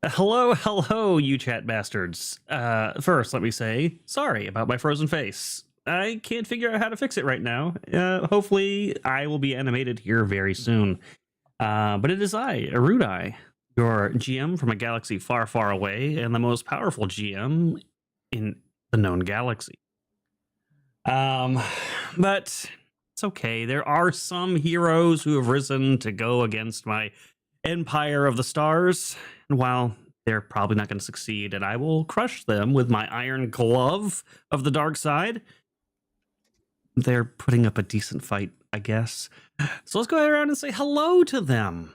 Hello, you chat bastards. First, let me say sorry about my frozen face. I can't figure out how to fix it right now. Hopefully, I will be animated here very soon. But it is I, Erudi, your GM from a galaxy far, far away, and the most powerful GM in the known galaxy. But it's okay. There are some heroes who have risen to go against my Empire of the Stars, and while they're probably not going to succeed, and I will crush them with my iron glove of the dark side, they're putting up a decent fight, I guess. So let's go around and say hello to them.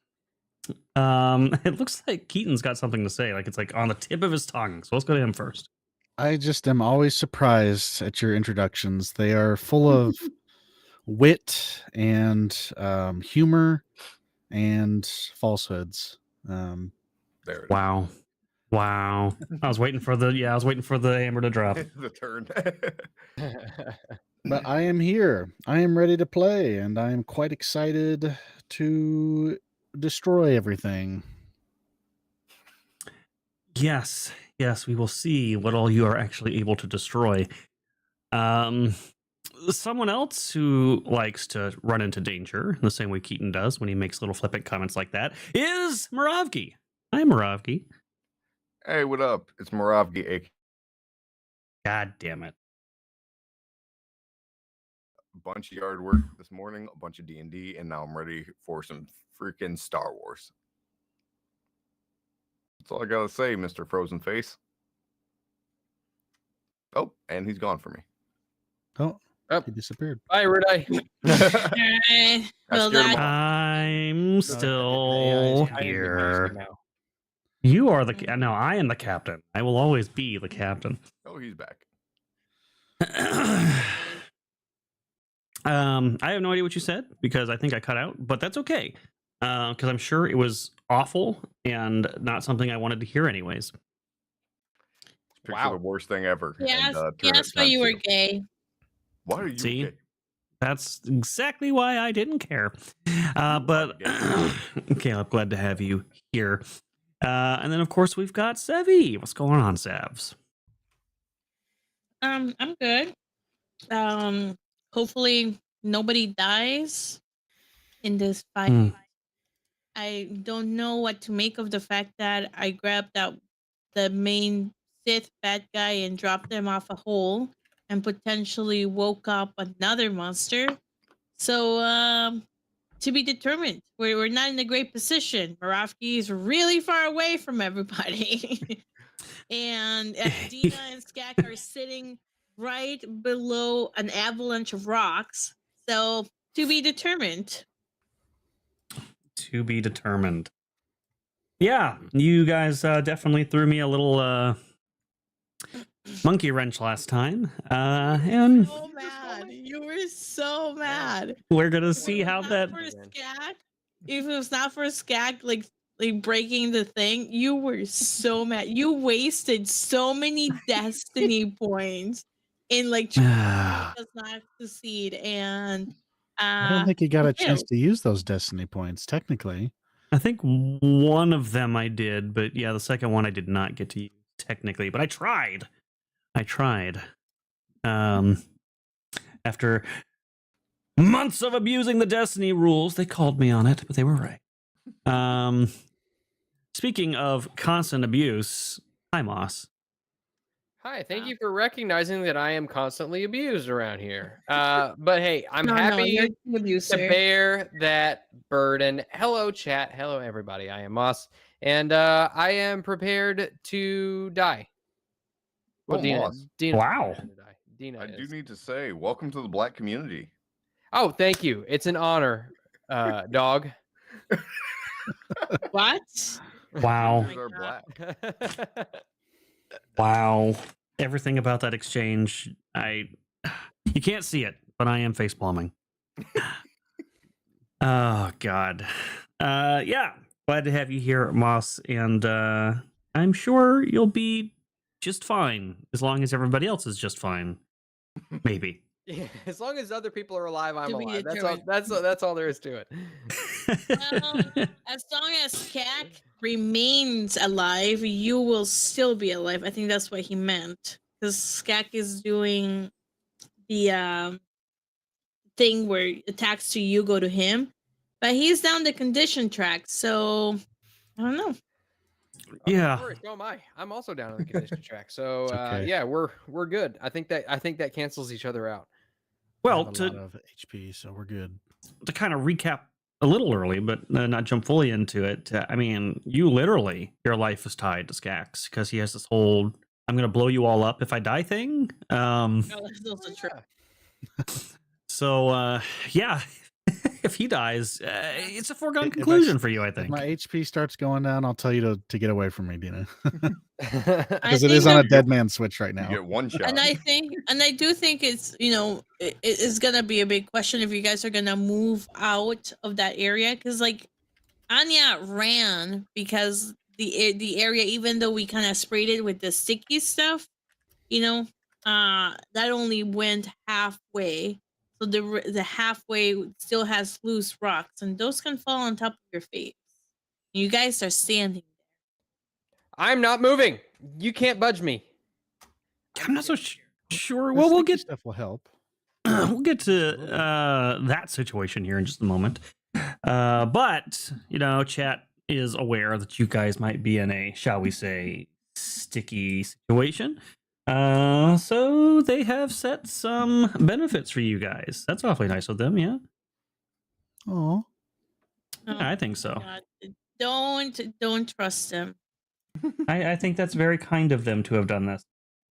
It looks like Keaton's got something to say, like it's like on the tip of his tongue. So let's go to him first. I just am always surprised at your introductions. They are full of wit and humor and falsehoods. Wow. I was waiting for the hammer to drop. The turn. But I am here. I am ready to play, and I am quite excited to destroy everything. Yes, we will see what all you are actually able to destroy. Someone else who likes to run into danger the same way Keaton does when he makes little flippant comments like that is Moravgi. Hi, Moravgi. Hey, what up? It's Moravgi. God damn it. A bunch of yard work this morning, a bunch of D&D, and now I'm ready for some freaking Star Wars. That's all I gotta say, Mr. Frozen Face. Oh, and he's gone for me. Oh, he disappeared. Bye, Erudi. I'm still here. You are the no. I am the captain. I will always be the captain. Oh, he's back. I have no idea what you said because I think I cut out, but that's okay. because I'm sure it was awful and not something I wanted to hear anyways. Picture the worst thing ever. Yes, turn yes, it but you were times two. gay. Why are you See? gay? That's exactly why I didn't care. But Caleb, glad to have you here. And then, of course, we've got Sevvy. What's going on, Savs? I'm good. Hopefully nobody dies in this fight. I don't know what to make of the fact that I grabbed out the main Sith bad guy and dropped them off a hole and potentially woke up another monster. So, to be determined. We're not in a great position. Moravki is really far away from everybody. And Dina and Skak are sitting right below an avalanche of rocks. So, to be determined. To be determined. Yeah, you guys definitely threw me a little monkey wrench last time. And So mad. You were so mad. we're going to see how that... If it was not for Skak, like breaking the thing, you were so mad. You wasted so many destiny points in like trying to make us not succeed. And I don't think you got a chance to use those destiny points, technically. I think one of them I did, but yeah, the second one I did not get to use technically, but I tried. After months of abusing the destiny rules, they called me on it, but they were right. Speaking of constant abuse, hi Moss. Hi, thank you for recognizing that I am constantly abused around here. But hey, I'm happy to bear that burden. Hello, chat. Hello, everybody. I am Moss, and I am prepared to die. Well, Dina, wow. Dina I do need to say, welcome to the Black community. Oh, thank you. It's an honor, dog. What? Wow. Are black. Wow. Everything about that exchange, you can't see it, but I am face palming. Oh God. Yeah. Glad to have you here, Moss, and I'm sure you'll be just fine as long as everybody else is just fine. Maybe. Yeah, as long as other people are alive, I'm To be alive. determined. That's all there is to it. Well, as long as Skak remains alive, you will still be alive. I think that's what he meant. Because Skak is doing the thing where attacks to you go to him. But he's down the condition track, so I don't know. Yeah. Of course, so am I. I'm also down on the condition track. So okay. yeah, we're good. I think that cancels each other out. Well, I have a lot of HP, so we're good. To kind of recap a little early, but not jump fully into it. I mean, you literally, your life is tied to Skak's because he has this whole "I'm going to blow you all up if I die" thing. Oh, that's also true. So yeah, if he dies, it's a foregone conclusion for you, I think. If my HP starts going down, I'll tell you to get away from me, Dina. I Because it is on a dead man switch right now. You get one shot. And I do think it's, it is gonna be a big question if you guys are gonna move out of that area, because like Anya ran because the area, even though we kind of sprayed it with the sticky stuff, that only went halfway. So the halfway still has loose rocks, and those can fall on top of your face. You guys are standing there. I'm not moving. You can't budge me. I'm not so sure. The Well, we'll sticky get stuff will help. we'll get to that situation here in just a moment. But chat is aware that you guys might be in a, shall we say, sticky situation. So they have set some benefits for you guys. That's awfully nice of them, yeah. Oh, Yeah, I think so. God. Don't trust them. I think that's very kind of them to have done this.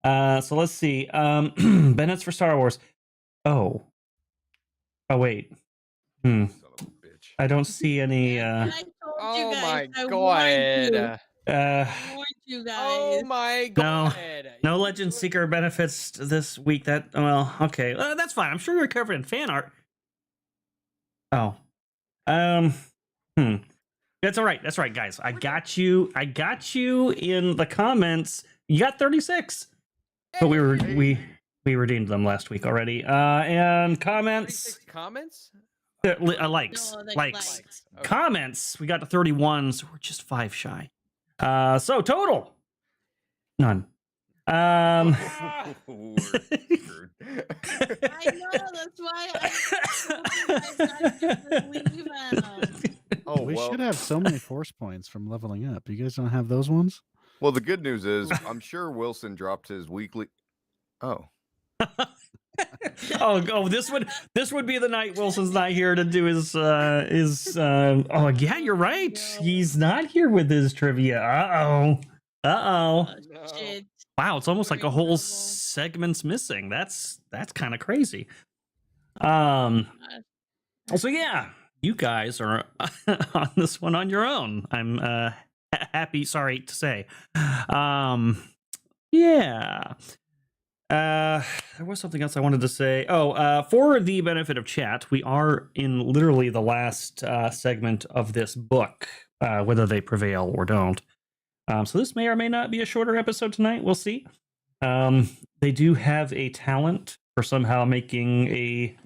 So let's see. Bennett's for Star Wars. Oh wait. Son of a bitch. I don't see any. I told you Oh guys, my I warned god. I warned you guys. Oh my No. god. No Legend Seeker benefits this week. Okay. That's fine. I'm sure you're covered in fan art. Oh. That's all right. That's right, guys. I got you in the comments. You got 36. But we redeemed them last week already. And comments. Comments? Likes. No, like likes. Okay. Comments. We got to 31, so we're just 5 shy. So total. None. We're screwed. I know, that's why I leave them. Oh, We well. should have so many force points from leveling up. You guys don't have those ones? Well, the good news is I'm sure Wilson dropped his weekly. Oh. This would be the night Wilson's not here to do his oh yeah, you're right. No. He's not here with his trivia. Oh, No. shit. Wow, it's almost like a Very whole trouble. segment's missing. That's kind of crazy. So yeah, you guys are on this one on your own. I'm happy, sorry to say. Yeah. There was something else I wanted to say. For the benefit of chat, we are in literally the last segment of this book, whether they prevail or don't. So this may or may not be a shorter episode tonight. We'll see. They do have a talent for somehow making a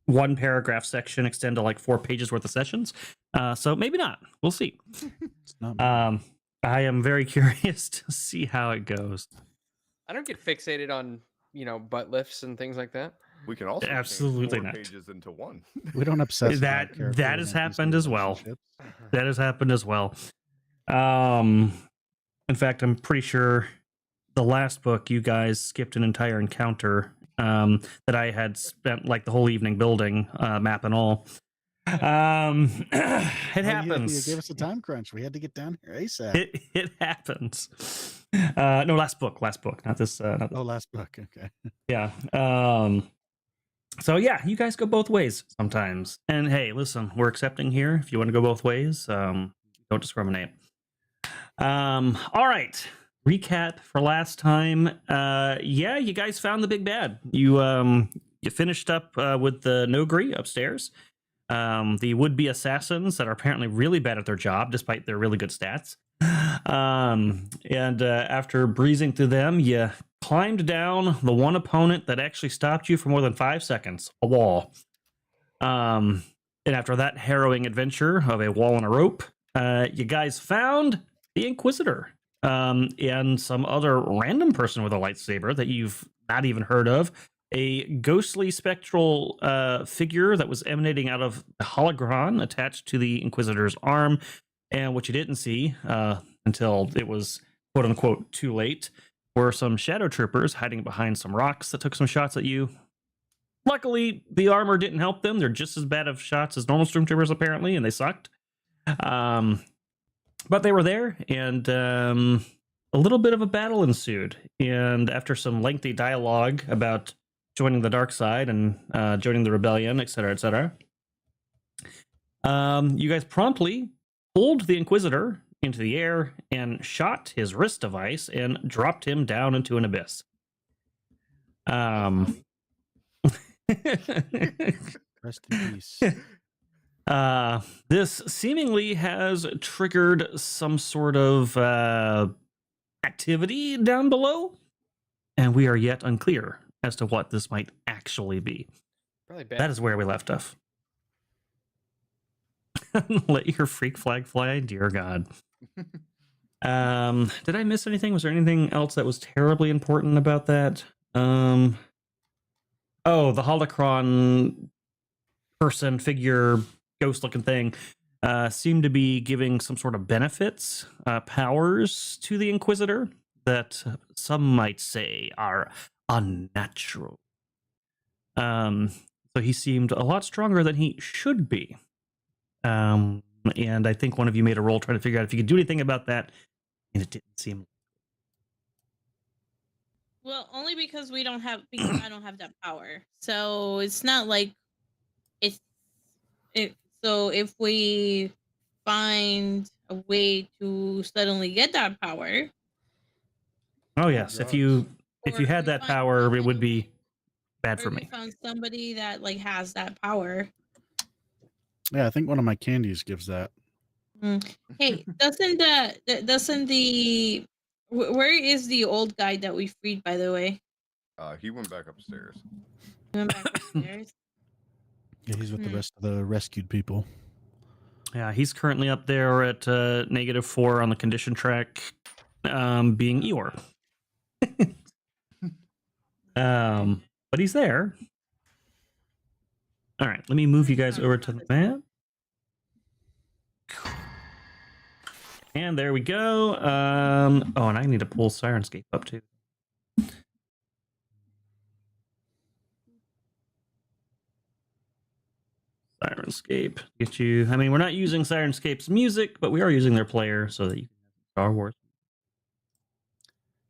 1 paragraph section extend to like 4 pages worth of sessions. So maybe not. We'll see. It's not bad. I am very curious to see how it goes. I don't get fixated on, butt lifts and things like that. We can also Absolutely change 4 not. pages into 1. We don't obsess that- about characters that has and happened NPC as well. relationships. That has happened as well. In fact, I'm pretty sure the last book you guys skipped an entire encounter that I had spent like the whole evening building, map and all. It Well, happens. You gave us a time crunch. We had to get down here ASAP. It happens. No, last book, not this. Not this. Oh, last book. Okay. Yeah. So yeah, you guys go both ways sometimes. And hey, listen, we're accepting here. If you want to go both ways, don't discriminate. All right. Recap for last time. Yeah, you guys found the big bad. You finished up with the Nogri upstairs. The would-be assassins that are apparently really bad at their job, despite their really good stats. And after breezing through them, you climbed down the one opponent that actually stopped you for more than 5 seconds, a wall. And after that harrowing adventure of a wall and a rope, you guys found the Inquisitor and some other random person with a lightsaber that you've not even heard of. A ghostly spectral figure that was emanating out of a hologron attached to the Inquisitor's arm. And what you didn't see until it was quote unquote too late were some shadow troopers hiding behind some rocks that took some shots at you. Luckily, the armor didn't help them. They're just as bad of shots as normal stormtroopers, apparently, and they sucked. But they were there, and a little bit of a battle ensued. And after some lengthy dialogue about joining the dark side and joining the rebellion, etc., etc., you guys promptly pulled the Inquisitor into the air and shot his wrist device and dropped him down into an abyss. Rest in peace. This seemingly has triggered some sort of activity down below, and we are yet unclear as to what this might actually be. Probably bad. That is where we left off. Let your freak flag fly, dear God. Did I miss anything? Was there anything else that was terribly important about that? The holocron person, figure, ghost-looking thing seemed to be giving some sort of benefits, powers to the Inquisitor that some might say are unnatural. So he seemed a lot stronger than he should be. And I think one of you made a roll trying to figure out if you could do anything about that, and it didn't seem. Well, only because I don't have that power. So it's not like so if we find a way to suddenly get that power. Oh yes, if you Or had we that find power, it somebody- would be bad for or we me. found somebody that like has that power. Yeah, I think one of my candies gives that. Hey, doesn't the where is the old guy that we freed, by the way? He went back upstairs. He went back upstairs. Yeah, he's with the rest of the rescued people. Yeah, he's currently up there at -4 on the condition track, being Eeyore. But he's there. All right, let me move you guys over to the map. And there we go. Oh, and I need to pull Sirenscape up too. Sirenscape. Get you. I mean, we're not using Sirenscape's music, but we are using their player so that you can have Star Wars.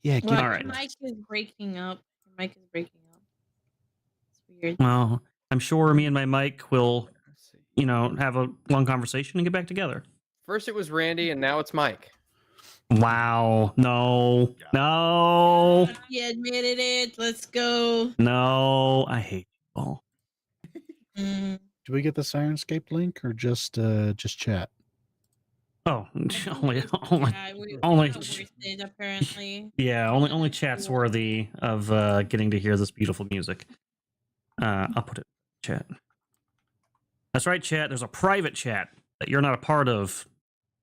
Yeah, Well, all right. your mic is breaking up. Your mic is breaking up. It's weird. Well, I'm sure me and my mic will, have a long conversation and get back together. First it was Randy, and now it's Mike. Wow. No. No. He admitted it. Let's go. No. I hate you all. Do we get the Sirenscape link or just chat? Oh, only apparently. Yeah, only chat's worthy of getting to hear this beautiful music. I'll put it in chat. That's right, chat. There's a private chat that you're not a part of,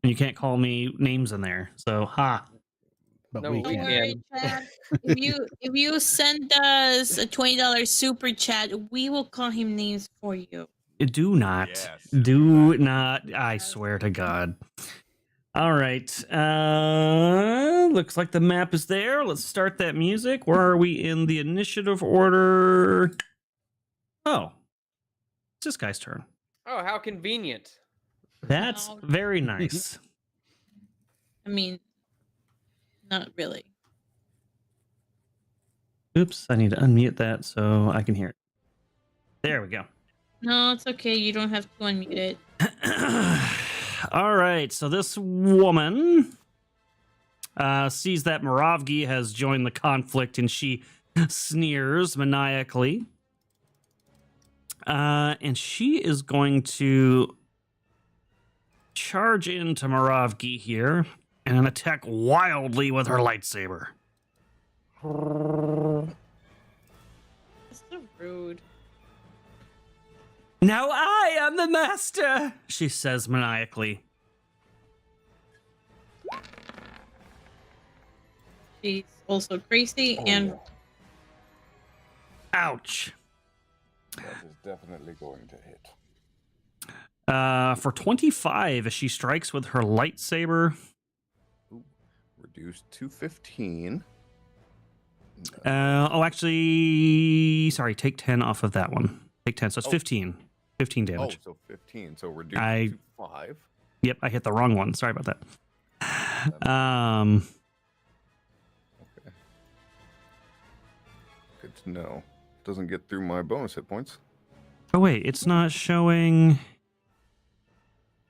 and you can't call me names in there. So, But No, we we can. Don't worry, chat. If you send us a $20 super chat, we will call him names for you. Do not. Yes. Do not. I swear to God. All right. Looks like the map is there. Let's start that music. Where are we in the initiative order? Oh. It's this guy's turn. Oh, how convenient. That's very nice. I mean, not really. Oops, I need to unmute that so I can hear it. There we go. No, it's okay. You don't have to unmute it. All right, so this woman sees that Moravgi has joined the conflict and she sneers maniacally. And she is going to charge into Moravgi here and attack wildly with her lightsaber. That's so rude. Now I am the master, she says maniacally. She's also crazy and Ouch. That is definitely going to hit. For 25, as she strikes with her lightsaber. Reduced to 15. Actually, sorry, take 10 off of that one. Take 10, so it's 15. 15 damage. Oh, so 15. So reduced to 5. Yep, I hit the wrong one. Sorry about that. Okay. Good to know. Doesn't get through my bonus hit points. Oh, wait, it's not showing...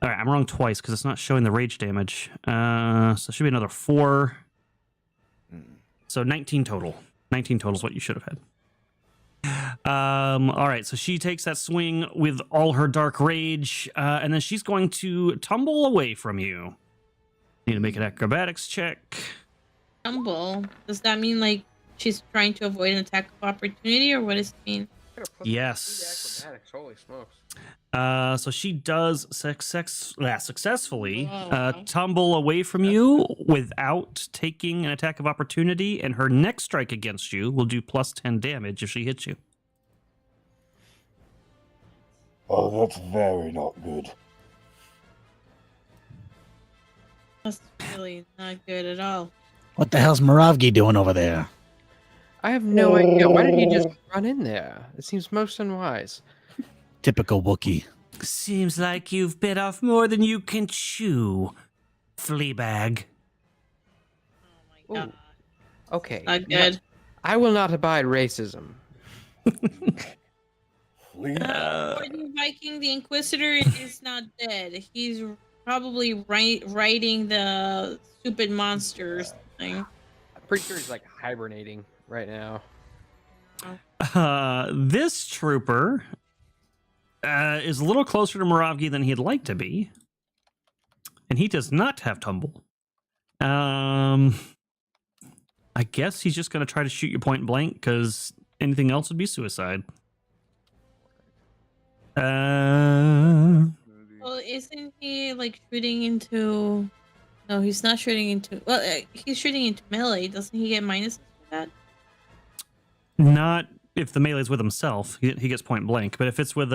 All right, I'm wrong twice because it's not showing the rage damage. So it should be another 4. So 19 total. 19 total is what you should have had. All right, so she takes that swing with all her dark rage, and then she's going to tumble away from you. Need to make an acrobatics check. tumble. Does that mean like she's trying to avoid an attack of opportunity, or what does it mean? Yes. Acrobatics, holy smokes. So she does successfully tumble away from you without taking an attack of opportunity, and her next strike against you will do plus 10 damage if she hits you. Oh, that's very not good. That's really not good at all. What the hell's Moravgi doing over there? I have no idea. Why did he just run in there? It seems most unwise. Typical Wookiee. Seems like you've bit off more than you can chew, Fleabag. Oh my god. Okay. Not good. I will not abide racism. According to Viking, the Inquisitor is not dead. He's probably riding the stupid monster or something. I'm pretty sure he's like hibernating right now. This trooper is a little closer to Moravgi than he'd like to be. and he does not have tumble. I guess he's just going to try to shoot you point blank because anything else would be suicide. Well, isn't he like shooting into? No, he's not shooting into. Well, he's shooting into melee. Doesn't he get minuses for that? Not if the melee's with himself. He gets point blank. But if it's with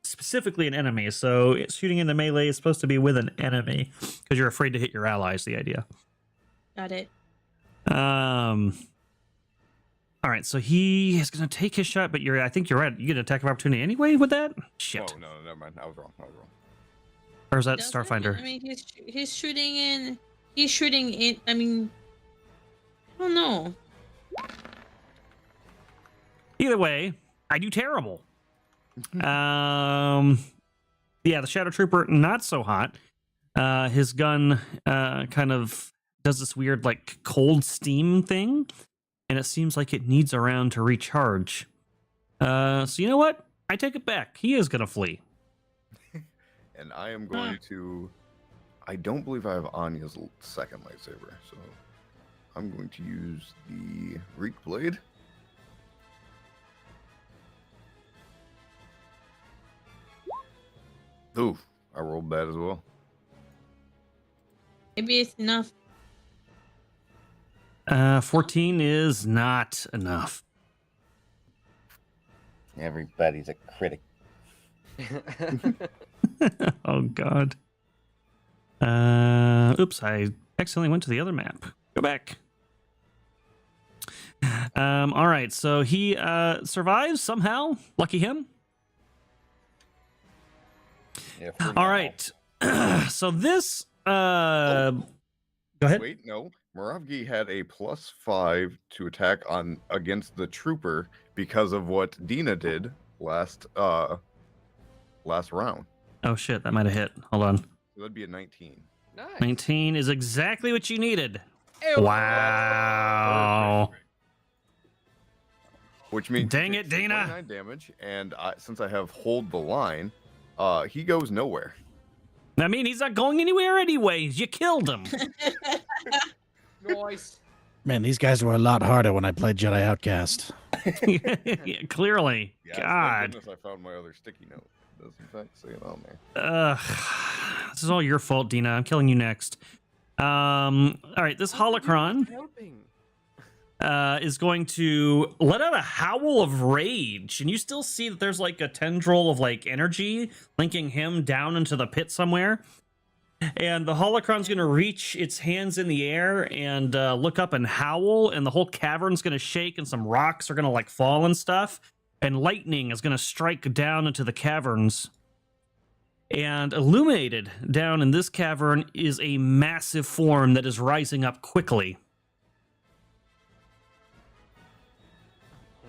specifically an enemy, so shooting into melee is supposed to be with an enemy because you're afraid to hit your allies. The idea. Got it. All right, so he is going to take his shot, but I think you're right. You get an attack of opportunity anyway with that? Shit. Oh, no, never mind. I was wrong. Or is that Doesn't- Starfinder? I mean, he's shooting in. He's shooting in. I mean, I don't know. Either way, I do terrible. Yeah, the Shadow Trooper, not so hot. His gun kind of does this weird, like, cold steam thing, and it seems like it needs a round to recharge. So you know what? I take it back. He is going to flee. And I am going to... I don't believe I have Anya's second lightsaber, so I'm going to use the Reek Blade. Ooh, I rolled that as well. Maybe it's enough. 14 is not enough. Everybody's a critic. Oh, God. Oops, I accidentally went to the other map. Go back. All right, so he survives somehow. Lucky him. Yeah, All right. So this... Go ahead. Wait, no. Moravgi had a +5 to attack against the trooper because of what Dina did last round. Oh, shit, that might have hit. Hold on. So that'd be a 19. Nice. 19 is exactly what you needed. Ew. Wow. Which means Dang it, Dina. 29 damage, and since I have hold the line, he goes nowhere. I mean, he's not going anywhere anyways. You killed him. Nice. Man, these guys were a lot harder when I played Jedi Outcast. Yeah, clearly. Yeah, thank God. goodness I found my other sticky note. It does in fact say it on there. This is all your fault, Dina. I'm killing you next. All right, this holocron Helping. is going to let out a howl of rage, and you still see that there's like a tendril of like energy linking him down into the pit somewhere. And the holocron's going to reach its hands in the air and look up and howl, and the whole cavern's going to shake, and some rocks are going to like fall and stuff, and lightning is going to strike down into the caverns. And illuminated down in this cavern is a massive form that is rising up quickly.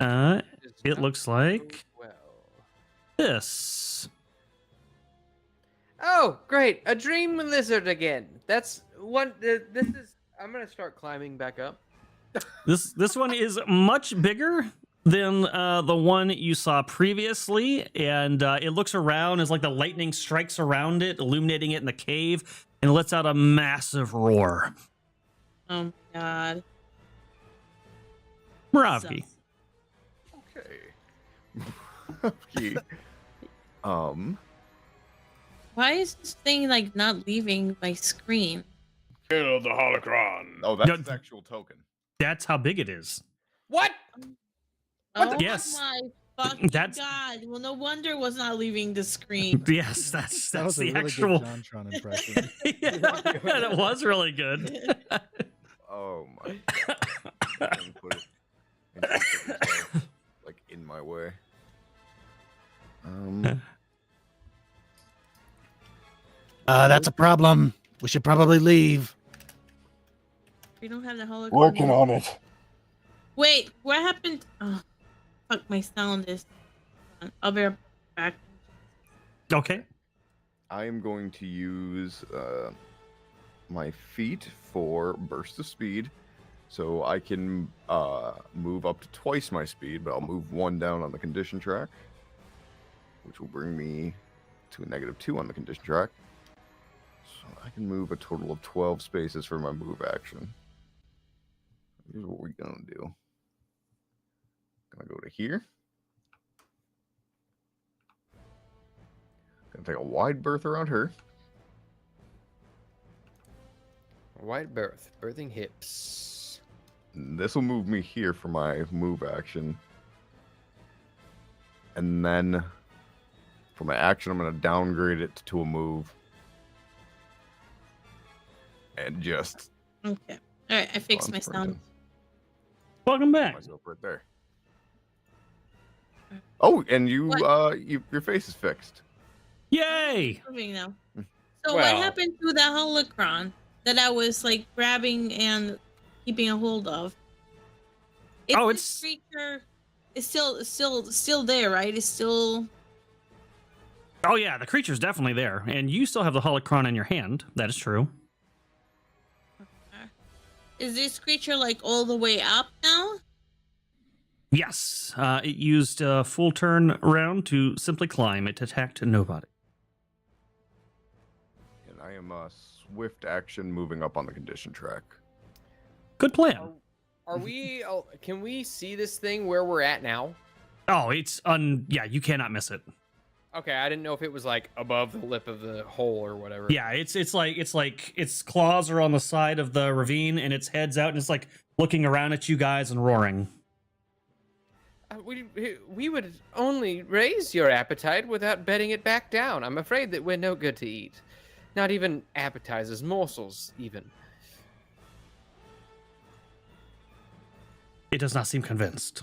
It looks like Well. this. Oh, great! A dream lizard again. That's what. This is. I'm gonna start climbing back up. This one is much bigger than the one you saw previously, and it looks around as like the lightning strikes around it, illuminating it in the cave, and lets out a massive roar. Oh my god. Moravgi. Okay. Why is this thing like not leaving my screen? Kill the holocron. Oh, that's No, its actual token. That's how big it is. What? Oh Yes. my fucking That's- god! Well, no wonder it was not leaving the screen. Yes, that's That was the a really actual. good JonTron impression. Yeah, it was really good. Oh my. I can put it like in my way. That's a problem. We should probably leave. We don't have the hologram. Working on it. Wait, what happened? Oh, fuck! My sound is. I'll be right back. Okay. I am going to use my feet for burst of speed, so I can move up to twice my speed, but I'll move one down on the condition track, which will bring me to a -2 on the condition track. So I can move a total of 12 spaces for my move action. Here's what we're gonna do. Gonna go to here. Gonna take a wide berth around her. Wide berth, birthing hips. This will move me here for my move action. And then for my action, I'm going to downgrade it to a move. And just... Okay. All right, I fixed my sound. Welcome back. Myself right there. Oh, and your face is fixed. Yay! Moving now. So what happened to the holocron that I was like grabbing and keeping a hold of? This creature is still there, right? It's still. Oh yeah, the creature's definitely there, and you still have the holocron in your hand. That is true. Okay. Is this creature like all the way up now? Yes, it used a full turn round to simply climb. It attacked nobody. And I am swift action moving up on the condition track. Good plan. Are we? Can we see this thing where we're at now? Oh, it's yeah, you cannot miss it. Okay, I didn't know if it was like above the lip of the hole or whatever. Yeah, it's like its claws are on the side of the ravine and its head's out and it's like looking around at you guys and roaring. We would only raise your appetite without bedding it back down. I'm afraid that we're no good to eat. Not even appetizers, morsels, even. It does not seem convinced.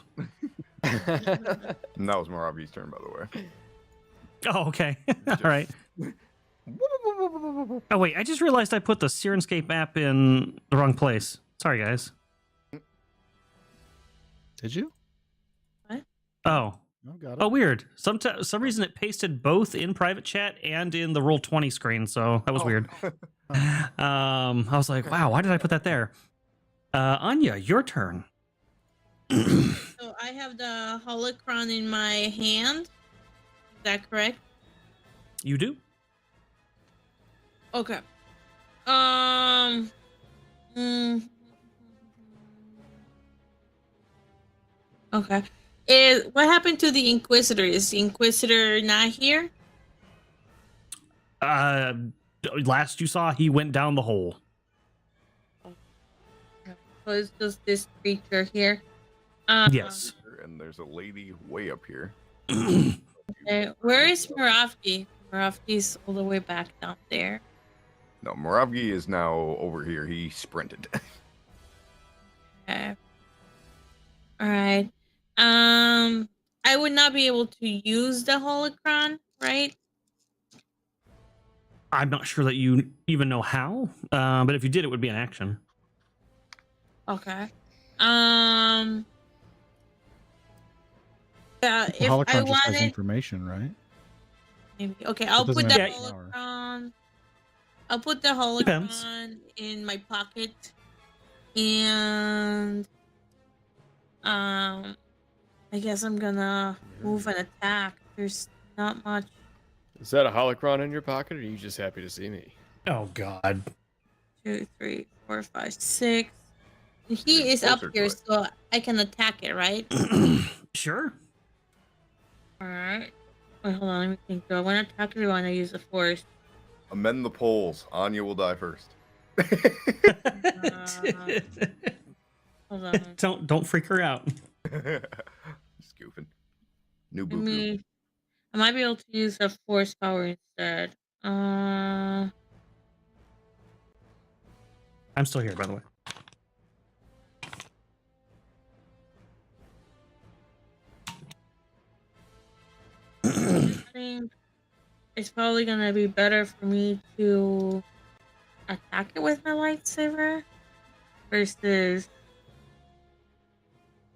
And that was Moravi's turn, by the way. Oh, okay. All right. Oh, wait. I just realized I put the Sirenscape app in the wrong place. Sorry, guys. Did you? Oh. Oh, got it. Oh, weird. Some reason it pasted both in private chat and in the Roll20 screen, so that was weird. I was like, wow, why did I put that there? Anya, your turn. So I have the holocron in my hand. Is that correct? You do? Okay. Okay. What happened to the Inquisitor? Is the Inquisitor not here? Last you saw, he went down the hole. So it's just this creature here. Yes. And there's a lady way up here. Okay. Where is Moravgi? Moravgi's all the way back down there. No, Moravgi is now over here. He sprinted. Okay. All right. I would not be able to use the holocron, right? I'm not sure that you even know how, but if you did, it would be an action. Okay. The if holocron I just has wanted, information, right? maybe. Okay, I'll It doesn't put the have power. holocron. I'll put the Depends. holocron in my pocket, and I guess I'm gonna move and attack. There's not much. Is that a holocron in your pocket, or are you just happy to see me? Oh, God. 2, 3, 4, 5, 6. He It's is up closer to here, it. so I can attack it, right? Sure. All right. Wait, hold on. Let me think. Do I want to attack it or do I want to use the force? Amend the polls. Anya will die first. Hold on. Don't freak her out. Just goofing. New Let boo boo. me. I might be able to use the force power instead. I'm still here, by the way. I think it's probably gonna be better for me to attack it with my lightsaber versus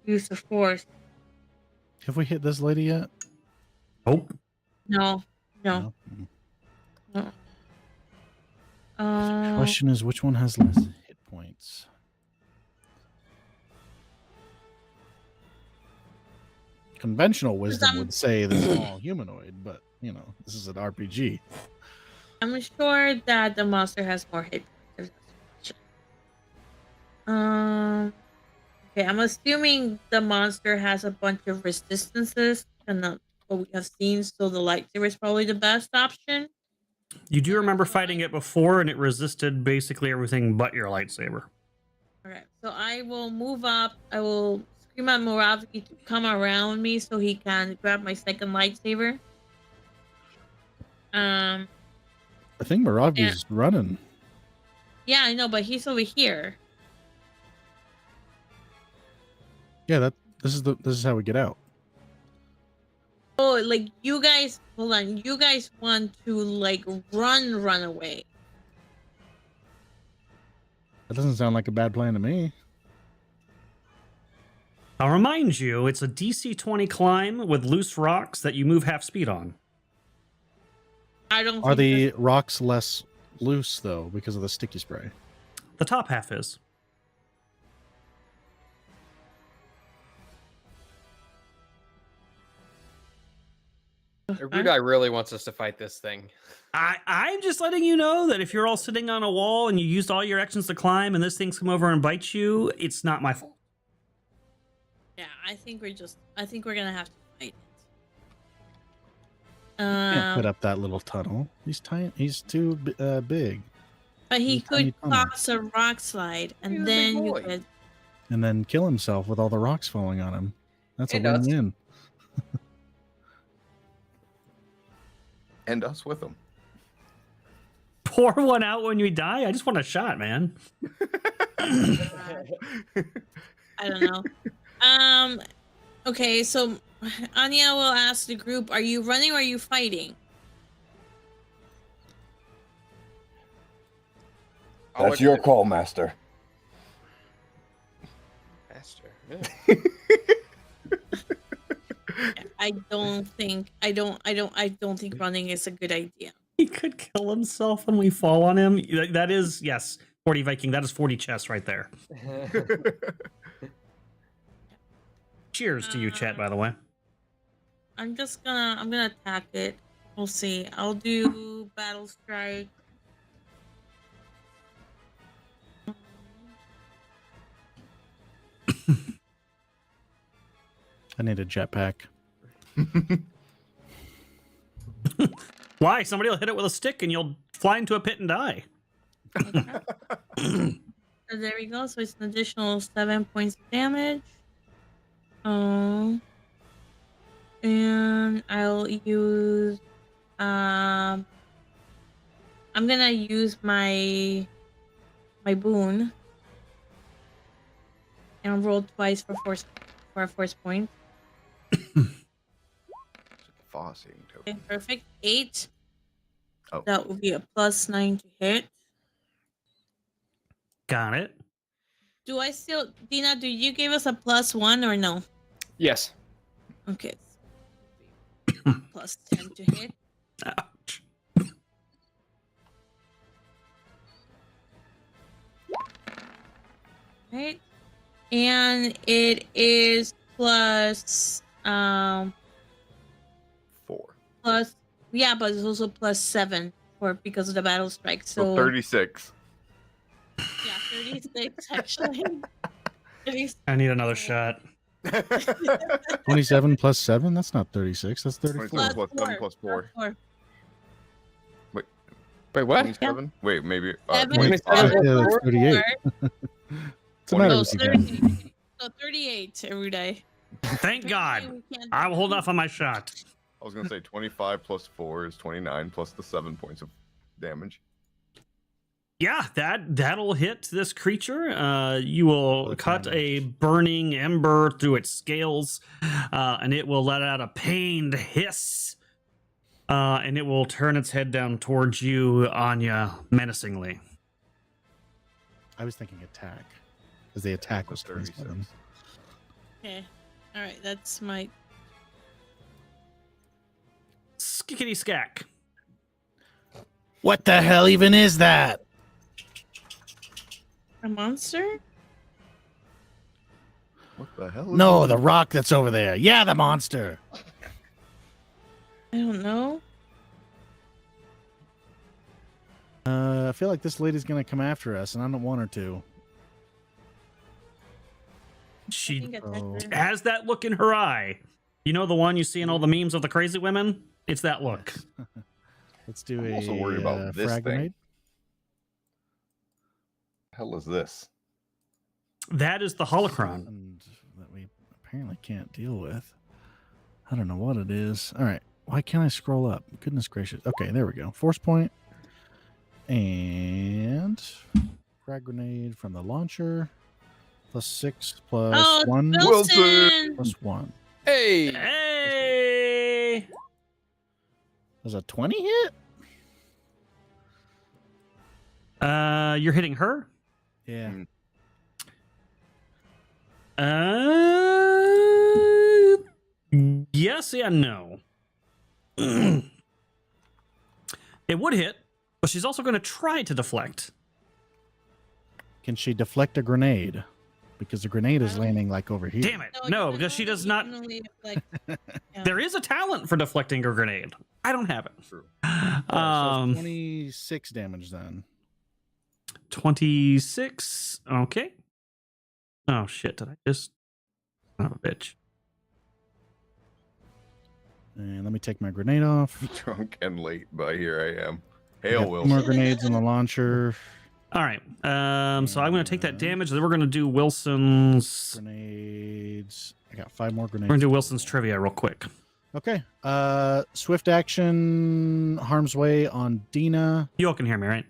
use the force. Have we hit this lady yet? Oh, No. Mm. No. Question is, which one has less hit points? Conventional wisdom would say this is all humanoid, but you know, this is an RPG. I'm sure that the monster has more hit points. Okay, I'm assuming the monster has a bunch of resistances, and not what we have seen. So the lightsaber is probably the best option. You do remember fighting it before, and it resisted basically everything but your lightsaber. Okay, so I will move up. I will scream at Moravsky to come around me so he can grab my second lightsaber. I think Moravsky's running. Yeah, I know, but he's over here. Yeah, this is how we get out. Oh, like you guys, hold on. You guys want to like run away. That doesn't sound like a bad plan to me. I'll remind you, it's a DC 20 climb with loose rocks that you move half speed on. I don't. Are the rocks less loose though because of the sticky spray? The top half is. Erudi really wants us to fight this thing. I'm just letting you know that if you're all sitting on a wall and you used all your actions to climb and this thing's come over and bites you, it's not my fault. Yeah, I think we're gonna have to fight it. Can't put up that little tunnel. He's tiny. He's too big. But he He's tiny could tunnel. toss a rock slide, He's a and big then you boy. could. And then kill himself with all the rocks falling on him. That's Hey, a Dust. win-win. And us with them. Pour one out when you die? I just want a shot, man. I don't know. Okay, so Anya will ask the group: Are you running or are you fighting? That's your call, Master. Master. I don't think running is a good idea. He could kill himself when we fall on him. That is, yes, 40 Viking. That is 40 chests right there. Cheers to you, chat, by the way. I'm gonna attack it. We'll see. I'll do battle strike. I need a jetpack. Why? Somebody will hit it with a stick and you'll fly into a pit and die. So there we go. So it's an additional 7 points of damage. And I'll use I'm gonna use my boon. And roll twice for a force point. Fossing token. Okay, perfect. 8. Oh. That will be a +9 to hit. Got it. Do I still, Dina? Do you give us a +1 or no? Yes. Okay. +10 to hit. Ouch. Right. And it is plus 4. yeah, but it's also +7 because of the battle strike. So 36. Yeah, 36 actually. 36. I need another shot. 27 plus 7? That's not 36. That's 34. 27 plus 7 plus 4. Wait, what? 27? Wait, maybe. 27 Yeah, that's 38. What's the matter No, with you guys? 30. So 38 every day. Thank God. I will hold off on my shot. I was going to say 25 plus 4 is 29 plus the 7 points of damage. Yeah, that'll hit this creature. You will cut a burning ember through its scales, and it will let out a pained hiss. And it will turn its head down towards you, Anya, menacingly. I was thinking attack. Because the attack was 37. Okay. All right, that's my. Skickety skack. What the hell even is that? A monster? What the hell? Is No, that? the rock that's over there. Yeah, the monster. I don't know. I feel like this lady's gonna come after us, and I don't want her to. She Oh. has that look in her eye. You know the one you see in all the memes of the crazy women? It's that look. Let's do I'm a also worried about this frag thing. grenade. The hell is this? That is the holocron. And that we apparently can't deal with. I don't know what it is. All right. Why can't I scroll up? Goodness gracious. Okay, there we go. Force point. And frag grenade from the launcher. +6 plus 1. Wilson! +1. Hey! Hey! Does a 20 hit? You're hitting her? Yeah. Yes and no. It would hit, but she's also going to try to deflect. Can she deflect a grenade? Because the grenade is landing like over here. Damn it. No, because she does not. There is a talent for deflecting a grenade. I don't have it. True. So 26 damage then. 26. Okay. Oh, shit. Did I just. Son of a bitch. And let me take my grenade off. Drunk and late, but here I am. I Hail, got 2 Wilson. more grenades in the launcher. All right. So I'm going to take that damage. Then we're going to do Wilson's. Grenades. I got 5 more We're grenades. going to do Wilson's trivia real quick. Okay. Swift action, harm's way on Dina. You all can hear me, right?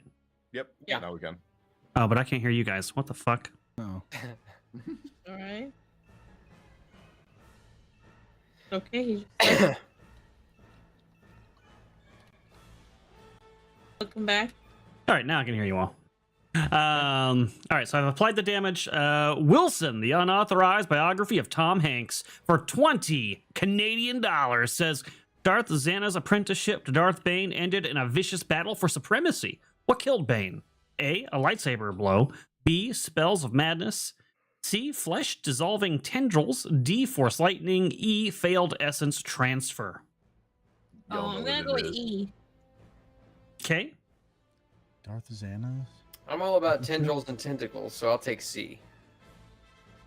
Yep. Yeah. Now we can. Oh, but I can't hear you guys. What the fuck? Oh. All right. Okay. he Welcome back. All right, now I can hear you all. All right, so I've applied the damage. Wilson, the unauthorized biography of Tom Hanks, for 20 Canadian dollars, says Darth Xana's apprenticeship to Darth Bane ended in a vicious battle for supremacy. What killed Bane? A lightsaber blow. B, spells of madness. C, flesh dissolving tendrils. D, force lightning. E, failed essence transfer. Y'all I'm know gonna what go it with is. E. Okay. Darth Xana? I'm all about tendrils and tentacles, so I'll take C.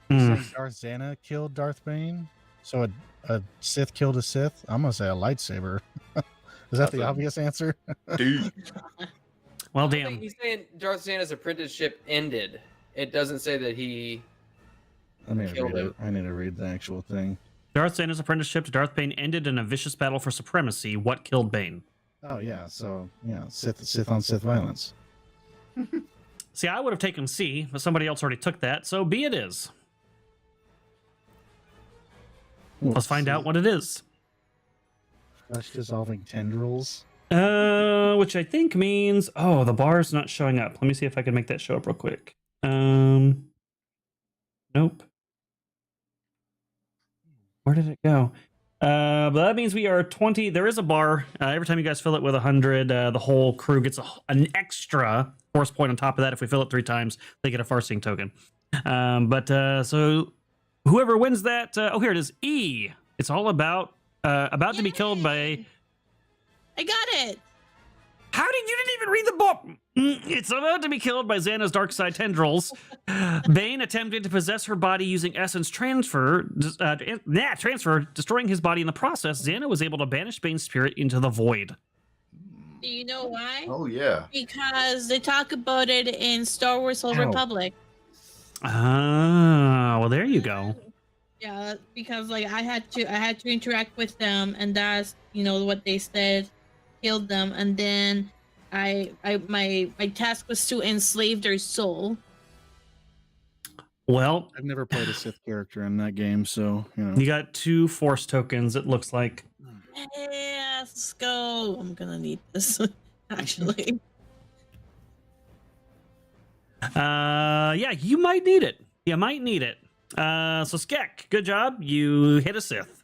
Hmm. Darth Xana killed Darth Bane? So a Sith killed a Sith? I'm going to say a lightsaber. Is that That's the a- obvious answer? Dude. Well, I think damn. he's saying Darth Xana's apprenticeship ended. It doesn't say that he. I need to Killed read him. it. I need to read the actual thing. Darth Xana's apprenticeship to Darth Bane ended in a vicious battle for supremacy. What killed Bane? Oh, yeah. So, yeah, Sith on Sith violence. See, I would have taken C, but somebody else already took that, so B it is. Let's find out what it is. Flesh dissolving tendrils. Which I think means... Oh, the bar's not showing up. Let me see if I can make that show up real quick. Nope. Where did it go? But that means we are 20. There is a bar. Every time you guys fill it with 100, the whole crew gets an extra force point on top of that. If we fill it 3 times, they get a farseeing token. So whoever wins that... oh, here it is. E. It's all about to be killed by... I got it. How did you didn't even read the book? It's about to be killed by Xana's dark side tendrils. Bane attempted to possess her body using essence transfer, destroying his body in the process. Xana was able to banish Bane's spirit into the void. Do you know why? Oh yeah. Because they talk about it in Star Wars Old Ow. Republic. Ah, well there you go. Yeah, because like I had to interact with them, and that's what they said killed them, and then my task was to enslave their soul. Well, I've never played a Sith character in that game, so, you got 2 force tokens, it looks like. Yes, let's go. I'm gonna need this actually. Yeah, you might need it. You might need it. So Skek, good job. You hit a Sith.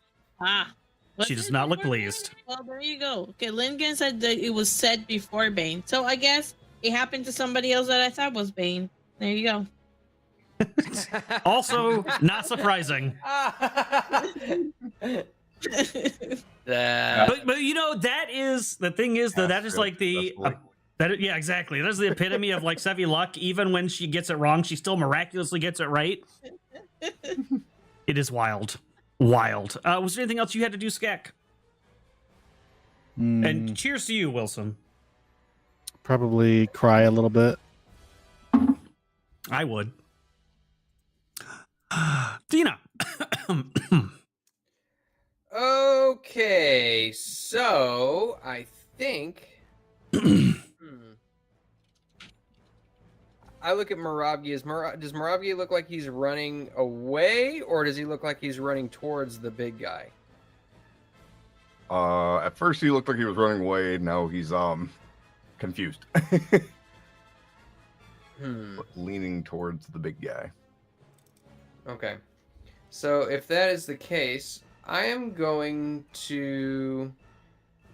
She does not look pleased. Well, there you go. Okay, Lingen said that it was said before Bane, so I guess it happened to somebody else that I thought was Bane. There you go. Also, not surprising. That- But that is the thing is though, that is like the Yeah, exactly. That's the epitome of like Sevvy luck. Even when she gets it wrong, she still miraculously gets it right. It is wild. Wild. Was there anything else you had to do, Skak? And cheers to you, Wilson. Probably cry a little bit. I would. Dina. Okay, so I think I look at Moravgi. Does Moravgi look like he's running away, or does he look like he's running towards the big guy? At first he looked like he was running away. Now he's confused. Leaning towards the big guy. Okay. So if that is the case, I am going to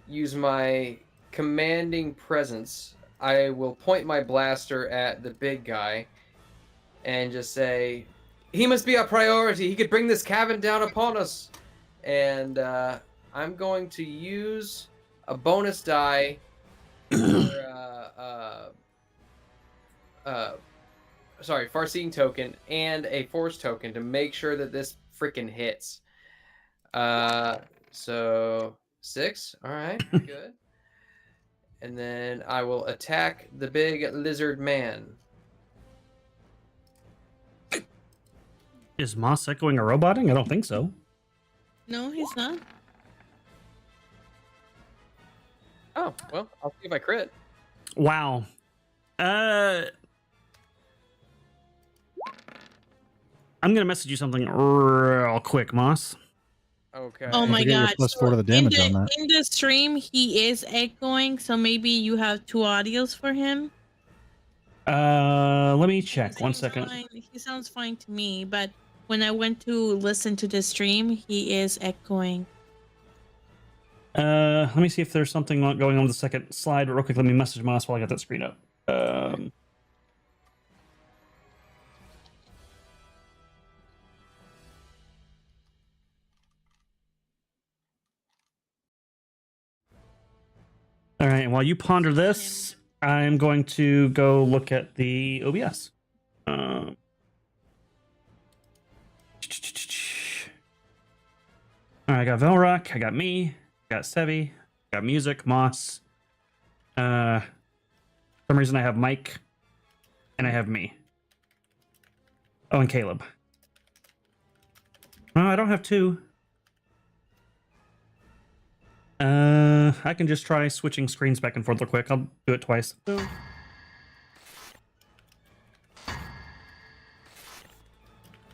use my commanding presence. I will point my blaster at the big guy and just say, he must be a priority. He could bring this cabin down upon us. And I'm going to use a bonus die for Farseeing token and a force token to make sure that this freaking hits. So 6. All right, good. And then I will attack the big lizard man. Is Moss echoing a roboting? I don't think so. No, he's not. Oh, well, I'll see if I crit. Wow. I'm gonna message you something real quick, Moss. Okay. Oh my god. +4 to the damage on that. In the stream, he is echoing, so maybe you have 2 audios for him. Let me check. 1 second. He sounds fine to me, but when I went to listen to the stream, he is echoing. Let me see if there's something going on with the second slide. But real quick, let me message Moss while I got that screen up. All right, and while you ponder this, I'm going to go look at the OBS. All right, I got Velrock, I got me, I got Sevvy, I got music, Moss. For some reason I have Mike, and I have me. Oh, and Caleb. No, I don't have 2. I can just try switching screens back and forth real quick. I'll do it twice.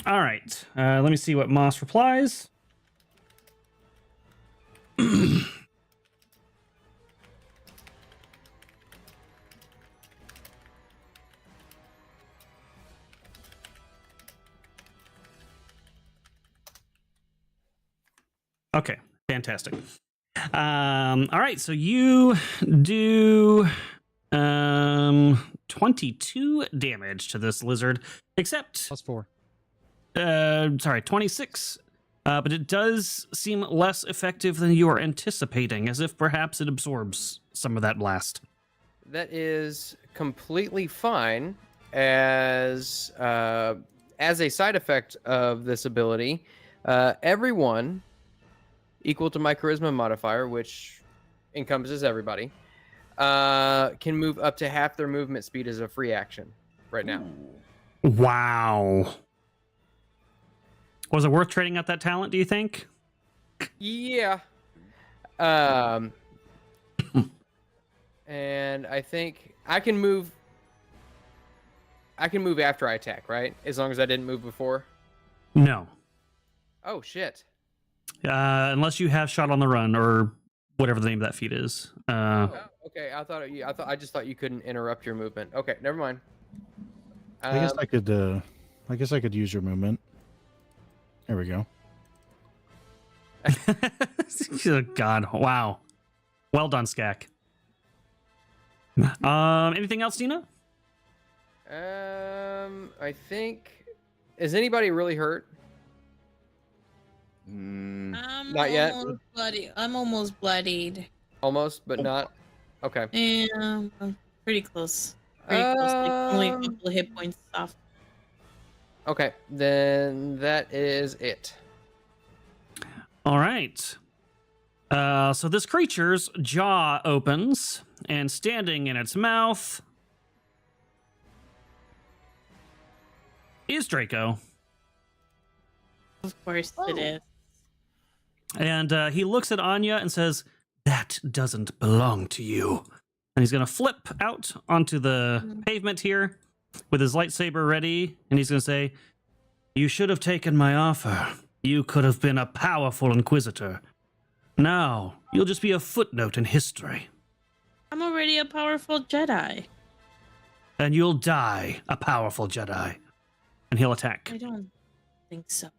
All right. Let me see what Moss replies. Okay, fantastic. All right, so you do 22 damage to this lizard, except +4. 26. But it does seem less effective than you are anticipating, as if perhaps it absorbs some of that blast. That is completely fine, as a side effect of this ability. Everyone equal to my charisma modifier, which encompasses everybody, can move up to half their movement speed as a free action right now. Wow. Was it worth trading out that talent, do you think? Yeah. And I think I can move after I attack, right? As long as I didn't move before? No. Oh, shit. Unless you have shot on the run or whatever the name of that feat is. Okay. I just thought you couldn't interrupt your movement. Okay, never mind. I guess I could use your movement. There we go. God, wow. Well done, Skak. Anything else, Dina? I think. Is anybody really hurt? Not yet. I'm almost bloodied. Almost, but not. Okay. Yeah. Pretty close. Pretty close. Like only a couple of hit points off. Okay, then that is it. All right. So this creature's jaw opens, and standing in its mouth is Draco. Of course it is. And he looks at Anya and says, "That doesn't belong to you." And he's going to flip out onto the pavement here with his lightsaber ready. And he's going to say, "You should have taken my offer. You could have been a powerful Inquisitor. Now, you'll just be a footnote in history. I'm already a powerful Jedi. And you'll die a powerful Jedi." And he'll attack. I don't think so.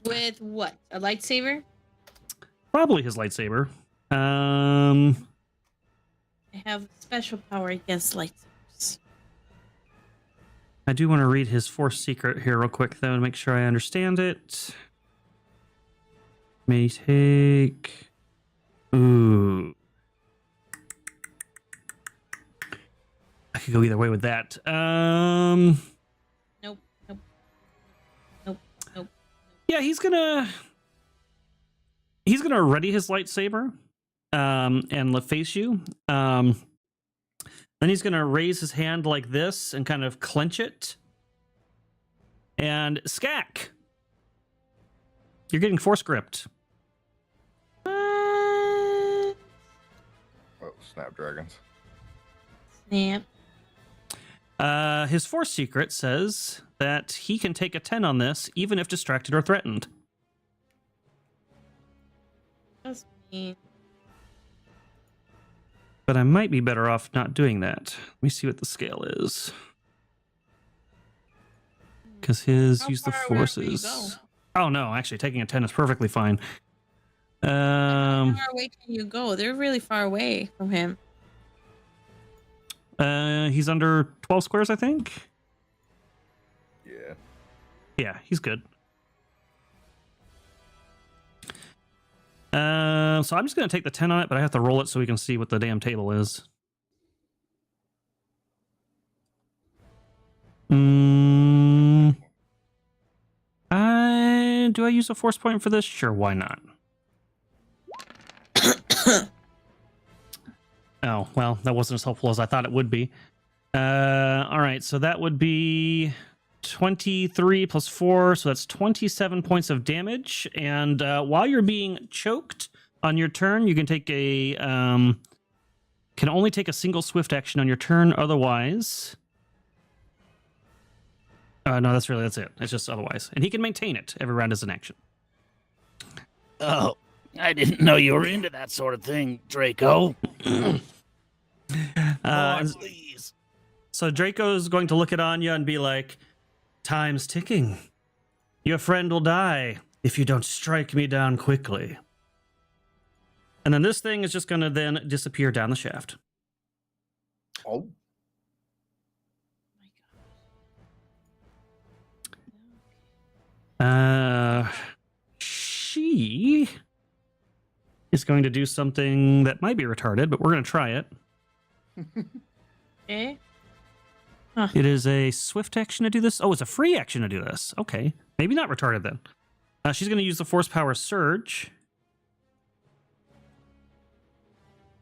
With what? A lightsaber? Probably his lightsaber. I have special power against lightsabers. I do want to read his Force secret here real quick, though, to make sure I understand it. May take... Ooh. I could go either way with that. Nope. Yeah, he's gonna ready his lightsaber and face you. Then he's gonna raise his hand like this and kind of clench it. And Skak, you're getting force gripped. Oh, snapdragons. Snap. His force secret says that he can take a 10 on this, even if distracted or threatened. That's mean. But I might be better off not doing that. Let me see what the scale is. Because his use the far away will you forces. go? Oh no, actually taking a 10 is perfectly fine. How far away can you go? They're really far away from him. He's under 12 squares, I think. Yeah. Yeah, he's good. So I'm just going to take the 10 on it, but I have to roll it so we can see what the damn table is. Do I use a force point for this? Sure, why not? Oh, well, that wasn't as helpful as I thought it would be. All right, so that would be 23 plus 4, so that's 27 points of damage. And while you're being choked on your turn, you can take a... can only take a single swift action on your turn, otherwise... no, that's it. It's just otherwise. And he can maintain it every round as an action. Oh, I didn't know you were into that sort of thing, Draco. Please. So Draco's going to look at Anya and be like, "Time's ticking. Your friend will die if you don't strike me down quickly." And then this thing is just going to then disappear down the shaft. Oh. She is going to do something that might be retarded, but we're going to try it. Okay. It is a swift action to do this. Oh, it's a free action to do this. Okay. Maybe not retarded then. She's going to use the force power surge.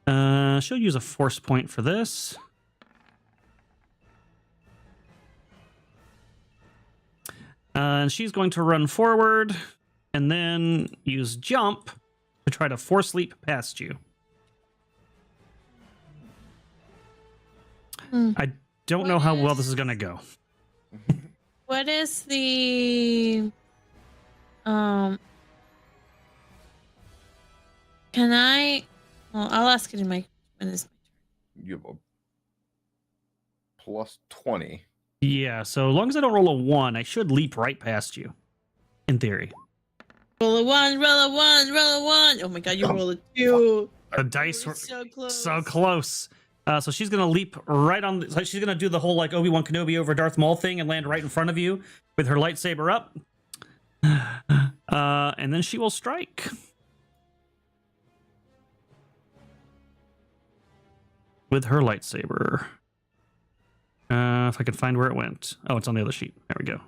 She'll use a force point for this. And she's going to run forward and then use jump to try to force leap past you. I don't know how well this is going to go. What is the can I I'll ask it in my when it's my turn. You have a plus 20. Yeah, so as long as I don't roll a 1, I should leap right past you. In theory. Roll a 1, roll a 1, roll a 1. Oh my god, you roll a 2. The dice were so close. so close. So she's going to leap right on... So she's going to do the whole like Obi-Wan Kenobi over Darth Maul thing and land right in front of you with her lightsaber up. And then she will strike. with her lightsaber. If I can find where it went. Oh, it's on the other sheet. There we go.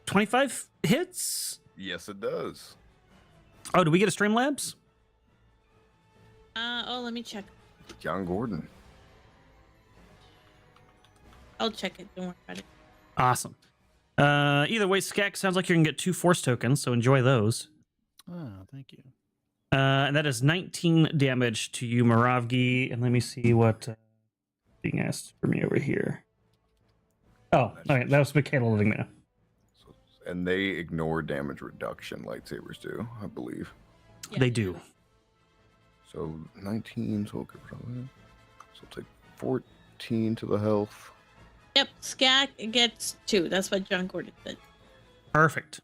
$25 hits? Yes, it does. Oh, do we get a Streamlabs? Let me check. John Gordon. I'll check it. Don't worry about it. Awesome. Either way, Skek, sounds like you're going to get 2 Force tokens, so enjoy those. Oh, thank you. And that is 19 damage to you, Moravgi. And let me see what being asked for me over here. Oh, okay, that was Michaela living there. And they ignore damage reduction, lightsabers do, I believe. Yeah. They do. So 19, so we'll get rid of that. So we'll take 14 to the health. Yep, Skak gets 2. That's what John Gordon said. Perfect.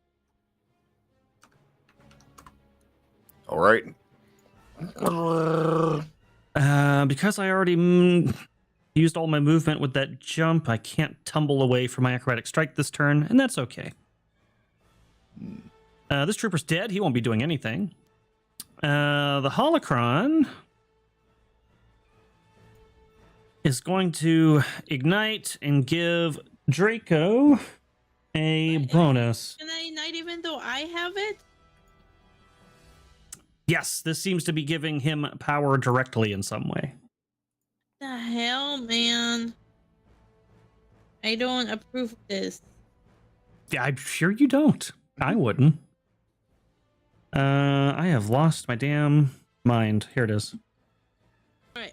All right. Because I already used all my movement with that jump, I can't tumble away from my acrobatic strike this turn, and that's okay. This trooper's dead. He won't be doing anything. The holocron is going to ignite and give Draco a bonus. Can I ignite even though I have it? Yes, this seems to be giving him power directly in some way. The hell, man? I don't approve of this. Yeah, I'm sure you don't. I wouldn't. I have lost my damn mind. Here it is. All right.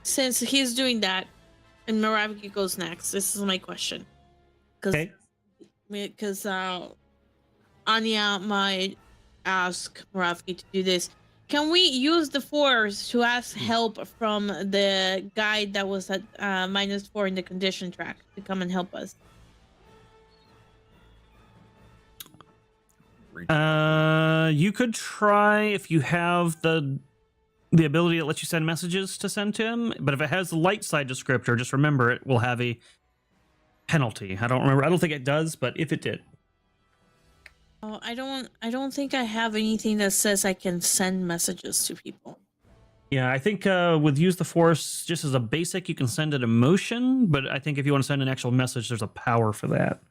Since he's doing that, and Moravki goes next. This is my question. Okay. Because Anya might ask Moravki to do this. Can we use the Force to ask help from the guy that was at -4 in the condition track to come and help us? You could try if you have the ability that lets you send messages to send to him, but if it has the light side descriptor, just remember it will have a penalty. I don't remember. I don't think it does, but if it did. Oh, I don't think I have anything that says I can send messages to people. Yeah, I think with use the Force just as a basic, you can send an emotion, but I think if you want to send an actual message, there's a power for that.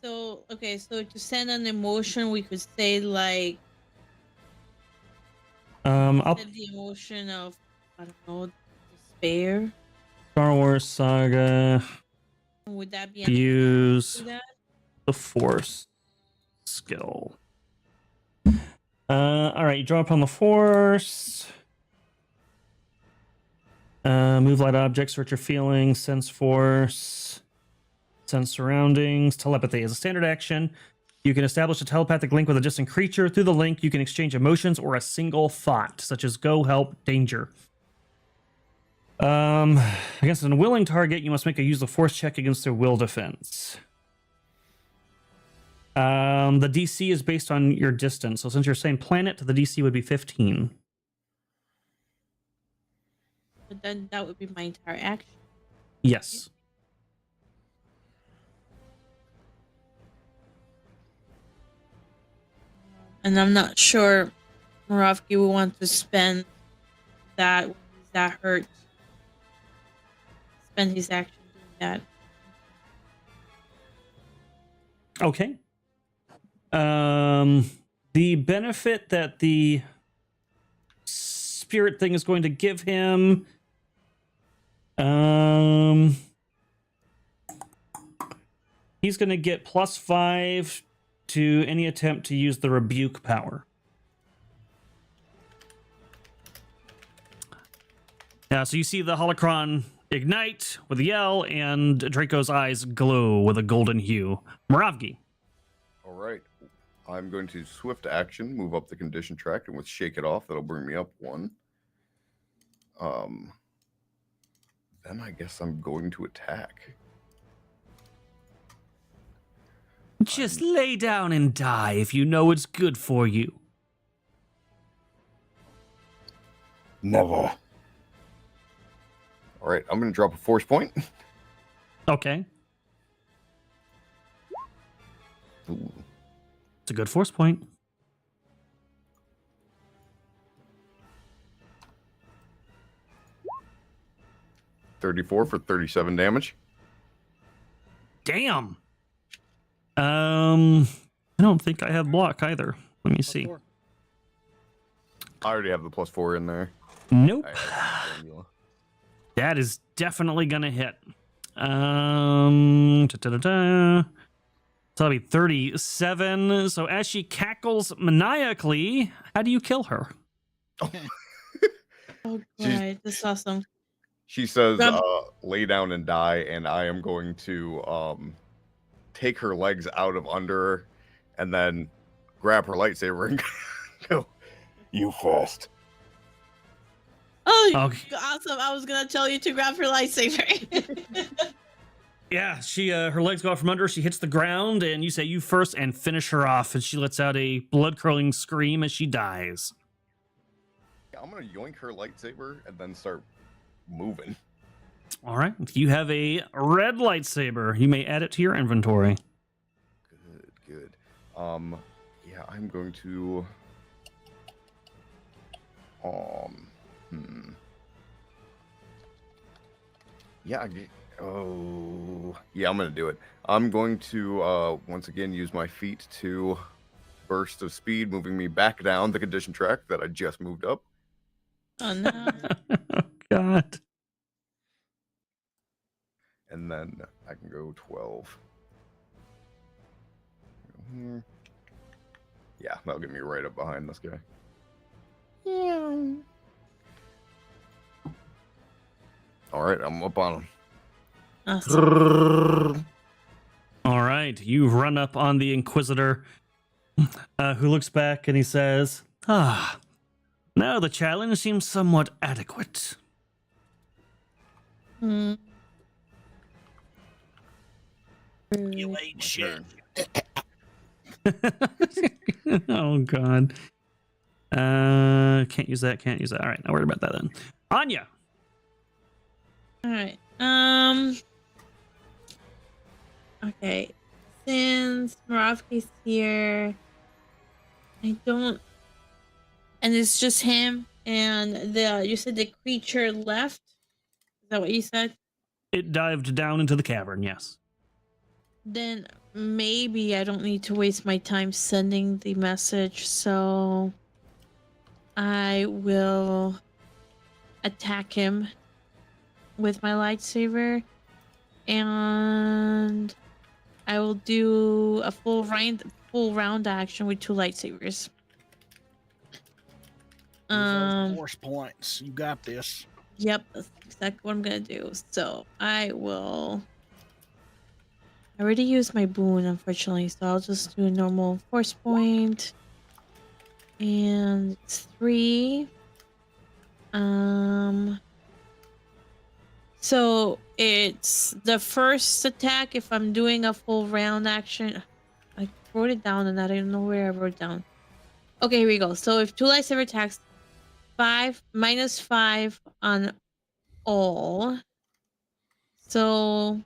So, okay, so to send an emotion, we could say like I'll send the emotion of, I don't know, despair. Star Wars SAGA. Would that be Use that? the Force skill. All right, you draw upon the Force. Move light objects, search your feelings, sense Force, sense surroundings, telepathy. As a standard action, you can establish a telepathic link with a distant creature. Through the link, you can exchange emotions or a single thought, such as go, help, danger. Against an unwilling target, you must make a use the Force check against their will defense. The DC is based on your distance. So since you're saying planet, the DC would be 15. But then that would be my entire action. Yes. And I'm not sure Moravki will want to spend that when he's that hurt. Spend his action doing that. Okay. The benefit that the spirit thing is going to give him, he's going to get +5 to any attempt to use the rebuke power. Yeah, so you see the holocron ignite with a yell, and Draco's eyes glow with a golden hue. Moravgi. All right. I'm going to swift action, move up the condition track, and with shake it off, that'll bring me up 1. Then I guess I'm going to attack. Just lay down and die if you know it's good for you. Never. All right, I'm going to drop a force point. Okay. Ooh. It's a good force point. $34 for 37 damage. Damn. I don't think I have block either. Let me see. I already have the +4 in there. Nope. I have formula. That is definitely gonna hit. So that'll be 37. So as she cackles maniacally, how do you kill her? Oh, right. That's awesome. She says, Grab- lay down and die, and I am going to take her legs out of under her and then grab her lightsaber and go, you first. Oh, Okay. awesome. I was going to tell you to grab her lightsaber. Yeah, she her legs go out from under her. She hits the ground, and you say you first and finish her off. And she lets out a blood-curdling scream as she dies. Yeah, I'm going to yoink her lightsaber and then start moving. All right, you have a red lightsaber. You may add it to your inventory. Good. Yeah, I'm going to yeah, yeah, I'm gonna do it. I'm going to once again use my feet to burst of speed, moving me back down the condition track that I just moved up. Oh, no. Oh, God. And then I can go 12. Yeah, that'll get me right up behind this guy. Yeah. All right, I'm up on him. Awesome. All right, you run up on the Inquisitor, who looks back and he says, now the challenge seems somewhat adequate. Hmm. You ain't shit. Oh, God. Can't use that. All right, not worried about that then. Anya. All right. Okay. Since Moravki's here, I don't. And it's just him and you said the creature left? Is that what you said? It dived down into the cavern, yes. Then maybe I don't need to waste my time sending the message, so I will attack him with my lightsaber, and I will do a full round action with 2 lightsabers. Force points. You got this. Yep, that's exactly what I'm gonna do. So I already used my boon, unfortunately, so I'll just do a normal force point. And it's 3. So it's the first attack if I'm doing a full round action. I wrote it down and I don't know where I wrote it down. Okay, here we go. So if 2 lightsaber attacks, -5 on all. So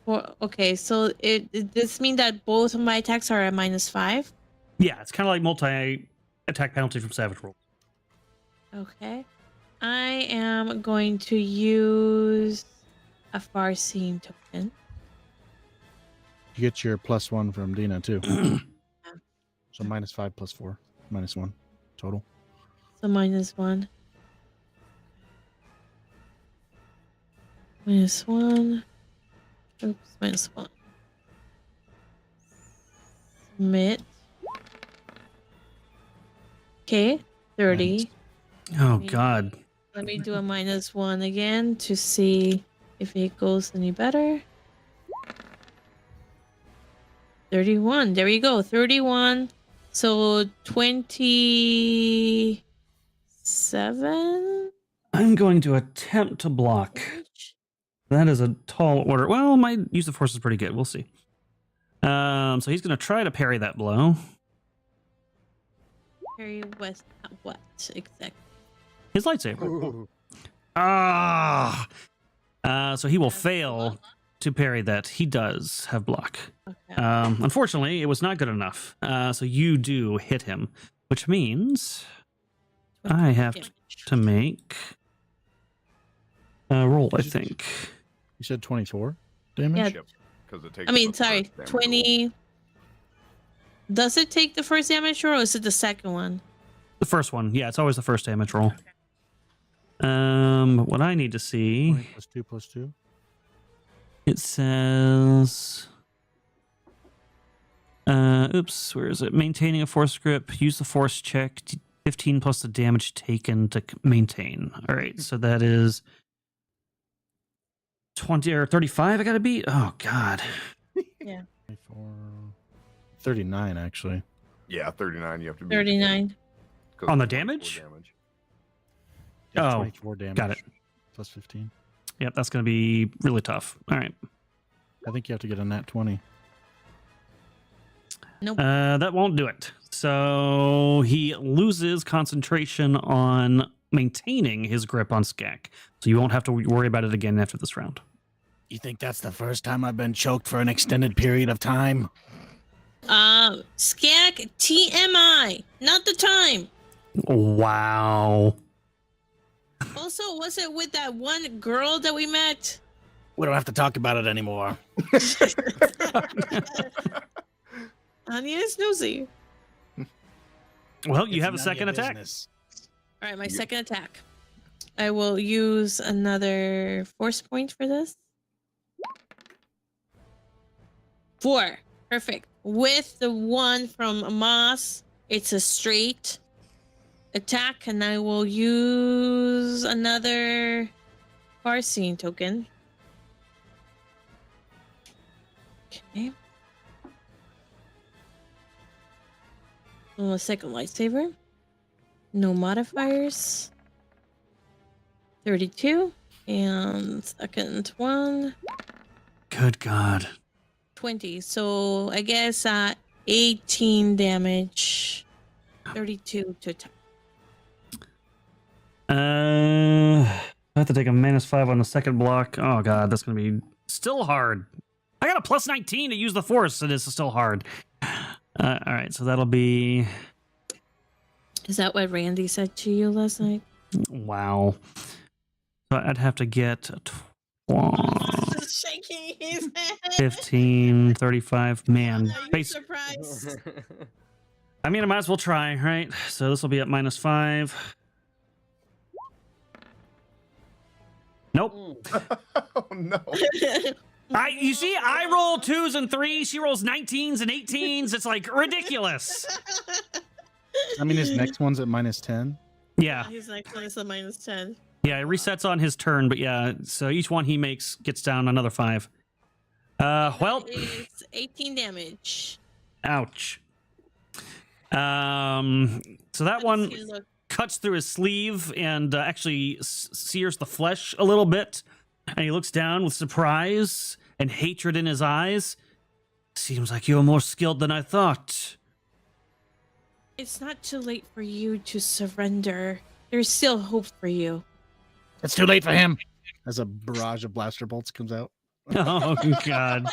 okay, so it this mean that both of my attacks are at -5? Yeah, it's kind of like multi-attack penalty from Savage Worlds. Okay. I am going to use a far-seeing token. You get your +1 from Dina too. So -5 +4, -1 total. So -1. -1. Oops, -1. Submit. Okay, 30. Oh, God. Let me do a -1 again to see if it goes any better. 31. There you go. 31. So 27. I'm going to attempt to block. That is a tall order. Well, my use of force is pretty good. We'll see. So he's going to try to parry that blow. Parry what exactly? His lightsaber. So he will fail to parry that. He does have block. Okay. Unfortunately, it was not good enough. So you do hit him, which means I have to make a roll, I think. You said 24 damage? Yeah. Because it takes. I mean, the sorry, first damage 20. Does it take the first damage roll, or is it the second one? The first one. Yeah, it's always the first damage roll. What I need to see. 20 plus 2 plus 2. It says. Oops, where is it? Maintaining a force grip. Use the force check. 15 plus the damage taken to maintain. All right, so that is 20 or 35 I gotta beat? Oh, God. Yeah. 24, 39, actually. Yeah, 39. You have to be 39. On the damage? Yeah, Oh, 24 damage. got it. Plus 15. Yep, that's going to be really tough. All right. I think you have to get a nat 20. Nope. That won't do it. So he loses concentration on maintaining his grip on Skak. So you won't have to worry about it again after this round. You think that's the first time I've been choked for an extended period of time? Skak TMI. Not the time. Wow. Also, was it with that one girl that we met? We don't have to talk about it anymore. Anya is nosy. Well, you It's have a none of second your attack. business. All right, my second attack. I will use another force point for this. 4. Perfect. With the one from Amos, it's a straight attack, and I will use another Farseeing token. Okay. A second lightsaber. No modifiers. 32. And second one. Good God. 20. So I guess 18 damage. 32 to attack. I have to take a -5 on the second block. Oh, God, that's going to be still hard. I got a plus 19 to use the force, and it's still hard. All right, so that'll be... Is that what Randy said to you last night? Wow. So I'd have to get a Shaking his head. 15, 35. Man, Are you surprised? I mean, I might as well try, right? So this will be at -5. Nope. Oh no. You see, I roll 2s and 3s. She rolls 19s and 18s. It's like ridiculous. I mean, his next one's at -10. Yeah. He's like, it's a -10. Yeah, it resets on his turn, but yeah, so each one he makes gets down another 5. Well, It's 18 damage. ouch. So that one cuts through his sleeve and actually sears the flesh a little bit. And he looks down with surprise and hatred in his eyes. Seems like you're more skilled than I thought. It's not too late for you to surrender. There's still hope for you. It's too late for him. As a barrage of blaster bolts comes out. Oh, God.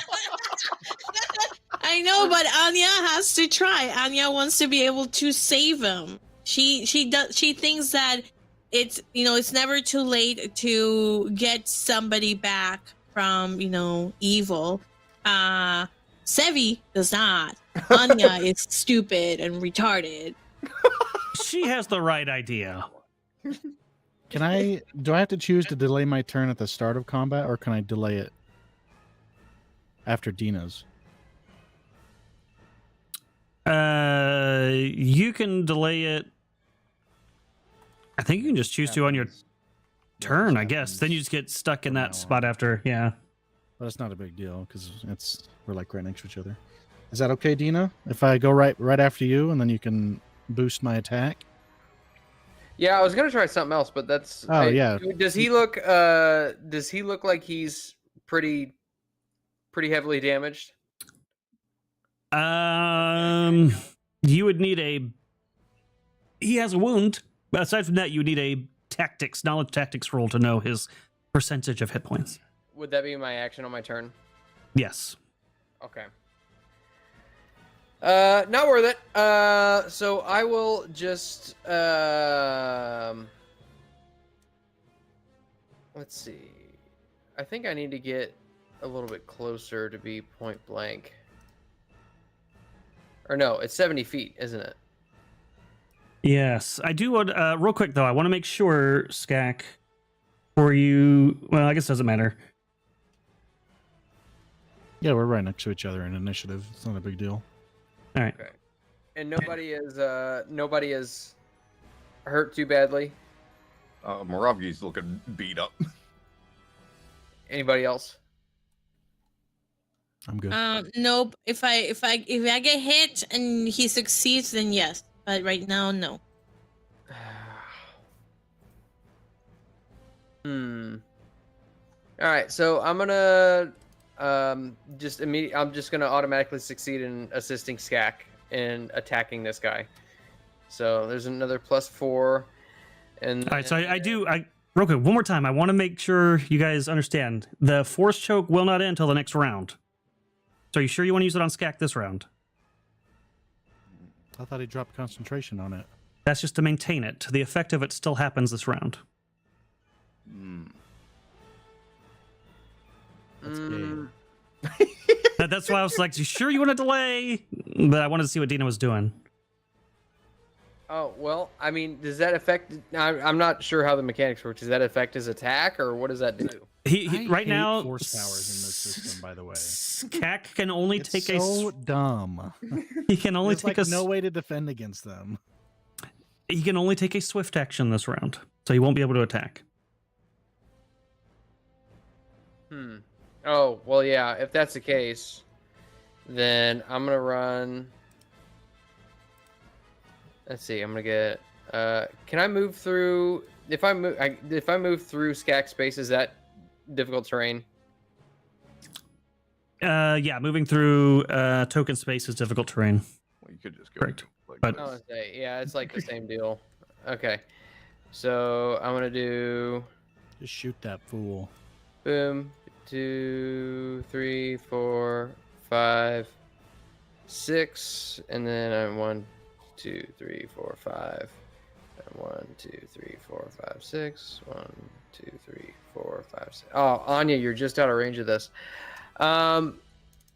I know, but Anya has to try. Anya wants to be able to save him. She thinks that it's never too late to get somebody back from, evil. Sevvy does not. Anya is stupid and retarded. She has the right idea. Do I have to choose to delay my turn at the start of combat, or can I delay it after Dina's? You can delay it. I think you can just choose to on your turn, I guess. Then you just get stuck in that spot after, yeah. But it's not a big deal because we're like right next to each other. Is that okay, Dina? If I go right after you, and then you can boost my attack? Yeah, I was gonna try something else, but that's. Yeah. Does he look? Does he look like he's pretty heavily damaged? You would need he has a wound. Aside from that, you would need a knowledge tactics roll to know his percentage of hit points. would that be my action on my turn? Yes. Okay. Not worth it. So I will just let's see. I think I need to get a little bit closer to be point blank. Or no, it's 70 feet, isn't it? Yes, I do want, real quick though, I want to make sure, Skak, for you, well, I guess it doesn't matter. Yeah, we're right next to each other in initiative. It's not a big deal. All right. Okay. And nobody is hurt too badly? Moravgi's looking beat up. Anybody else? I'm good. Nope. If I get hit and he succeeds, then yes. But right now, no. All right, so I'm gonna I'm just gonna automatically succeed in assisting Skak in attacking this guy. So there's another +4, and All right, so I real quick, one more time. I want to make sure you guys understand the force choke will not end until the next round. So are you sure you want to use it on Skak this round? I thought he dropped concentration on it. That's just to maintain it. The effect of it still happens this round. That's gay. That's why I was like, you sure you want to delay? But I wanted to see what Dina was doing. Oh, well, I mean, does that affect... I'm not sure how the mechanics work. Does that affect his attack, or what does that do? He I right hate now force powers in this system, by the way. Skak can only It's take so dumb. he can only There's take like a no way to defend against them. he can only take a swift action this round, so he won't be able to attack. Oh, well, yeah, if that's the case, then I'm gonna run... Let's see, I'm gonna get... can I move through... If I move through Skak space, is that difficult terrain? Yeah, moving through token space is difficult terrain. Well, you could just go Correct. like But- this. Oh, yeah, it's like the same deal. Okay, so I'm gonna do... Just shoot that fool. Boom. 2, 3, 4, 5, 6, and then I'm 1, 2, 3, 4, 5. And 1, 2, 3, 4, 5, 6. 1, 2, 3, 4, 5, 6. Oh, Anya, you're just out of range of this. I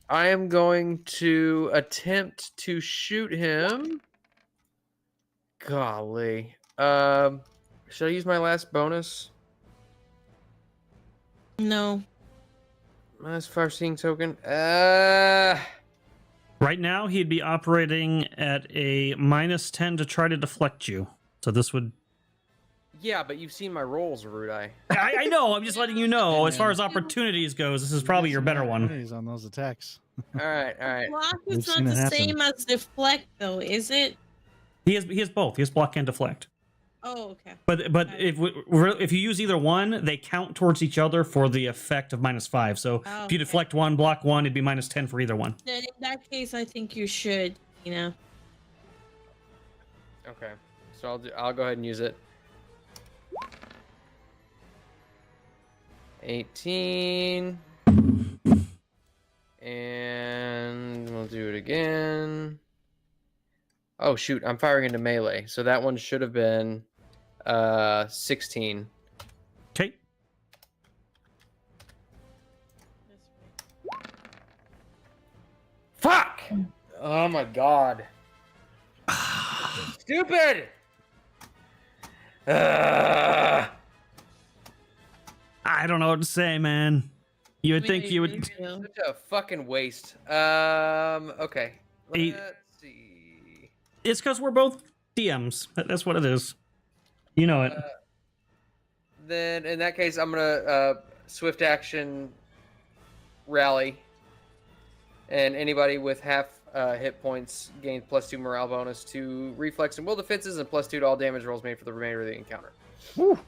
am going to attempt to shoot him. Golly. Should I use my last bonus? No. Last far-seeing token. Uh, Right now, he'd be operating at a -10 to try to deflect you. So this would... Yeah, but you've seen my rolls, Erudi. I know, I'm just letting you know. As far as opportunities goes, this is probably your better one. He's on those attacks. All right, all right. Block We've is not seen it the happen. same as deflect, though, is it? He has both. He has block and deflect. Oh, okay. But if you use either one, they count towards each other for the effect of -5. So if you deflect one, block one, it'd be -10 for either one. Then in that case, I think you should, you know. Okay, so I'll go ahead and use it. 18, and we'll do it again. Oh shoot, I'm firing into melee, so that one should have been 16. Okay. Fuck! Oh my god. Stupid! I don't know what to say, man. You would think you would... Such a fucking waste. Okay. Eight. Let's see. It's because we're both DMs. That's what it is. You know it. Then, in that case, I'm gonna swift action rally, and anybody with half hit points gains +2 morale bonus to reflex and will defenses, and +2 to all damage rolls made for the remainder of the encounter. Woo.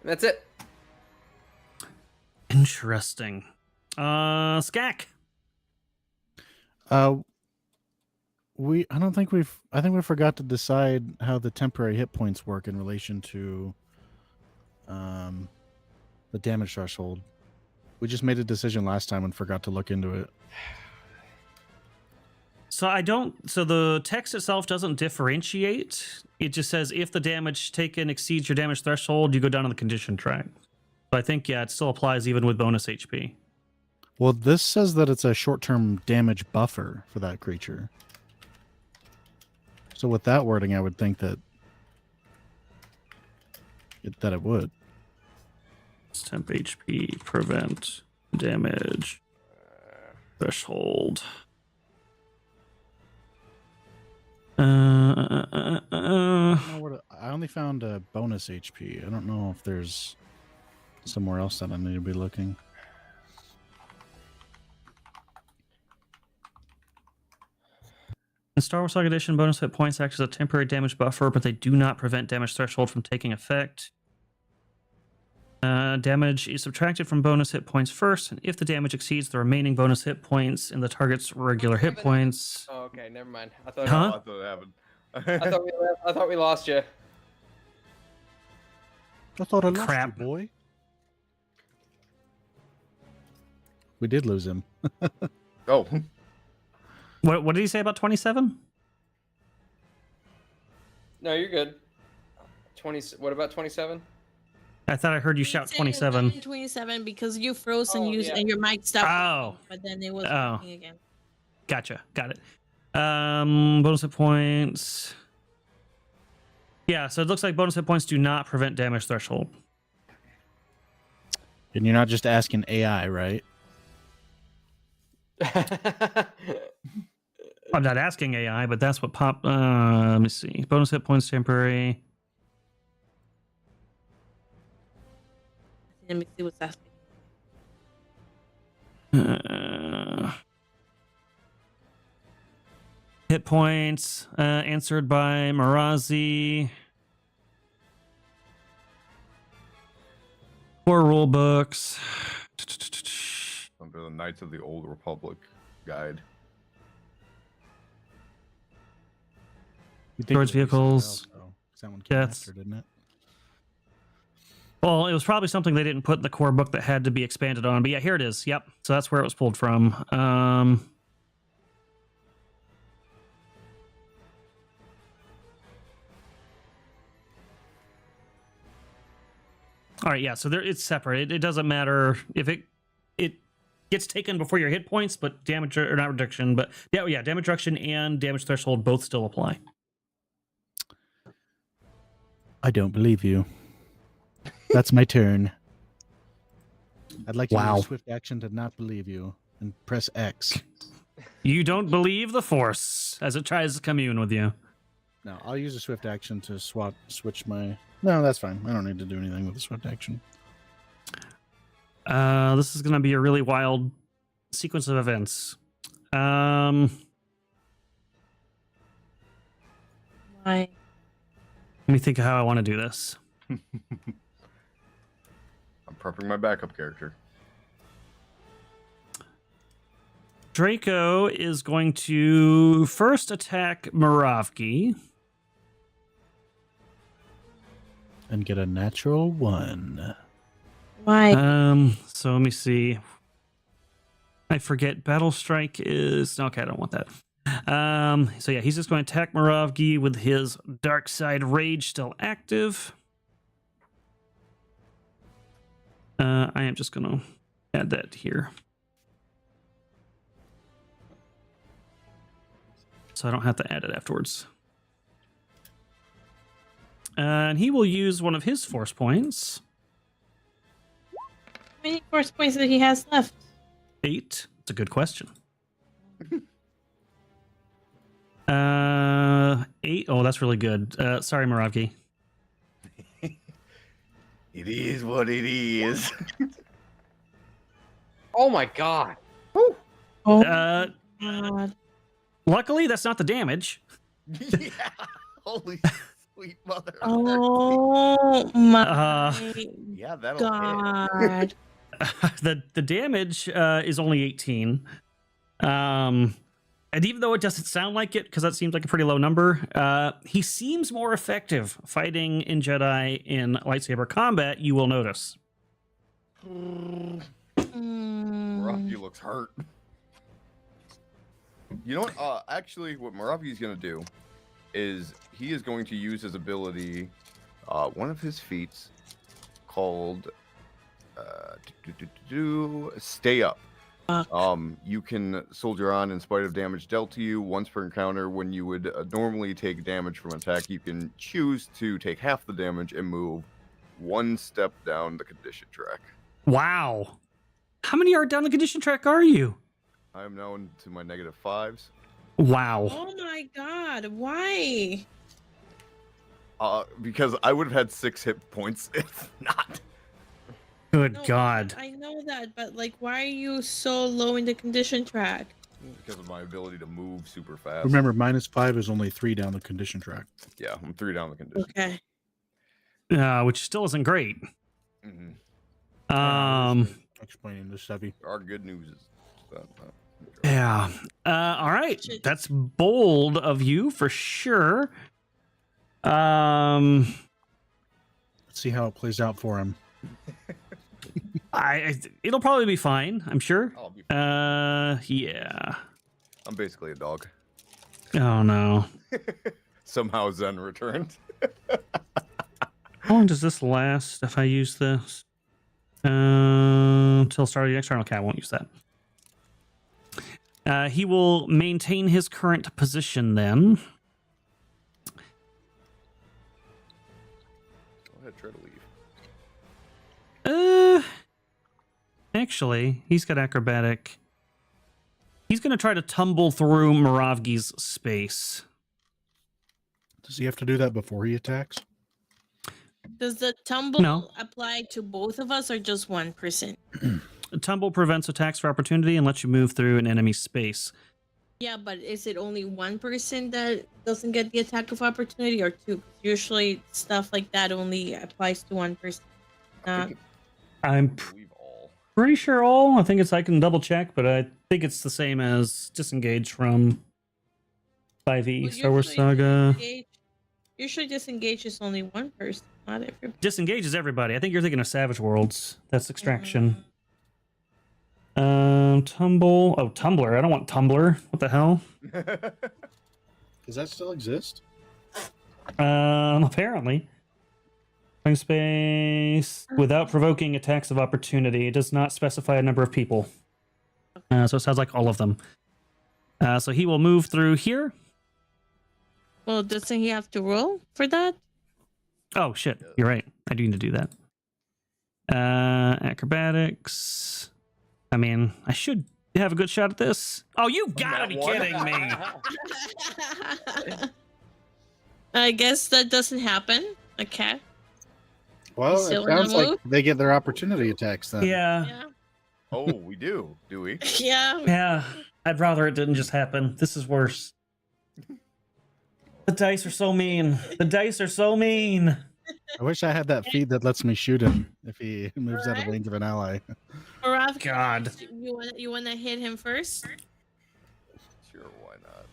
And that's it. Interesting. Skak. I think we forgot to decide how the temporary hit points work in relation to the damage threshold. We just made a decision last time and forgot to look into it. So the text itself doesn't differentiate. It just says if the damage taken exceeds your damage threshold, you go down on the condition track. So I think, yeah, it still applies even with bonus HP. Well, this says that it's a short-term damage buffer for that creature. So with that wording, I would think that it would. Temp HP, prevent damage threshold. I only found a bonus HP. I don't know if there's somewhere else that I need to be looking. In Star Wars SAGA Edition, bonus hit points act as a temporary damage buffer, but they do not prevent damage threshold from taking effect. Damage is subtracted from bonus hit points first, and if the damage exceeds the remaining bonus hit points in the target's regular hit points... Oh, okay, never mind. I thought, Huh? I thought it happened. I thought we lost you. I thought I lost Crap. you, boy. We did lose him. Oh. What did he say about 27? No, you're good. 20. What about 27? I thought I heard you shout 27. 27 because you froze and Yeah. and your mic stopped. Oh. working, but then it was Oh. working again. Gotcha. Got it. Bonus hit points. Yeah, so it looks like bonus hit points do not prevent damage threshold. And you're not just asking AI, right? I'm not asking AI, but that's what pop. Let me see. Bonus hit points temporary. Let me see what's asking. Hit points answered by Marazi. Core rule books. Under the Knights of the Old Republic guide. You'd think Towards it would be somewhere vehicles. else, though, 'cause that one came Deaths. after, didn't it? Well, it was probably something they didn't put in the core book that had to be expanded on. But yeah, here it is. Yep. So that's where it was pulled from. All right, yeah. So it's separate. It doesn't matter if it gets taken before your hit points, but damage or not reduction, but yeah, damage reduction and damage threshold both still apply. I don't believe you. That's my turn. I'd like to Wow. use a swift action to not believe you and press X. You don't believe the Force as it tries to commune with you. No, I'll use a swift action to switch my... No, that's fine. I don't need to do anything with the swift action. This is going to be a really wild sequence of events. Why? Let me think of how I want to do this. I'm prepping my backup character. Draco is going to first attack Moravki. And get a natural 1. Why? So let me see. I forget Battle Strike is... Okay, I don't want that. So yeah, he's just going to attack Moravki with his Dark Side Rage still active. I am just going to add that here. So I don't have to add it afterwards. And he will use one of his force points. How many force points that he has left? 8. It's a good question. 8. Oh, that's really good. Sorry, Moravki. It is what it is. Oh my god. Oh Uh, God. luckily, that's not the damage. Yeah. Holy sweet mother. Oh my Yeah, that'll hit. God. The damage is only 18. And even though it doesn't sound like it, because that seems like a pretty low number, he seems more effective fighting in Jedi in lightsaber combat, you will notice. Moravi looks hurt. You know what? Actually, what Moravi is going to do is he is going to use his ability, one of his feats called Stay Up. You can soldier on in spite of damage dealt to you once per encounter. When you would normally take damage from attack, you can choose to take half the damage and move one step down the condition track. Wow. How many down the condition track are you? I am now into my -5s. Wow. Oh my god, why? Because I would have had 6 hit points if not. Good No, God. I know that, but like, why are you so low in the condition track? Because of my ability to move super fast. Remember, -5 is only 3 down the condition track. Yeah, I'm 3 down the condition. Okay. Which still isn't great. Explaining this, Sevvy. Our good news is that. Yeah. All right. That's bold of you for sure. Let's see how it plays out for him. It'll probably be fine, I'm sure. I'll be fine. Yeah. I'm basically a dog. Oh no. Somehow Zen returned. How long does this last if I use this? Until start of the next turn. Okay, I won't use that. He will maintain his current position then. Go ahead, try to leave. Actually, he's got acrobatic. He's going to try to tumble through Moravgi's space. Does he have to do that before he attacks? Does the tumble No. apply to both of us or just one person? Tumble prevents attacks for opportunity and lets you move through an enemy space. Yeah, but is it only one person that doesn't get the attack of opportunity or two? 'Cause usually stuff like that only applies to one person. I'm Leave all. pretty sure all. I think I can double check, but I think it's the same as disengage from 5e Well, Star Wars usually Saga. Usually disengage is only one person, not everybody. Disengages everybody. I think you're thinking of Savage Worlds. That's extraction. Tumble. Oh, Tumblr. I don't want Tumblr. What the hell? Does that still exist? Apparently. Time space without provoking attacks of opportunity. It does not specify a number of people. So it sounds like all of them. So he will move through here. Well, doesn't he have to roll for that? Oh shit, you're right. I do need to do that. Acrobatics. I mean, I should have a good shot at this. Oh, you gotta be kidding me. I guess that doesn't happen. Okay. Well, it still wanna sounds like move? they get their opportunity attacks then. Yeah. Yeah. Oh, we do we? Yeah. Yeah. I'd rather it didn't just happen. This is worse. The dice are so mean. The dice are so mean. I wish I had that feed that lets me shoot him if he moves out of range of an ally. Morav, God. You wanna hit him first? Sure, why not?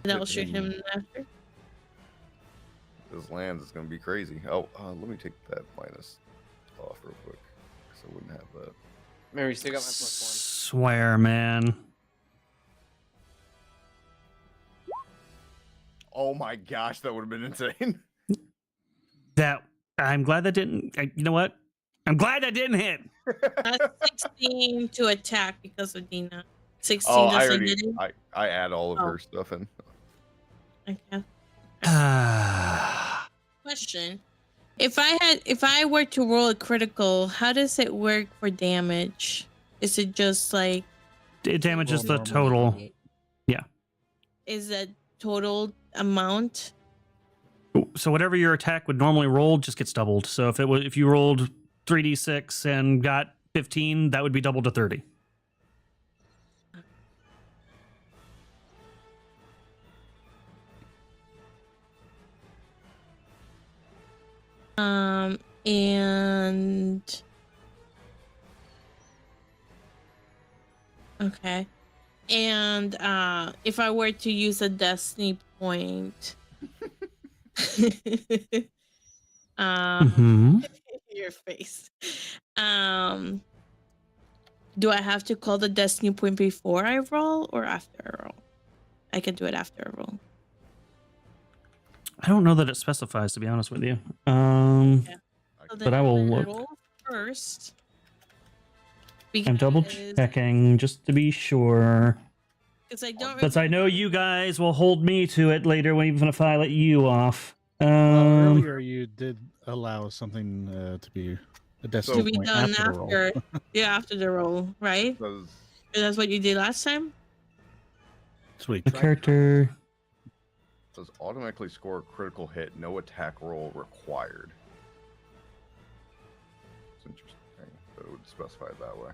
And I'll shoot him after. This lands is gonna be crazy. Oh, let me take that minus off real quick, because I wouldn't have that. Remember, you still got my +1. Swear, man. Oh my gosh, that would have been insane. That I'm glad that didn't. You know what? I'm glad that didn't hit. That's 16 to attack because of Dina. 16 Oh, I doesn't already, hit him. I add all of Oh. her stuff in. Okay. Question: If I were to roll a critical, how does it work for damage? Is it just like It damages the Well, total. is that total amount? So whatever your attack would normally roll just gets doubled. So if you rolled 3d6 and got 15, that would be doubled to 30. And okay. And if I were to use a destiny point, Mm-hmm. Your face. Do I have to call the destiny point before I roll or after I roll? I can do it after I roll. I don't know that it specifies, to be honest with you. Yeah. So But I will then look. roll first. I'm double checking just to be sure. Because I don't. Because I know you guys will hold me to it later, even if I let you off. Earlier you did allow something to be a destiny to be point done after the roll. after. Yeah, after the roll, right? That's what you did last time. Sweet. The character does automatically score a critical hit, no attack roll required. It's interesting that it would specify it that way.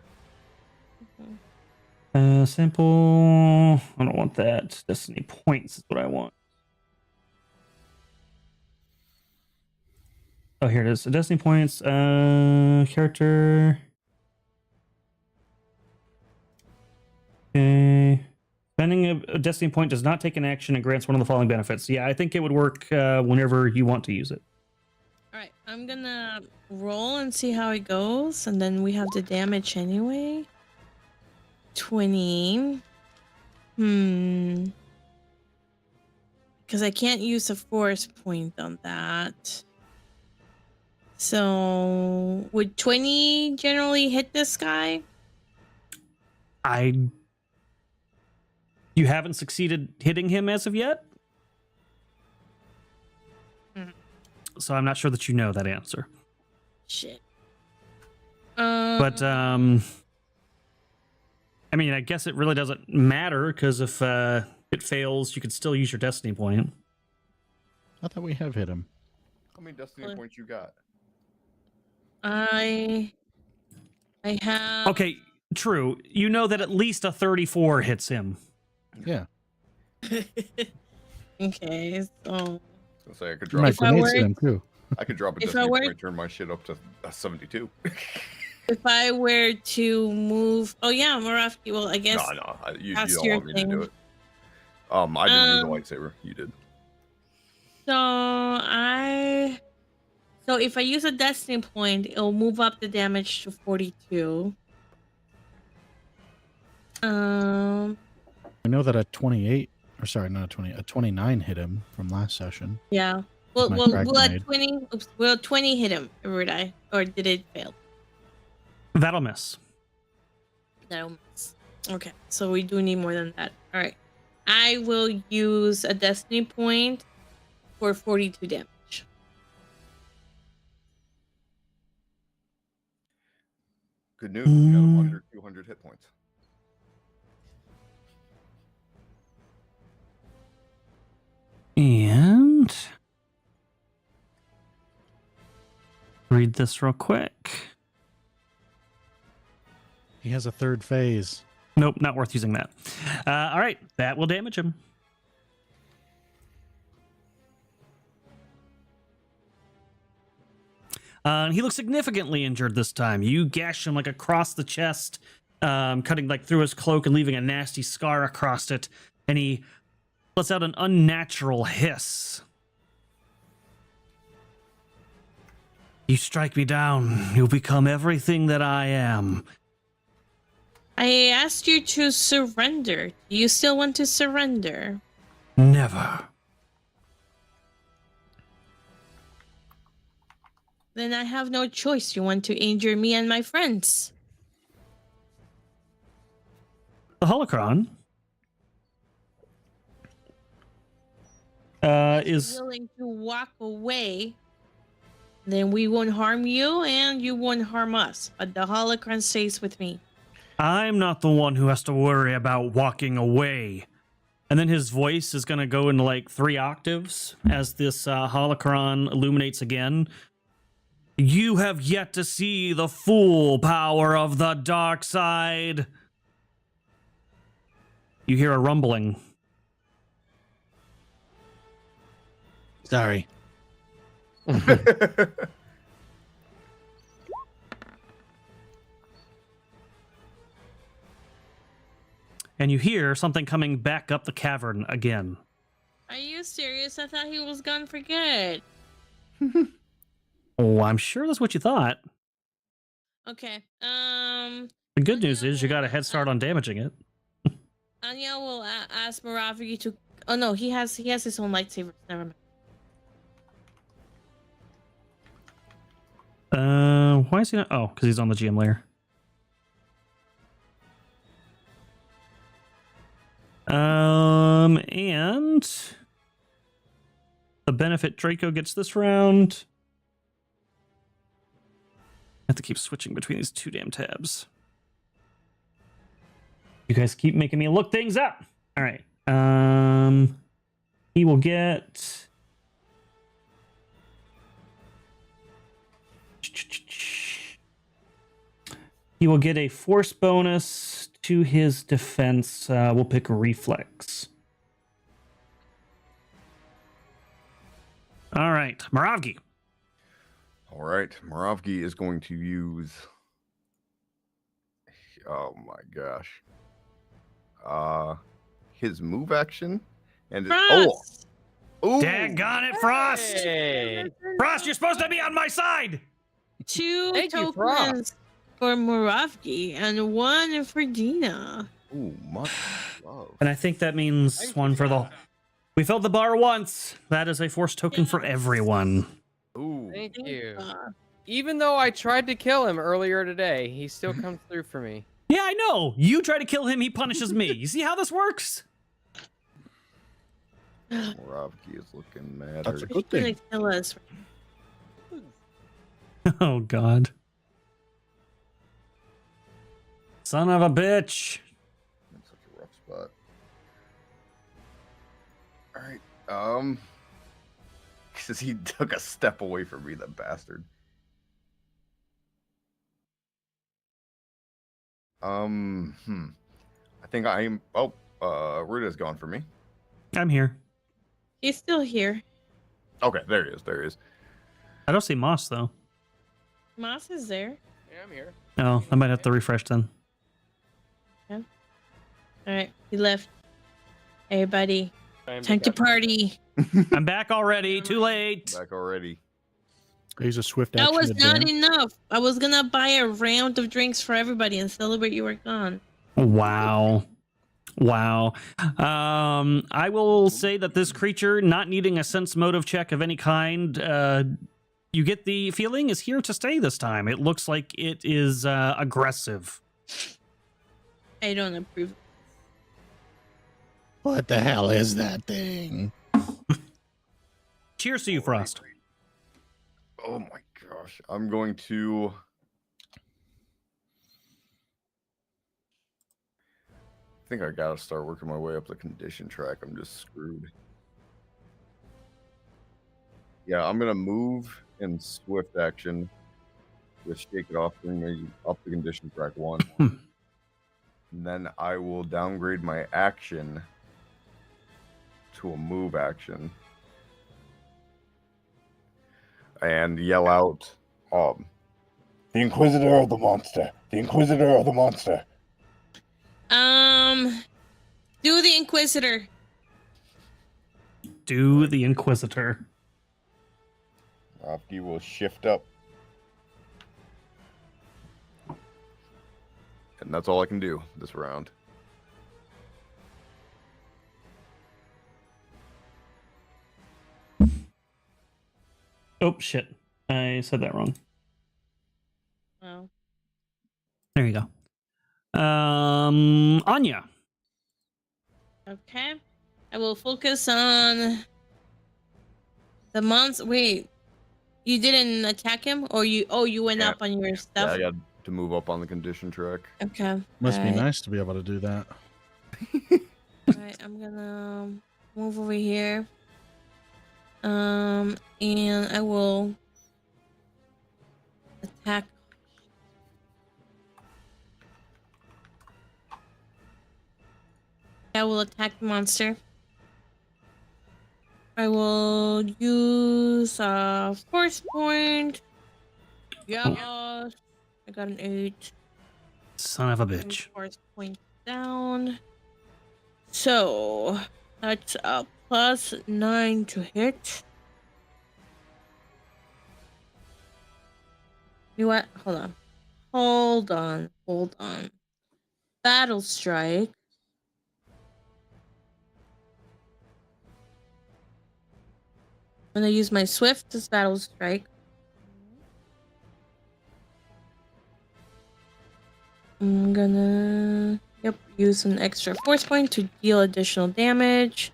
sample. I don't want that. Destiny points is what I want. Oh, here it is. Destiny points. Character. Okay. Spending a destiny point does not take an action and grants one of the following benefits. Yeah, I think it would work whenever you want to use it. All right, I'm gonna roll and see how it goes, and then we have the damage anyway. 20. Because I can't use a force point on that. So would 20 generally hit this guy? You haven't succeeded hitting him as of yet? So I'm not sure that you know that answer. Shit. But, I mean, I guess it really doesn't matter, because if it fails, you could still use your destiny point. I thought we have hit him. How many destiny points you got? I have... Okay, true. You know that at least a 34 hits him. Yeah. Okay, so... I say I could My drop grenades hit him too. I could drop a destiny point, turn my shit up to 72. If I were to move... Oh, yeah, Moravki, well, I guess... No, you don't want me to do it. I didn't use a lightsaber. You did. So if I use a destiny point, it'll move up the damage to 42. I know that a 28, or sorry, not a 20, a 29 hit him from last session. Yeah. Well, at 20, will 20 hit him, Erudi? Or did it fail? That'll miss. That'll miss. Okay, so we do need more than that. All right. I will use a destiny point for 42 damage. Good news, you got him under 200 hit points. And read this real quick. He has a third phase. Nope, not worth using that. All right, that will damage him. He looks significantly injured this time. You gash him like across the chest, cutting like through his cloak and leaving a nasty scar across it. And he lets out an unnatural hiss. You strike me down, you'll become everything that I am. I asked you to surrender. Do you still want to surrender? Never. Then I have no choice. You want to injure me and my friends. The holocron is willing to walk away. Then we won't harm you and you won't harm us. But the holocron stays with me. I'm not the one who has to worry about walking away. And then his voice is going to go into like 3 octaves as this holocron illuminates again. You have yet to see the full power of the dark side. You hear a rumbling. Sorry. And you hear something coming back up the cavern again. Are you serious? I thought he was gone for good. Oh, I'm sure that's what you thought. Okay. The good news is you got a head start on damaging it. Anya will ask Moraviki to. Oh no, he has his own lightsaber. Never mind. Why is he not? Oh, because he's on the GM layer. And the benefit Draco gets this round. I have to keep switching between these two damn tabs. You guys keep making me look things up. All right. He will get. He will get a force bonus to his defense. We'll pick reflex. All right, Moravgi. All right, Moravgi is going to use. Oh my gosh. His move action and Frost! Oh, Daggone it, Frost! Hey. Frost, you're supposed to be on my side. 2 Thank you, tokens for Moravki and 1 for Dina. Ooh, much love. And I think that means Thank one you, for the. Frost. We filled the bar once. That is a force token for everyone. Ooh, Thank you. Uh, Even though I tried to kill him earlier today, he still comes through for me. Yeah, I know. You try to kill him, he punishes me. You see how this works? Moravki is looking mad. That's a hurt. good He's thing. gonna kill us. Oh, God. Son of a bitch. That's such a rough spot. All right. Because he took a step away from me, that bastard. I think I'm. Oh, Ruda's gone for me. I'm here. He's still here. Okay, there he is. There he is. I don't see Moss, though. Moss is there. Yeah, I'm here. Oh, I might have to refresh then. All right, he left. Everybody, Time time to party. I'm back already. Too late. Back already. He's a swift That action was not advance. enough. I was gonna buy a round of drinks for everybody and celebrate you were gone. Wow. Wow. I will say that this creature, not needing a sense motive check of any kind, you get the feeling is here to stay this time. It looks like it is aggressive. I don't approve. What the hell is that thing? Cheers to you, Frost. Oh my gosh. I'm going to. I think I gotta start working my way up the condition track. I'm just screwed. Yeah, I'm gonna move in swift action. Just shake it off, bring me up the condition track 1. And then I will downgrade my action to a move action. And yell out, The Inquisitor or the monster? The Inquisitor or the monster? Do the Inquisitor. Do the Inquisitor. Rafki will shift up. And that's all I can do this round. Oh, shit. I said that wrong. Oh. There you go. Anya. Okay. I will focus on the monster. Wait, you didn't attack him, or you? Oh, you went Yeah. up on your Yeah, stuff. I got to move up on the condition track. Okay. Must be Alright. nice to be able to do that. Alright, I'm gonna move over here. And I will attack. I will attack the monster. I will use a force point. Yeah, I got an 8. Son of a And bitch. force point down. So that's a +9 to hit. You know what? Hold on. Battle Strike. I'm gonna use my Swift as Battle Strike. I'm gonna use an extra force point to deal additional damage.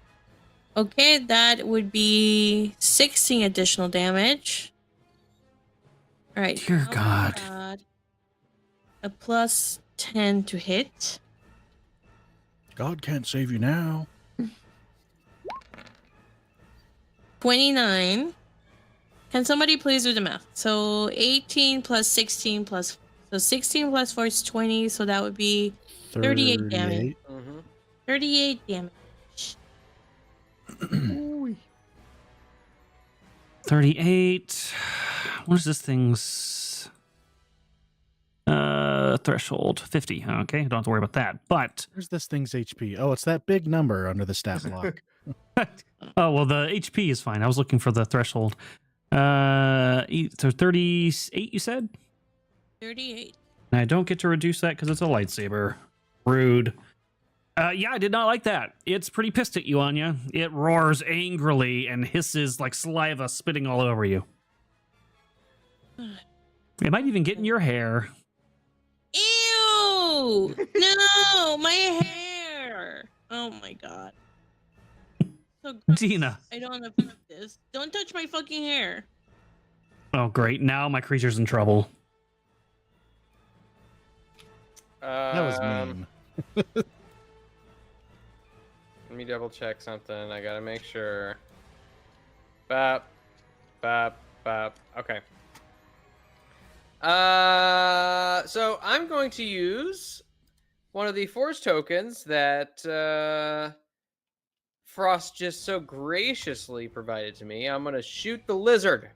Okay, that would be 16 additional damage. Alright. Dear God. A plus 10 to hit. God can't save you now. 29. Can somebody please do the math? So 18 plus 16 plus... So 16 plus 4 is 20, so that would be 38 damage. 38 damage. 38. What is this thing's threshold? 50. Okay, don't have to worry about that. But where's this thing's HP? Oh, it's that big number under the stat block. oh well, the HP is fine. I was looking for the threshold. So 38, you said? 38. And I don't get to reduce that because it's a lightsaber. Rude. Yeah, I did not like that. It's pretty pissed at you, Anya. It roars angrily and hisses like saliva spitting all over you. It might even get in your hair. Ew! No, my hair. Oh my god. So gross. Dina. I don't approve this. Don't touch my fucking hair. Oh, great. Now my creature's in trouble. That was mean. Let me double check something. I gotta make sure. Bop. Okay. So I'm going to use one of the force tokens that Frost just so graciously provided to me. I'm gonna shoot the lizard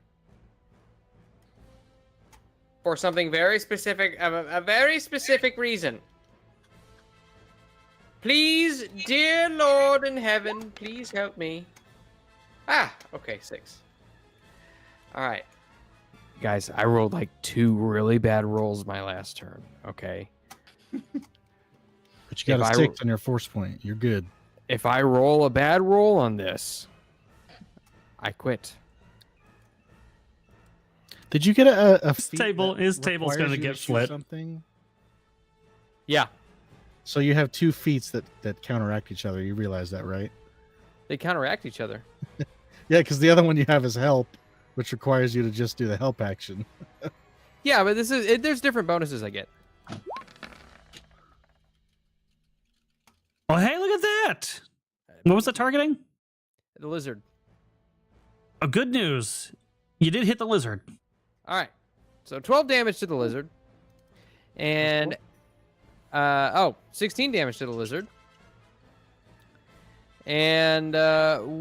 for something very specific, a very specific reason. Please, dear Lord in heaven, please help me. Okay, 6. All right. Guys, I rolled like 2 really bad rolls my last turn, okay? But you got a 6 on your force point. You're good. If I roll a bad roll on this, I quit. Did you get a His table's going to get flipped. Something? Yeah. So you have 2 feats that counteract each other. You realize that, right? They counteract each other. Yeah, because the other one you have is help, which requires you to just do the help action. Yeah, but there's different bonuses I get. Oh, hey, look at that. What was the targeting? The lizard. Oh, good news. You did hit the lizard. All right. So 12 damage to the lizard. And 16 damage to the lizard. And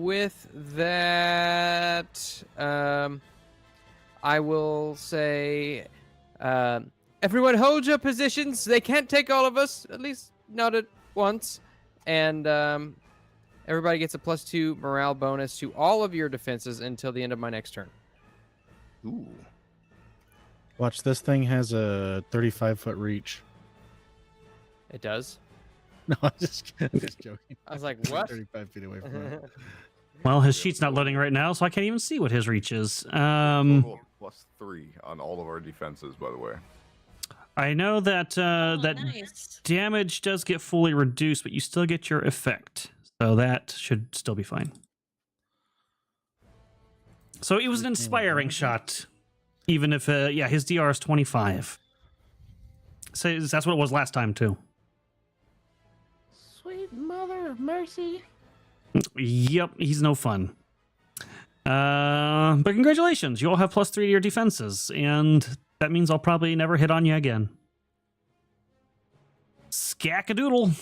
with that, I will say, everyone hold your positions. They can't take all of us, at least not at once. And everybody gets a +2 morale bonus to all of your defenses until the end of my next turn. Ooh. Watch, this thing has a 35-foot reach. It does? No, I'm just joking. I was like, what? 35 feet away from it. Well, his sheet's not loading right now, so I can't even see what his reach is. Total +3 on all of our defenses, by the way. I know that Nice. damage does get fully reduced, but you still get your effect. So that should still be fine. So it was an inspiring shot, even if, his DR is 25. So that's what it was last time, too. Sweet mother of mercy. Yep, he's no fun. But congratulations, you all have +3 to your defenses, and that means I'll probably never hit on you again. Skackadoodle.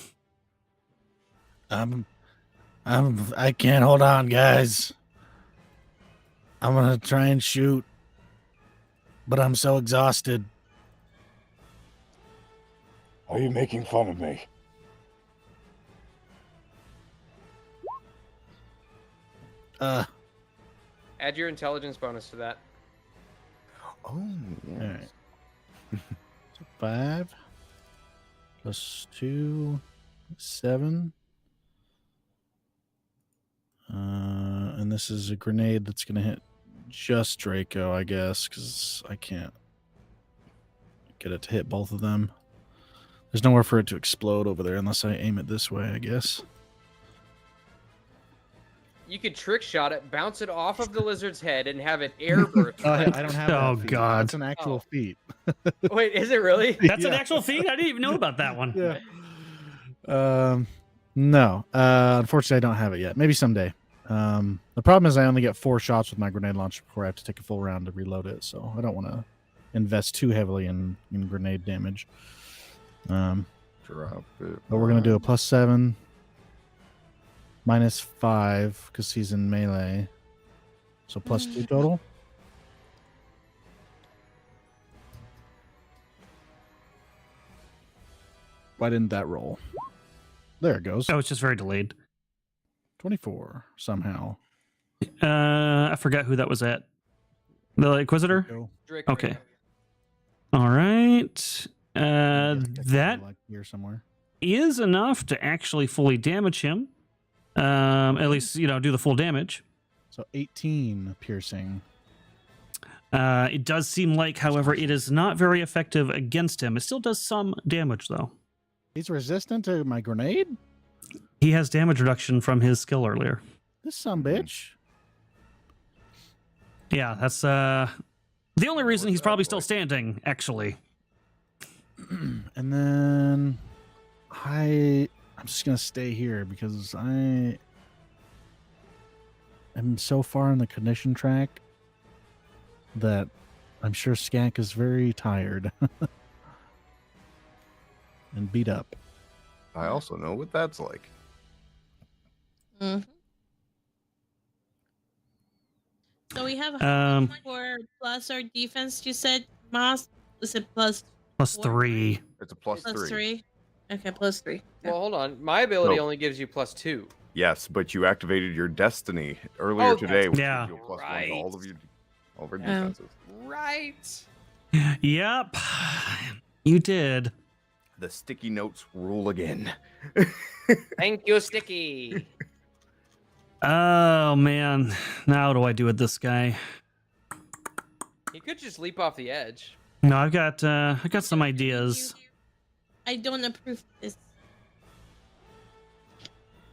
I can't hold on, guys. I'm gonna try and shoot, but I'm so exhausted. Are you making fun of me? Add your intelligence bonus to that. Oh, yes. All right. 5 plus 2, 7. And this is a grenade that's going to hit just Draco, I guess, because I can't get it to hit both of them. There's nowhere for it to explode over there unless I aim it this way, I guess. You could trick shot it, bounce it off of the lizard's head, and have it air burst. I don't have that Oh, feat. God. That's an actual feat. Wait, is it really? That's an Yeah. actual feat? I didn't even know about that one. Yeah. No. Unfortunately, I don't have it yet. Maybe someday. The problem is I only get 4 shots with my grenade launcher before I have to take a full round to reload it, so I don't want to invest too heavily in grenade damage. Drop it. But we're going to do a +7, -5, because he's in melee. So +2 total. Why didn't that roll? There it goes. Oh, it's just very delayed. 24 somehow. I forgot who that was at. The Inquisitor? Go. Draco, Okay. yeah. All right. I think I can That like here somewhere. is enough to actually fully damage him. At least, do the full damage. So 18 piercing. It does seem like, however, it is not very effective against him. It still does some damage, though. He's resistant to my grenade? He has damage reduction from his skill earlier. This bitch. Yeah, that's the only reason he's probably still standing, actually. And then I'm just gonna stay here because I am so far in the condition track that I'm sure Skank is very tired and beat up. I also know what that's like. Mhm. So we have for plus our defense. You said, Moss, was it plus +3. It's a plus plus 3. 3? Okay, +3. Well, hold on. My ability No. only gives you +2. Yes, but you activated your destiny earlier Oh, today, which Yeah. gives you a +1 Right. to all of your defenses. Right. Yep. You did. The sticky notes rule again. Thank you, Sticky. Oh, man. Now what do I do with this guy? He could just leap off the edge. No, I got some ideas. I don't approve of this.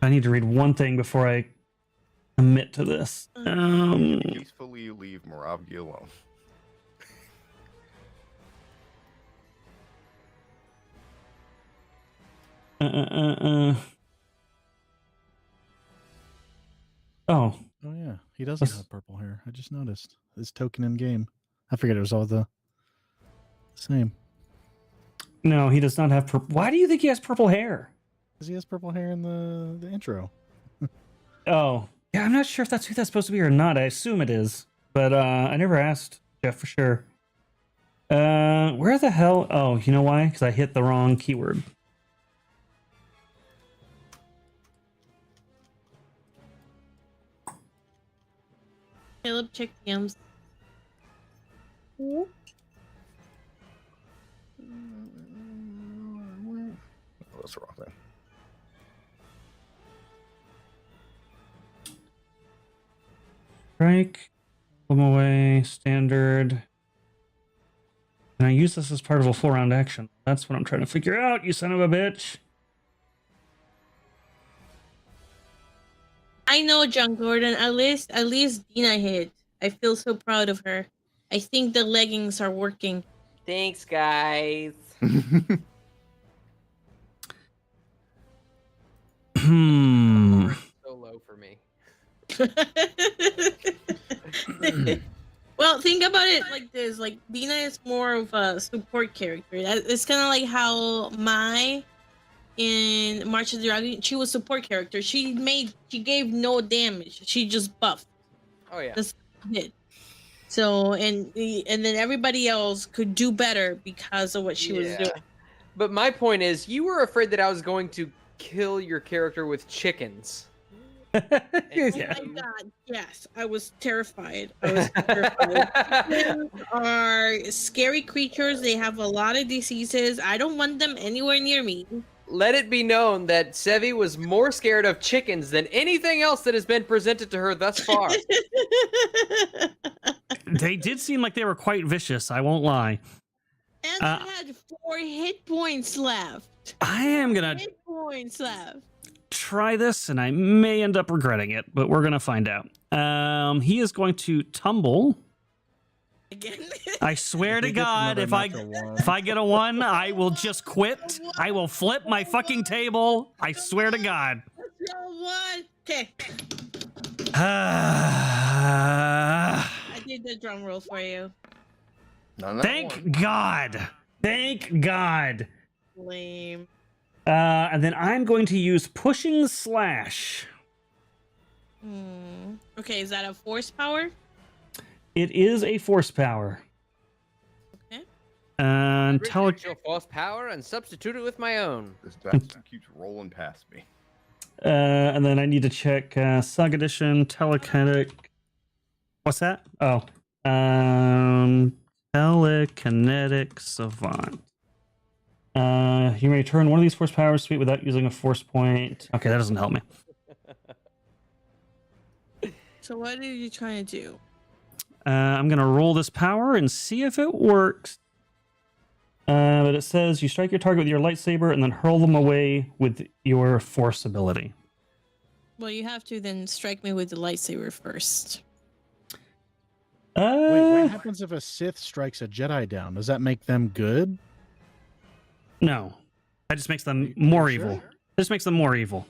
I need to read one thing before I commit to this. Peacefully leave Moravgi alone. Oh, Oh yeah, he doesn't have purple hair. I just noticed his token in game. I figured it was all the same. no, he does not have purple. Why do you think he has purple hair? Because he has purple hair in the intro. Oh, yeah, I'm not sure if that's who that's supposed to be or not. I assume it is, but I never asked Jeff for sure. Where the hell? Oh, you know why? Because I hit the wrong keyword. Caleb, check DMs. That's the wrong thing. Strike, pull him away, standard. Can I use this as part of a full round action? That's what I'm trying to figure out, you son of a bitch. I know, John Gordon. At least Dina hit. I feel so proud of her. I think the leggings are working. Thanks, guys. Hmm. So low for me. Well, think about it like this: like Dina is more of a support character. It's kind of like how Mai in March of the Dragon, she was a support character. She gave no damage. She just buffed. Oh yeah. That's it. So and then everybody else could do better because of what she was doing. But my point is, you were afraid that I was going to kill your character with chickens. Oh my god, yes. I was terrified. Chickens are scary creatures. They have a lot of diseases. I don't want them anywhere near me. Let it be known that Sevvy was more scared of chickens than anything else that has been presented to her thus far. They did seem like they were quite vicious, I won't lie. And I had 4 hit points left. I am gonna hit points left. Try this, and I may end up regretting it, but we're gonna find out. He is going to tumble. Again. I swear to God, if I get a 1, I will just quit. I will flip my fucking table. I swear to God. Let's roll 1. Okay. I did the drum roll for you. Thank God. Thank God. Lame. And then I'm going to use Pushing Slash. Okay, is that a force power? It is a force power. Okay. Reject your force power and substitute it with my own. This bastard keeps rolling past me. And then I need to check SAGA Edition, Telekinetic. What's that? Oh. Telekinetic Savant. You may turn one of these force powers sweet without using a force point. Okay, that doesn't help me. So what are you trying to do? I'm going to roll this power and see if it works. But it says you strike your target with your lightsaber and then hurl them away with your force ability. Well, you have to then strike me with the lightsaber first. Wait, what happens if a Sith strikes a Jedi down? Does that make them good? No. That just makes them more evil. It just makes them more evil.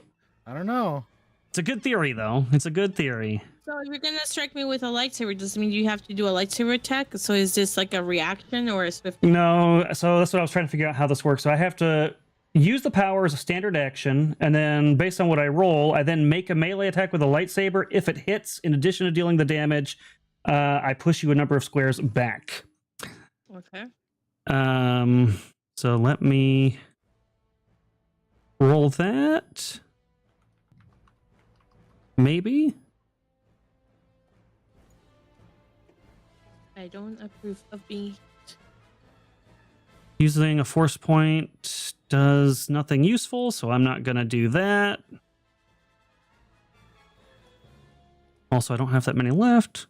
I don't know. It's a good theory, though. It's a good theory. So if you're going to strike me with a lightsaber, does it mean you have to do a lightsaber attack? So is this like a reaction or a swift? No, so that's what I was trying to figure out how this works. So I have to use the power as a standard action, and then based on what I roll, I then make a melee attack with a lightsaber. If it hits, in addition to dealing the damage, I push you a number of squares back. Okay. So let me roll that. Maybe. I don't approve of being Using a force point does nothing useful, so I'm not going to do that. Also, I don't have that many left.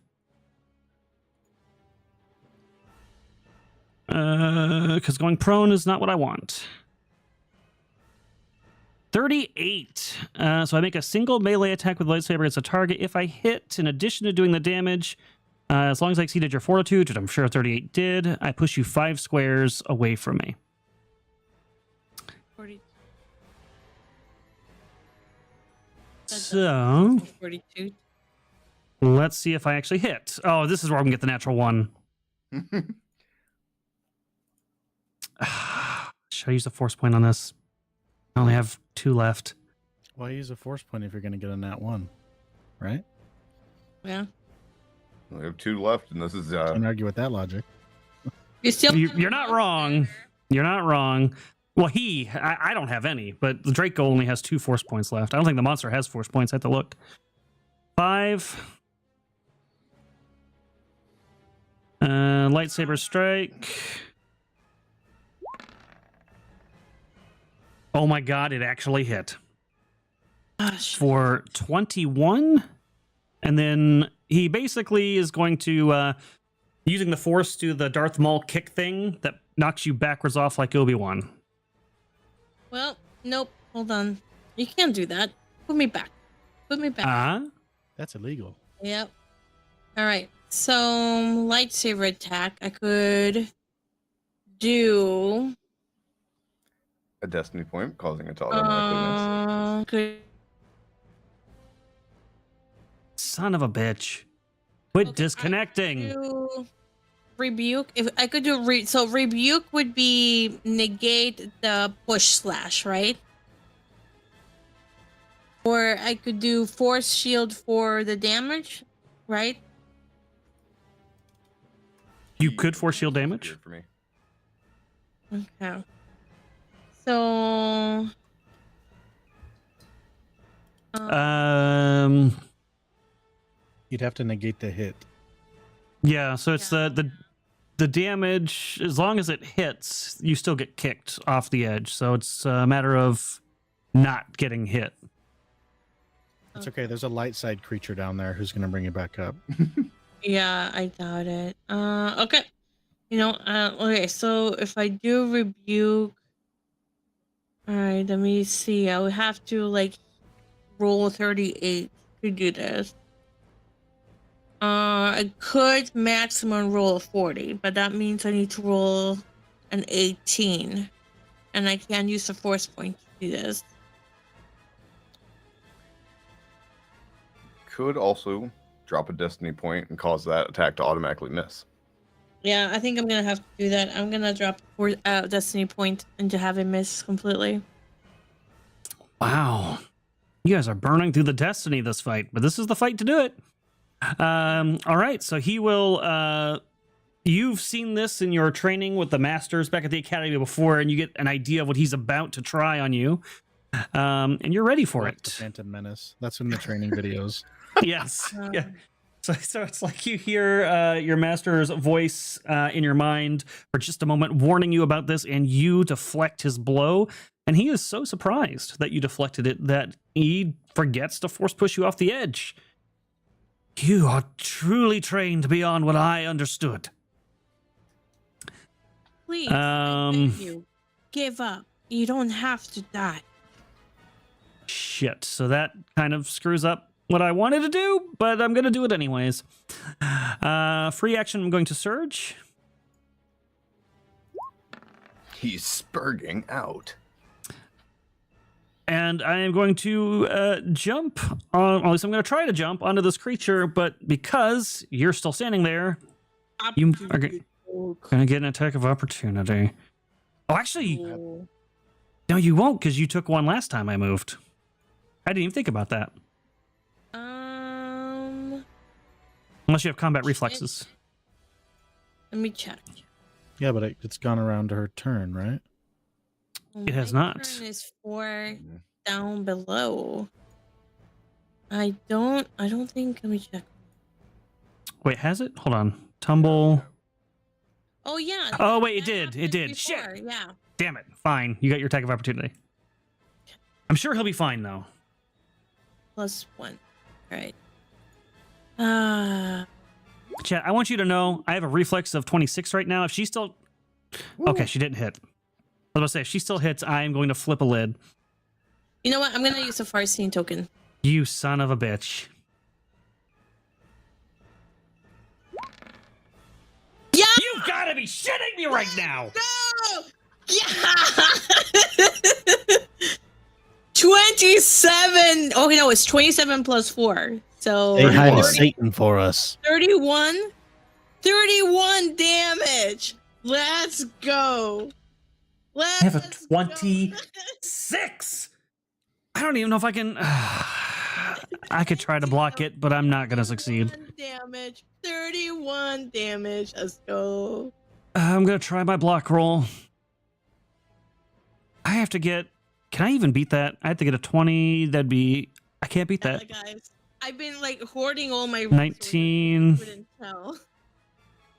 Because going prone is not what I want. 38. So I make a single melee attack with lightsaber against a target. If I hit, in addition to doing the damage, as long as I exceeded your fortitude, which I'm sure 38 did, I push you 5 squares away from me. 40. So 42. Let's see if I actually hit. Oh, this is where I'm gonna get the natural 1. Should I use a force point on this? I only have 2 left. Why use a force point if you're going to get a nat 1? Right? Yeah. We have 2 left, and this is Can't argue with that logic. You're not wrong. You're not wrong. Well, I don't have any, but the Draco only has 2 force points left. I don't think the monster has force points. I have to look. 5. Lightsaber strike. Oh my god, it actually hit. For 21. And then he basically is going to, using the force, do the Darth Maul kick thing that knocks you backwards off like Obi-Wan. Well, nope. Hold on. You can't do that. Put me back. Put me back. That's illegal. Yep. All right. So, lightsaber attack. I could do a destiny point, causing a total. Son of a bitch. Quit disconnecting. Rebuke. If I could do so rebuke would be negate the push slash, right? Or I could do force shield for the damage, right? You could force shield damage? For me. Okay. So You'd have to negate the hit. Yeah, so it's the damage. As long as it hits, you still get kicked off the edge. So it's a matter of not getting hit. It's okay. There's a light side creature down there who's going to bring you back up. Yeah, I doubt it. Okay. Okay, so if I do rebuke, all right, let me see. I would have to like roll 38 to do this. I could maximum roll a 40, but that means I need to roll an 18, and I can't use the force point to do this. Could also drop a destiny point and cause that attack to automatically miss. Yeah, I think I'm gonna have to do that. I'm gonna drop destiny point and to have it miss completely. Wow. You guys are burning through the destiny this fight, but this is the fight to do it. All right, so he will... you've seen this in your training with the masters back at the academy before, and you get an idea of what he's about to try on you. And you're ready for it. The Phantom Menace. That's in the training videos. Yes. Yeah. So it's like you hear your master's voice in your mind for just a moment, warning you about this, and you deflect his blow. And he is so surprised that you deflected it that he forgets to force push you off the edge. You are truly trained beyond what I understood. Please, I beg you, give up. You don't have to die. Shit. So that kind of screws up what I wanted to do, but I'm going to do it anyways. Free action, I'm going to surge. He's spurging out. And I am going to jump on, at least I'm going to try to jump onto this creature, but because you're still standing there, you are going to get an attack of opportunity. Oh, actually, no, you won't, because you took one last time I moved. I didn't even think about that. Unless you have combat reflexes. Let me check. Yeah, but it's gone around to her turn, right? It has My not. turn is 4 down below. I don't think. Let me check. Wait, has it? Hold on. Tumble. Oh yeah. Oh wait, it that did. It happened did. before, Shit. Yeah. Damn it. Fine. You got your attack of opportunity. I'm sure he'll be fine though. +1. All right. Chat, I want you to know I have a reflex of 26 right now. If she still... Okay, she didn't hit. I was going to say, if she still hits, I am going to flip a lid. You know what? I'm going to use a Farseeing token. You son of a bitch. Yeah! You've got to be shitting me right now! No! Yeah! 27! Oh, no, it's 27 plus 4. So... Say hi to Satan for us. 31? 31 damage! Let's go! I have a 26! I don't even know if I can... I could try to block it, but I'm not going to succeed. 31 damage. Let's go. I'm going to try my block roll. I have to get... Can I even beat that? I have to get a 20. That'd be... I can't beat that. Guys, I've been like hoarding all my... 19. Couldn't tell.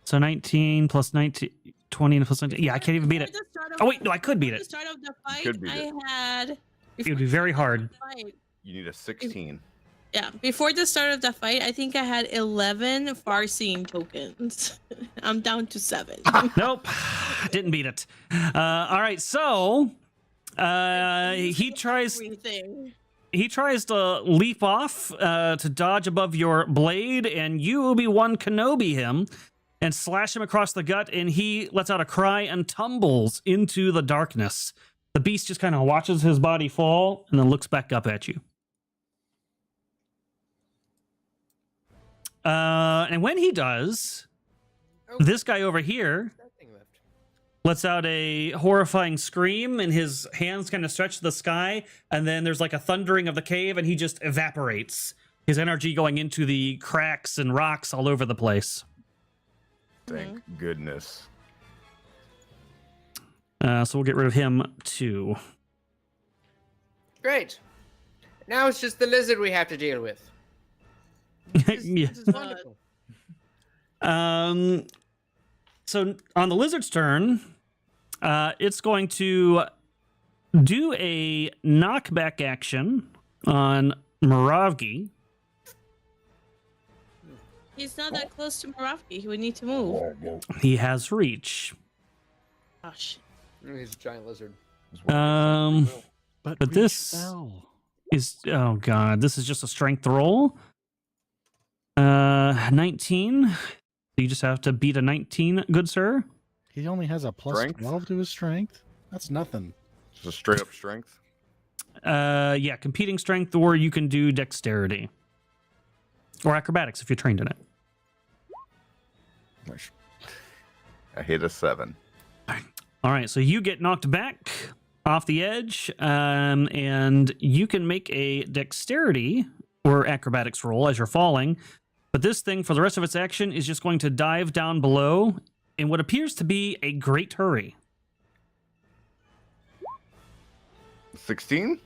So 19 plus 19... 20 plus 19. Yeah, I can't even beat it. Oh, wait. No, I could beat it. At the start of the fight, Could beat I it. had... It would be very hard. You need a 16. Yeah, before the start of the fight, I think I had 11 Farseeing tokens. I'm down to 7. Nope. Didn't beat it. All right, so... he tries to leap off to dodge above your blade, and you, Obi-Wan Kenobi him and slash him across the gut, and he lets out a cry and tumbles into the darkness. The beast just kind of watches his body fall and then looks back up at you. And when he does, this guy over here lets out a horrifying scream, and his hands kind of stretch to the sky, and then there's like a thundering of the cave, and he just evaporates. His energy going into the cracks and rocks all over the place. Thank goodness. So we'll get rid of him too. Great. Now it's just the lizard we have to deal with. Yeah. This is wonderful. So on the lizard's turn, it's going to do a knockback action on Moravgi. He's not that close to Moravki. He would need to move. He has reach. Oh shit. He's a giant lizard. But reach this fell. is, oh god, this is just a strength roll. 19. You just have to beat a 19, good sir. He only has a plus Strength? 12 to his strength. That's nothing. Just a straight up strength. Yeah, competing strength, or you can do dexterity or acrobatics if you're trained in it. I hit a 7. All right, so you get knocked back off the edge, and you can make a dexterity or acrobatics roll as you're falling. But this thing, for the rest of its action, is just going to dive down below in what appears to be a great hurry. 16?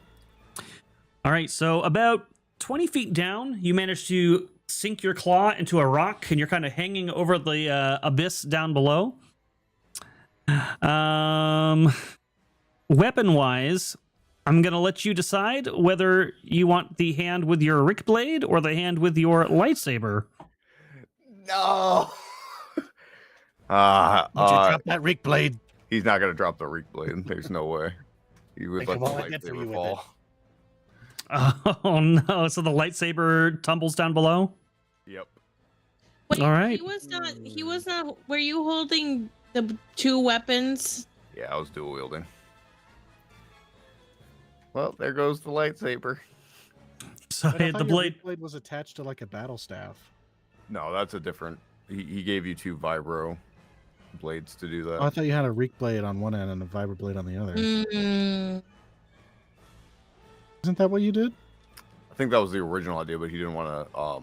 All right, so about 20 feet down, you manage to sink your claw into a rock, and you're kind of hanging over the abyss down below. Weapon-wise, I'm going to let you decide whether you want the hand with your Rick Blade or the hand with your lightsaber. No! Would you drop that Rick Blade? He's not going to drop the Reek Blade. There's no way. He would Think let of the all I did for you lightsaber with fall. Oh, no. So the lightsaber tumbles down below? Yep. Wait, All right. He was not. Were you holding the two weapons? Yeah, I was dual wielding. Well, there goes the lightsaber. So But I the thought your blade. Rick blade was attached to like a battle staff. No, that's a different. He gave you 2 vibro blades to do that. Oh, I thought you had a Reek blade on one end and a Vibra blade on the other. Mm. Isn't that what you did? I think that was the original idea, but he didn't want to.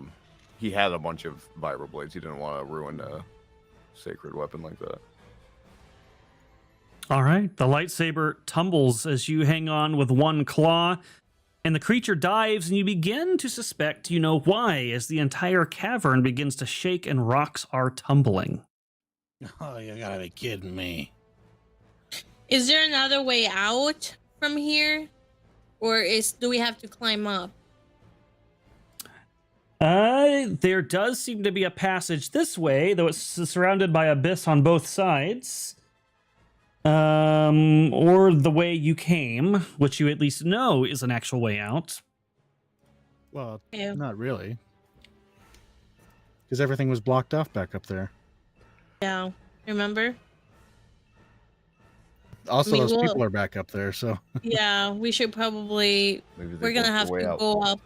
He had a bunch of vibro blades. He didn't want to ruin a sacred weapon like that. All right. The lightsaber tumbles as you hang on with one claw, and the creature dives, and you begin to suspect you know why as the entire cavern begins to shake and rocks are tumbling. Oh, you gotta be kidding me. Is there another way out from here, or do we have to climb up? There does seem to be a passage this way, though it's surrounded by abyss on both sides. Or the way you came, which you at least know is an actual way out. Well, Yeah. not really. Because everything was blocked off back up there. Yeah. Remember? Also, I mean, those well- people are back up there, so Yeah. We should probably. Maybe We're gonna have to go up.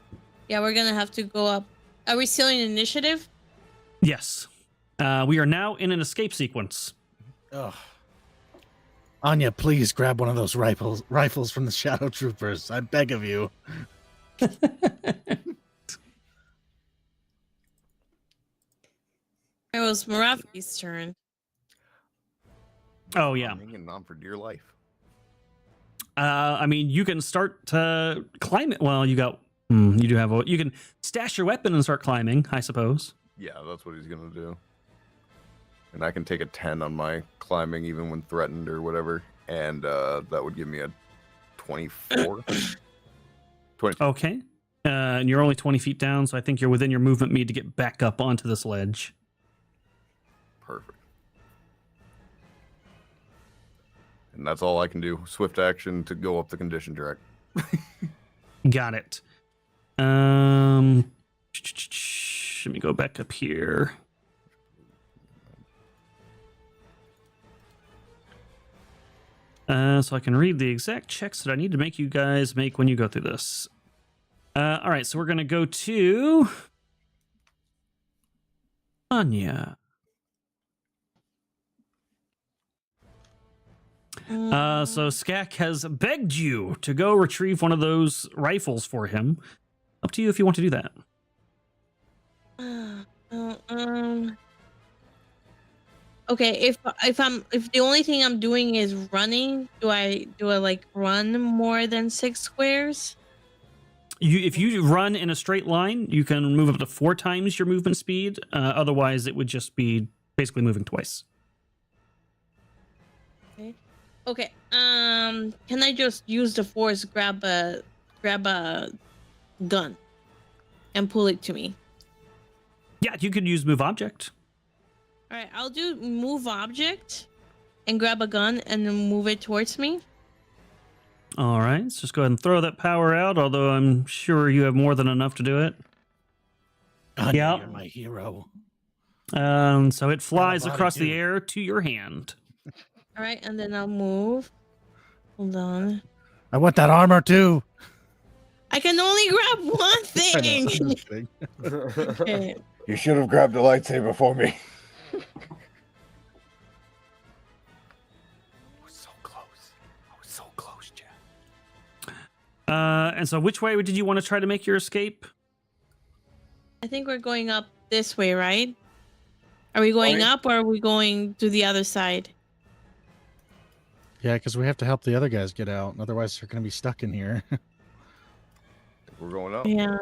Yeah, we're gonna have to go up. Are we still in initiative? Yes. We are now in an escape sequence. Ugh. Anya, please grab one of those rifles from the Shadow Troopers. I beg of you. It was Moravki's turn. Oh, yeah. I'm hanging on for dear life. I mean, you can start to climb it. Well, you got. You do have a. You can stash your weapon and start climbing, I suppose. Yeah, that's what he's gonna do. And I can take a 10 on my climbing even when threatened or whatever, and that would give me a 24. 20. Okay. And you're only 20 feet down, so I think you're within your movement speed to get back up onto this ledge. Perfect. And that's all I can do. Swift action to go up the condition direct. Got it. Let me go back up here. So I can read the exact checks that I need to make you guys make when you go through this. All right, so we're going to go to Anya. So Skak has begged you to go retrieve one of those rifles for him. Up to you if you want to do that. Okay, if the only thing I'm doing is running, do I like run more than 6 squares? if you run in a straight line, you can move up to 4 times your movement speed. Otherwise, it would just be basically moving twice. Okay. Can I just use the force, grab a gun, and pull it to me? Yeah, you could use move object. All right, I'll do move object and grab a gun and then move it towards me. All right, let's just go ahead and throw that power out, although I'm sure you have more than enough to do it. Yeah, you're my hero. So it flies body across too. the air to your hand. All right, and then I'll move. Hold on. I want that armor too. I can only grab one thing. I know, I'm just kidding. Okay. You should have grabbed the lightsaber for me. I was so close. I was so close, Jack. And so which way did you want to try to make your escape? I think we're going up this way, right? Are we going up or are we going to the other side? Yeah, because we have to help the other guys get out. Otherwise, they're going to be stuck in here. We're going up. Yeah.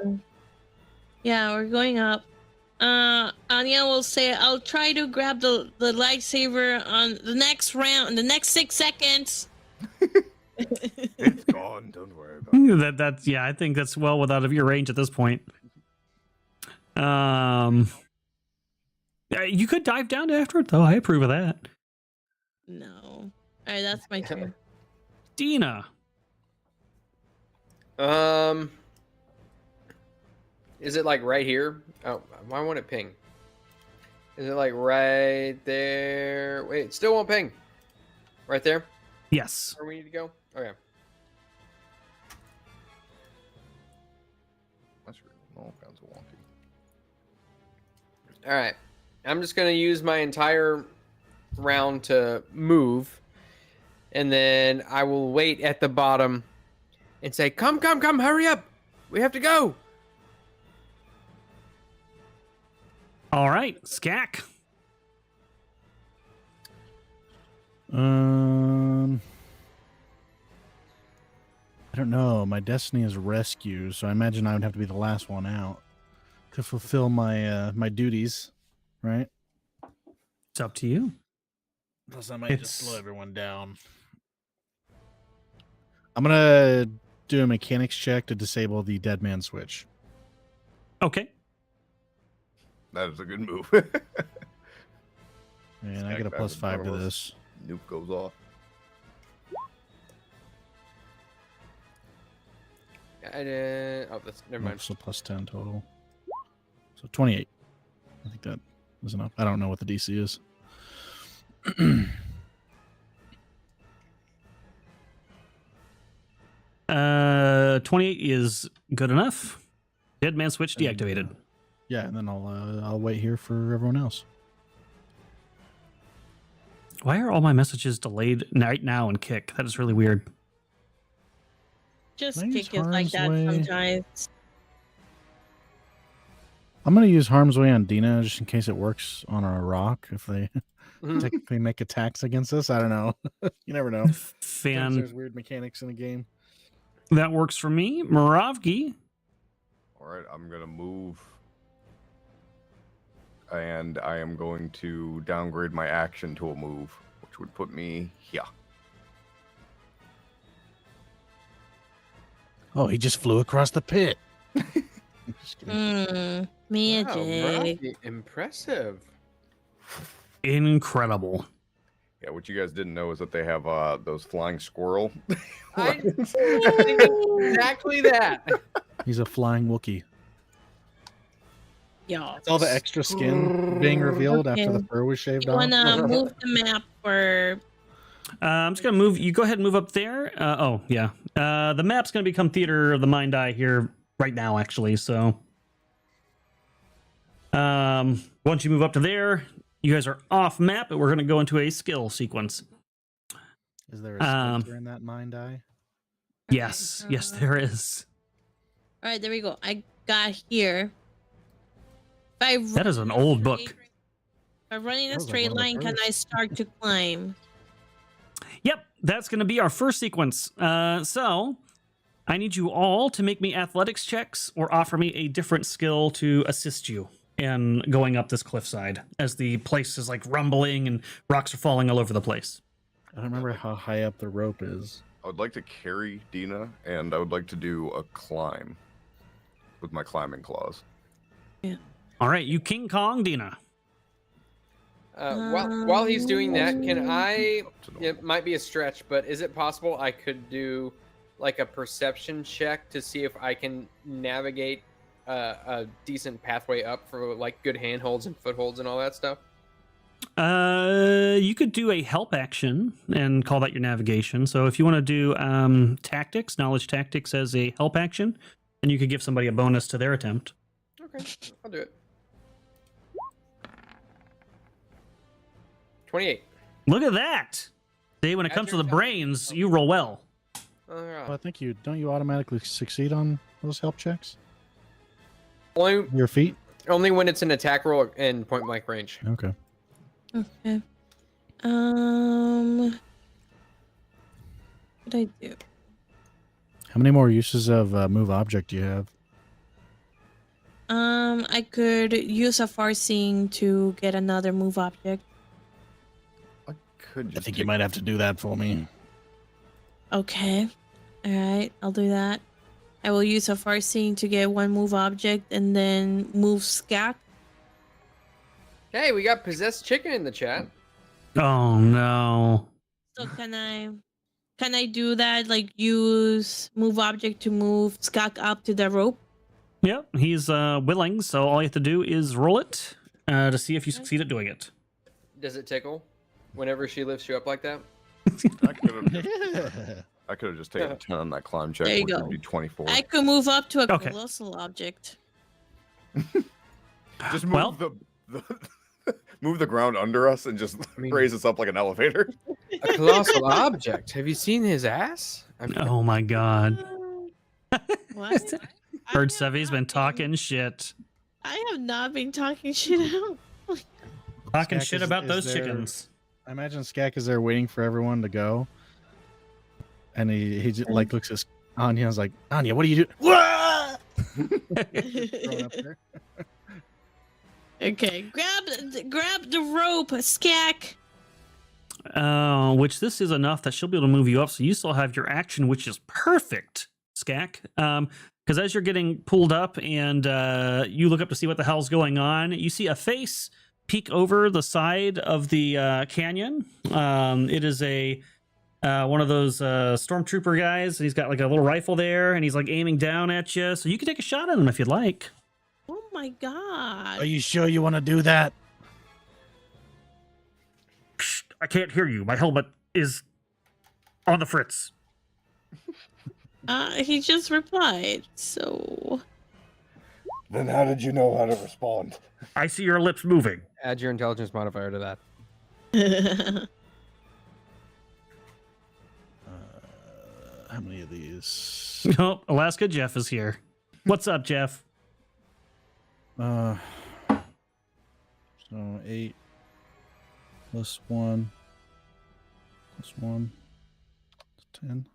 Yeah, we're going up. Anya will say, I'll try to grab the lightsaber on the next round, the next 6 seconds. It's gone. Don't worry about it. That's yeah, I think that's well without of your range at this point. You could dive down after it though. I approve of that. No. All right, that's my turn. Dina. Is it like right here? Oh, why won't it ping? Is it like right there? Wait, it still won't ping. Right there? Yes. Where we need to go? Okay. That's all kinds of wonky. All right. I'm just going to use my entire round to move. And then I will wait at the bottom and say, come, hurry up. We have to go. All right, Skak. I don't know. My destiny is rescue, so I imagine I would have to be the last one out to fulfill my my duties, right? It's up to you. Plus, I might just It's- slow everyone down. I'm gonna do a mechanics check to disable the dead man switch. Okay. That is a good move. And I Stack get a that plus in 5 front to of us. this. Nuke goes off. Oh, that's never mind. So plus 10 total. So 28. I think that is enough. I don't know what the DC is. 28 is good enough. Dead man switch And, deactivated. Yeah, and then I'll wait here for everyone else. Why are all my messages delayed right now in Kick? That is really weird. Just Can I use kick it like that Harm's Way? sometimes. I'm gonna use Harm's Way on Dina just in case it works on a rock if they technically make attacks against us. I don't know. You never know. Sometimes there's weird mechanics in the game. That works for me. Moravgi. All right, I'm gonna move, and I am going to downgrade my action to a move, which would put me here. Oh, he just flew across the pit. Just kidding. Magic. Wow, Rocky, impressive. Incredible. Yeah, what you guys didn't know is that they have those flying squirrel. I think exactly that. He's a flying Wookiee. Yeah. It's all the extra skin being revealed after the Okay. fur was shaved You off. wanna move the map for? I'm just gonna move. You go ahead and move up there. Oh yeah. The map's gonna become Theater of the Mind Eye here right now, actually. So, once you move up to there, you guys are off map, and we're gonna go into a skill sequence. Is there a splinter in that mind eye? Yes, yes, there is. All right, there we go. I got here. If That is an old book. If I'm running a That was like straight one of the line, can I first. start to climb? Yep, that's going to be our first sequence. So I need you all to make me athletics checks or offer me a different skill to assist you in going up this cliffside as the place is like rumbling and rocks are falling all over the place. I don't remember how high up the rope is. I would like to carry Dina, and I would like to do a climb with my climbing claws. Yeah. All right, you King Kong, Dina. While he's doing that, can I? Up to normal. It might be a stretch, but is it possible I could do like a perception check to see if I can navigate a decent pathway up for like good handholds and footholds and all that stuff? You could do a help action and call that your navigation. So if you want to do tactics, knowledge tactics as a help action, then you could give somebody a bonus to their attempt. Okay, I'll do it. 28. Look at that! See, when it comes to the brains, you roll well. All right. Well, I think don't you automatically succeed on those help checks? Only, Your feet? only when it's an attack roll in point blank range. Okay. Okay. What did I do? How many more uses of move object do you have? I could use a farseeing to get another move object. I could just I think take- you might have to do that for me. Okay. All right, I'll do that. I will use a farseeing to get one move object and then move Skak. Hey, we got possessed chicken in the chat. Oh no. So can I do that? Like use move object to move Skak up to the rope? Yep, he's willing, so all you have to do is roll it to see if you succeed at doing it. Does it tickle whenever she lifts you up like that? I could have just taken a 10 on that climb check, There you which go. would be 24. I could move up to a Okay. colossal object. Just move Well- the move the ground under us and just mean- raise us up like an elevator. A colossal object. Have you seen his ass? Oh my god. What? Heard I have Sevvy's been not talking shit. I have not been talking shit out. Talking Skak, shit is- about is those there- chickens. I imagine Skak is there waiting for everyone to go. And he just, like looks at Anya and is like, Anya, what are you doing? Wah! Thrown up there. Okay, grab the rope, Skak. Which this is enough that she'll be able to move you up, so you still have your action, which is perfect, Skak. Because as you're getting pulled up and you look up to see what the hell's going on, you see a face peek over the side of the canyon. It is a one of those stormtrooper guys, and he's got like a little rifle there, and he's like aiming down at you. So you can take a shot at him if you'd like. Oh my god. Are you sure you want to do that? Psst, I can't hear you. My helmet is on the fritz. He just replied, so Then how did you know how to respond? I see your lips moving. Add your intelligence modifier to that. How many of these? Oh, Alaska Jeff is here. What's up, Jeff? So 8 plus 1 plus 1 10.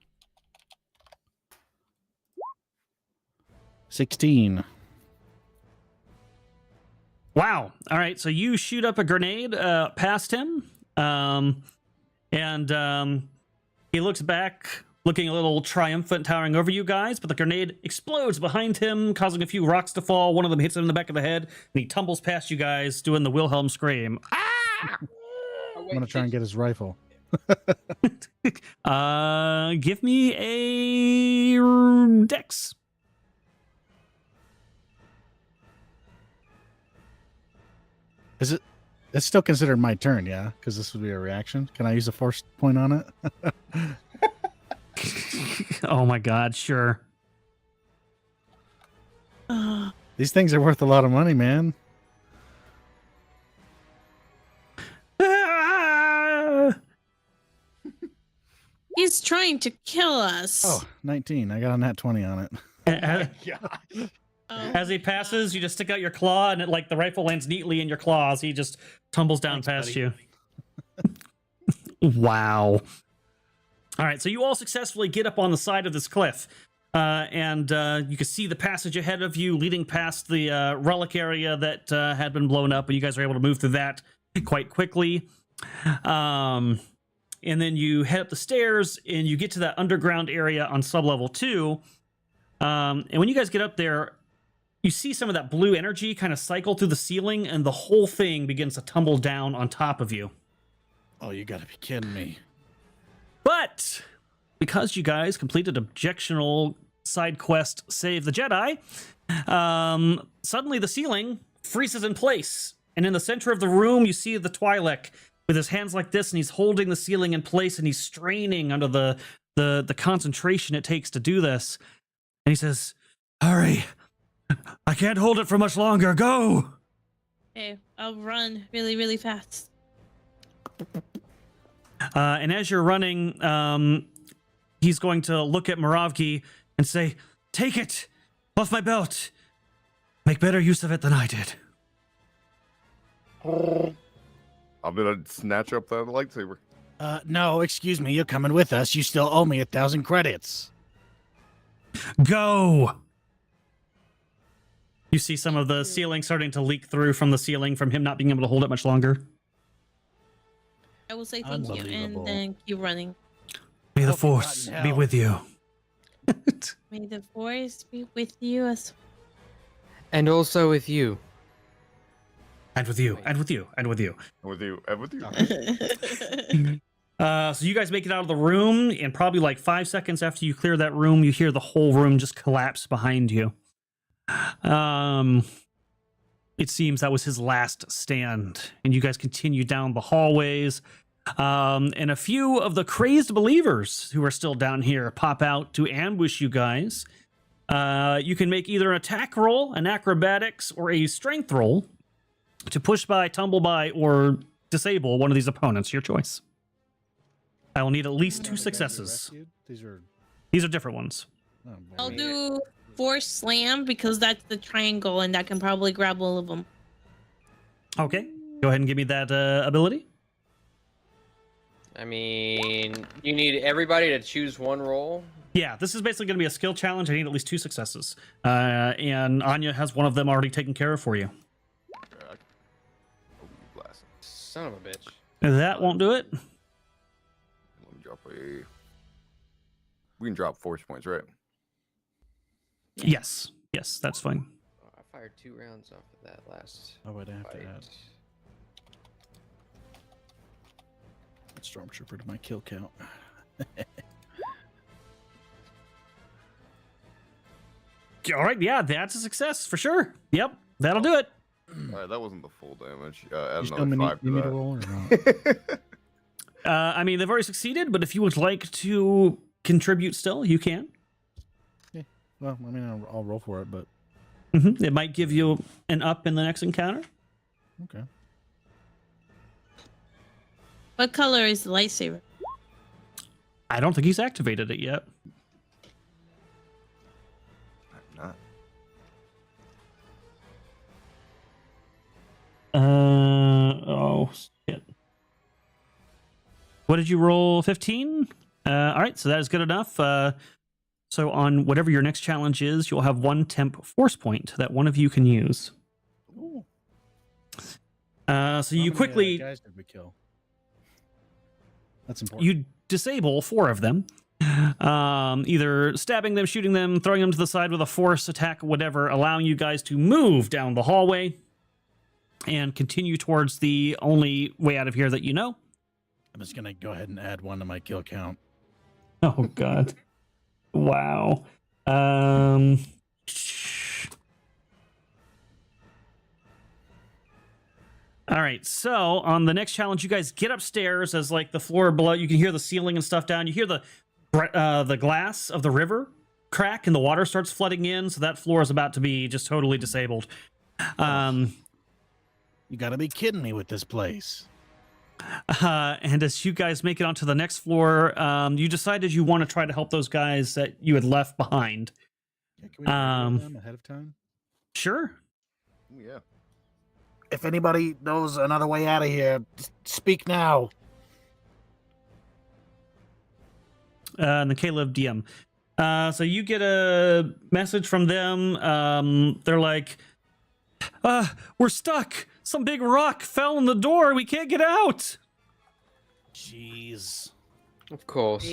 16. Wow. All right. So you shoot up a grenade past him, and he looks back, looking a little triumphant, towering over you guys. But the grenade explodes behind him, causing a few rocks to fall. One of them hits him in the back of the head, and he tumbles past you guys, doing the Wilhelm scream. Ah! I'm going to try and get his rifle. Give me a dex. Is it? It's still considered my turn, yeah? Because this would be a reaction. Can I use a force point on it? Oh my god, sure. These things are worth a lot of money, man. Ah! he's trying to kill us. Oh, 19. I got a nat 20 on it. Oh, As he passes, you just stick out your claw, and it like the rifle lands neatly in your claws. He just tumbles down Thanks, past you. Wow. All right, so you all successfully get up on the side of this cliff. and you can see the passage ahead of you leading past the relic area that had been blown up, and you guys are able to move through that quite quickly. And then you head up the stairs and you get to that underground area on sublevel 2. And when you guys get up there, you see some of that blue energy kind of cycle through the ceiling, and the whole thing begins to tumble down on top of you. Oh, you gotta be kidding me. But because you guys completed objectional side quest Save the Jedi, suddenly the ceiling freezes in place. And in the center of the room, you see the Twi'lek with his hands like this, and he's holding the ceiling in place, and he's straining under the concentration it takes to do this. And he says, "Hurry! I can't hold it for much longer. Go!" Okay, I'll run really, really fast. And as you're running, he's going to look at Moravgi and say, "Take it off my belt. Make better use of it than I did." I'm gonna snatch up that lightsaber. No, excuse me. You're coming with us. You still owe me 1,000 credits. Go! You see some of the ceiling starting to leak through from the ceiling from him not being able to hold it much longer. I will say thank you and Unbelievable. then keep running. May the Hope you're not Force in be hell. with you. May the Force be with you as And also with you. And with you, and with you, and with you. With you, and with you. So you guys make it out of the room, and probably like 5 seconds after you clear that room, you hear the whole room just collapse behind you. It seems that was his last stand, and you guys continue down the hallways. And a few of the crazed believers who are still down here pop out to ambush you guys. You can make either an attack roll, an acrobatics, or a strength roll to push by, tumble by, or disable one of these opponents. Your choice. I will need at least 2 successes. These are different ones. Oh, I'll boy. do Force Slam because that's the triangle and that can probably grab all of them. Okay, go ahead and give me that ability. I mean, you need everybody to choose one role. Yeah, this is basically going to be a skill challenge. I need at least 2 successes. And Anya has one of them already taken care of for you. Blast. Son of a bitch. That won't do it. Let me drop a. We can drop force points, right? Yes, that's fine. Oh, I fired 2 rounds off of that last Oh, I'd have to fight. add Stormtrooper to my kill count. All right, yeah, that's a success for sure. Yep, that'll do it. All right, that wasn't the full damage. Add You still another need 5 me to to roll or not? that. I mean, they've already succeeded, but if you would like to contribute still, you can. Well, I mean, I'll roll for it, but It might give you an up in the next encounter. okay. What color is the lightsaber? I don't think he's activated it yet. I'm not. Oh, shit. What did you roll? 15? All right, so that is good enough. So on whatever your next challenge is, you'll have 1 temp force point that one of you can use. Ooh. So How you many, quickly guys did we kill? That's important. you disable 4 of them, either stabbing them, shooting them, throwing them to the side with a force attack, whatever, allowing you guys to move down the hallway and continue towards the only way out of here that you know. I'm just gonna go ahead and add 1 to my kill count. Oh God! Wow. All right, so on the next challenge, you guys get upstairs as like the floor below. You can hear the ceiling and stuff down. You hear the glass of the river crack and the water starts flooding in. So that floor is about to be just totally disabled. You gotta be kidding me with this place. And as you guys make it onto the next floor, you decided you want to try to help those guys that you had left behind. Yeah, can we radio them ahead of time? Sure. Yeah. If anybody knows another way out of here, speak now. And the Caleb DM. So you get a message from them. They're like, we're stuck. Some big rock fell in the door. We can't get out. Jeez. Of course.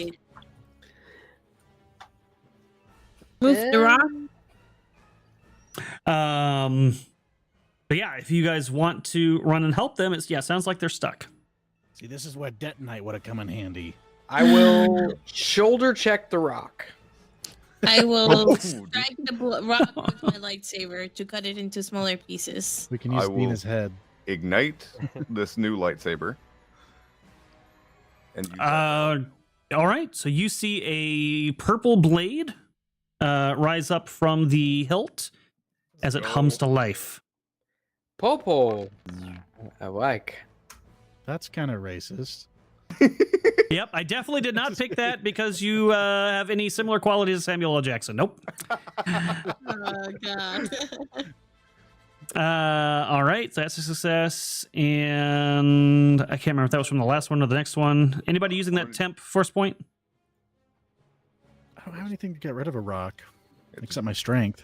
Move the rock. But yeah, if you guys want to run and help them, sounds like they're stuck. See, this is where detonite would have come in handy. I will shoulder check the rock. I will strike the rock with my lightsaber to cut it into smaller pieces. We can use Dina's head. Ignite this new lightsaber. And use all right. So you see a purple blade rise up from the hilt as it hums to life. Popo. I like. That's kind of racist. Yep, I definitely did not pick that because you have any similar qualities to Samuel L. Jackson. Nope. Oh, God. All right, so that's a success. And I can't remember if that was from the last one or the next one. Anybody using that temp force point? I don't have anything to get rid of a rock, except my strength.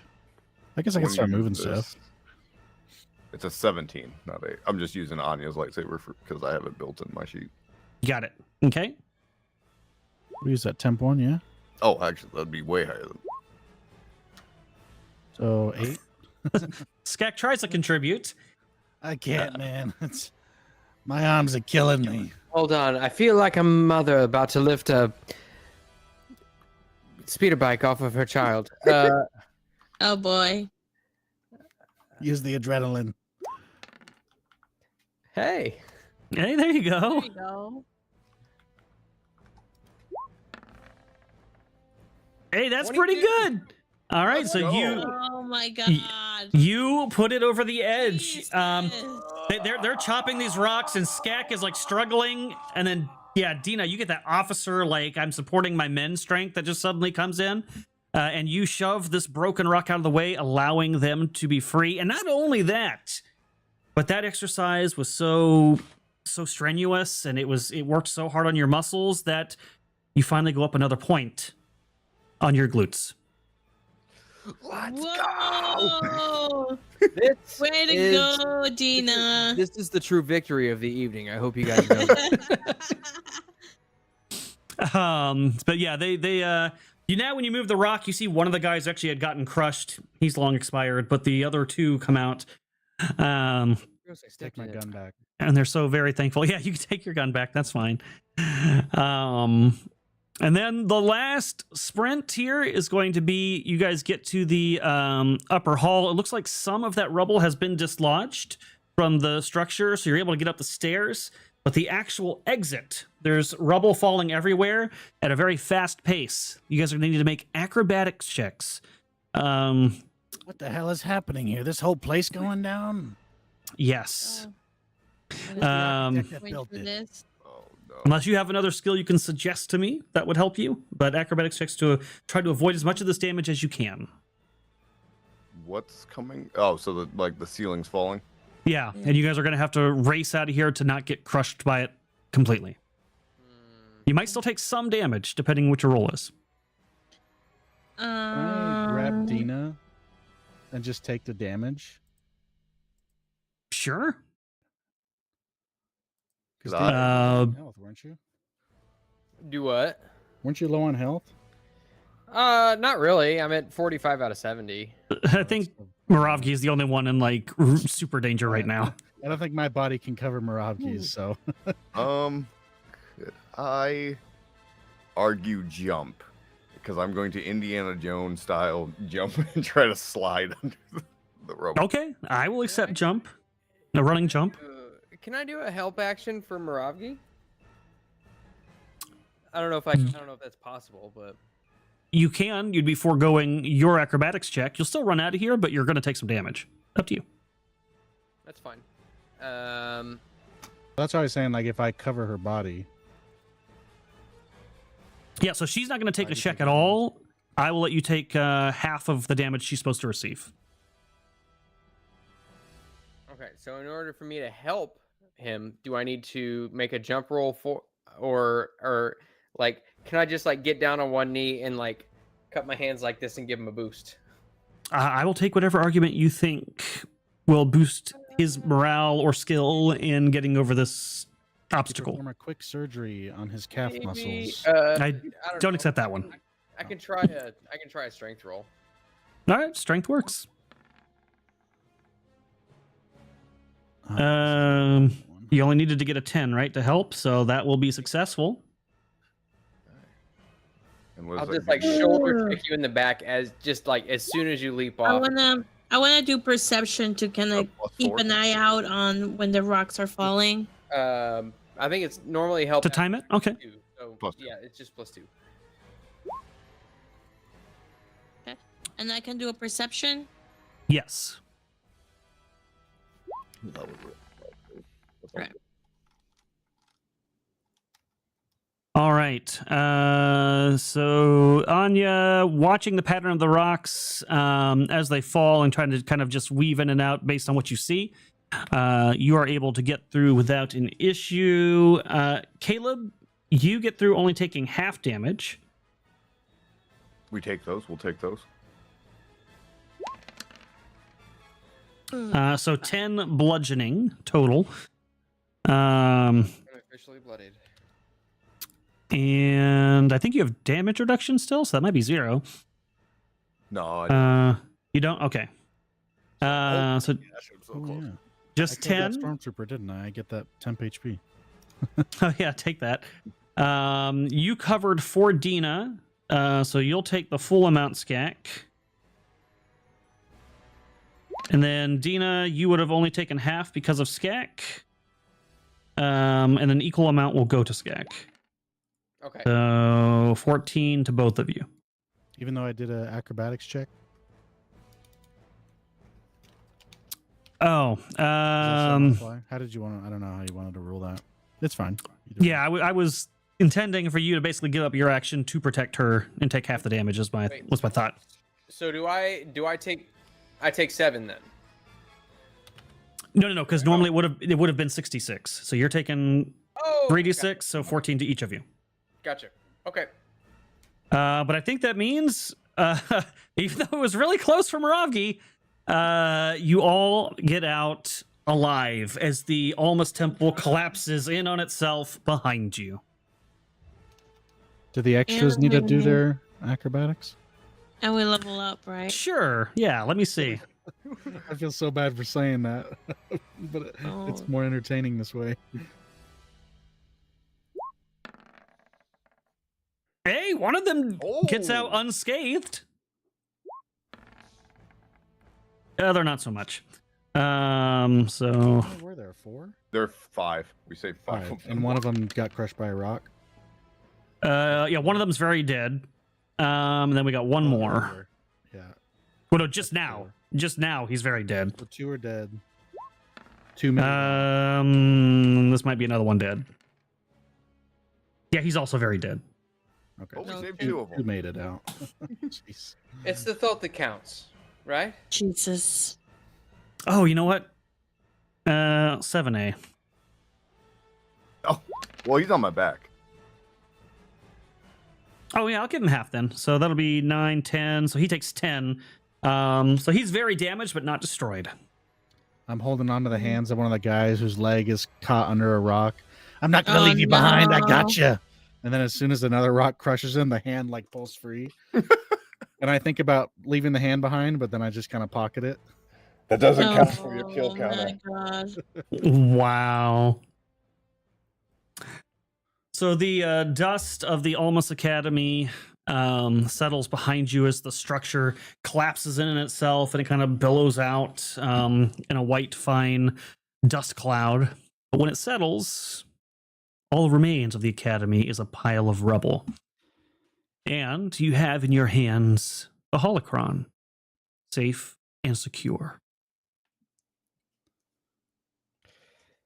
I guess I can start moving stuff. It's a 17, not 8. I'm just using Anya's lightsaber because I have it built in my sheet. Got it. Okay. We use that temp one, yeah? Oh, actually, that'd be way higher than. So 8. Skak tries to contribute. I can't, man. My arms are killing me. Hold on. I feel like a mother about to lift a speeder bike off of her child. Oh, boy. Use the adrenaline. Hey. Hey, there you go. There you go. Hey, that's pretty good. All right, so Oh my God. you put it over the edge. Jesus. They're chopping these rocks, and Skak is like struggling, and then Dina, you get that officer like I'm supporting my men strength that just suddenly comes in, and you shove this broken rock out of the way, allowing them to be free. And not only that, but that exercise was so strenuous, and it worked so hard on your muscles that you finally go up another point on your glutes. Let's Whoa! This Way to is- go, Dina. This is the true victory of the evening. I hope you guys know that. But yeah, you now when you move the rock, you see one of the guys actually had gotten crushed. He's long expired, but the other two come out. Take my gun back. And they're so very thankful. Yeah, you can take your gun back. That's fine. And then the last sprint here is going to be you guys get to the upper hall. It looks like some of that rubble has been dislodged from the structure, so you're able to get up the stairs. But the actual exit, there's rubble falling everywhere at a very fast pace. You guys are going to need to make acrobatics checks. What the hell is happening here? This whole place going down? Yes. That Wait built for it. this. Oh, no. Unless you have another skill you can suggest to me, that would help you. But acrobatics checks to try to avoid as much of this damage as you can. What's coming? Oh, so the ceiling's falling? Yeah, and you guys are going to have to race out of here to not get crushed by it completely. You might still take some damage, depending what your roll is. Can I grab Dina and just take the damage? Sure. Because I- Dina, you were low on health, weren't you? Do what? Weren't you low on health? Not really. I'm at 45 out of 70. I think Moravgi is the only one in like super danger right now. I don't think my body can cover Moravgi's, so. Could I argue jump? Because I'm going to Indiana Jones style jump and try to slide under the rope. Okay, I will accept jump. A running jump. Can I do a help action for Moravgi? I don't know if that's possible, but You can. You'd be foregoing your acrobatics check. You'll still run out of here, but you're going to take some damage. Up to you. that's fine. That's what I was saying, like, if I cover her body. Yeah, so she's not going to take I a can check take at the all. I will let you take half of the damage she's supposed to receive. Okay, so in order for me to help him, do I need to make a jump roll for, or like, can I just like get down on one knee and like cup my hands like this and give him a boost. I will take whatever argument you think will boost his morale or skill in getting over this obstacle. Perform a quick surgery on his calf muscles. I don't accept that one. I can try a strength roll. All right, strength works. You only needed to get a 10, right, to help, so that will be successful. And what I'll does just that give you? shoulder kick you in the back as soon as you leap I off. wanna do perception to kind of Plus keep 4? an eye out on when the rocks are falling. I think it's normally help To time it? Okay. 2, so Plus 2. yeah, it's just +2. And I can do a perception. Yes. Right. All right. So Anya, watching the pattern of the rocks as they fall and trying to kind of just weave in and out based on what you see, you are able to get through without an issue. Caleb, you get through only taking half damage. We take those. We'll take those. So 10 bludgeoning total. I'm officially bloodied. And I think you have damage reduction still, so that might be 0. No, You don't? Okay. So I showed so Oh, close. yeah. just I killed that 10. Stormtrooper, didn't I? I get that temp HP. Oh yeah, take that. You covered for Dina, so you'll take the full amount, Skak. And then Dina, you would have only taken half because of Skak. And an equal amount will go to Skak. Okay. So 14 to both of you. Even though I did an acrobatics check. Oh, Does that still not apply? How did you want to? I don't know how you wanted to rule that. It's fine. Either way. yeah, I was intending for you to basically give up your action to protect her and take half the damage. Was my thought. So do I take? I take 7 then. No, because normally it would have been 66. So you're taking Oh, 3d6, so 14 to each of you. Gotcha. Okay. But I think that means, even though it was really close for Moravgi, you all get out alive as the Almas Temple collapses in on itself behind you. Do the extras need to do their acrobatics? And we level up, right? Sure. Yeah, let me see. I feel so bad for saying that, but it's more entertaining this way. Hey, one of them gets out unscathed. They're not so much. So How many were there? 4? There are 5. We say 5. 5. And one of them got crushed by a rock. yeah, one of them's very dead. And then we got one more. Yeah. Well, no, just now. Just now, he's very dead. So 2 are dead. 2 made This might be another one dead. Yeah, he's also very dead. Okay. Oh, we saved Two- 2 of two them. made it out. Jeez. It's the thought that counts, right? Jesus. Oh, you know what? 7A. Oh, well, he's on my back. Oh, yeah, I'll give him half then. So that'll be 9, 10. So he takes 10. So he's very damaged, but not destroyed. I'm holding on to the hands of one of the guys whose leg is caught under a rock. I'm not going to leave you behind. I got you. And then as soon as another rock crushes him, the hand like pulls free. And I think about leaving the hand behind, but then I just kind of pocket it. That doesn't count for your kill Oh counter. my god. Wow. So the dust of the Almas Academy settles behind you as the structure collapses in itself and it kind of billows out in a white, fine dust cloud. But when it settles, all that remains of the Academy is a pile of rubble. And you have in your hands a holocron, safe and secure.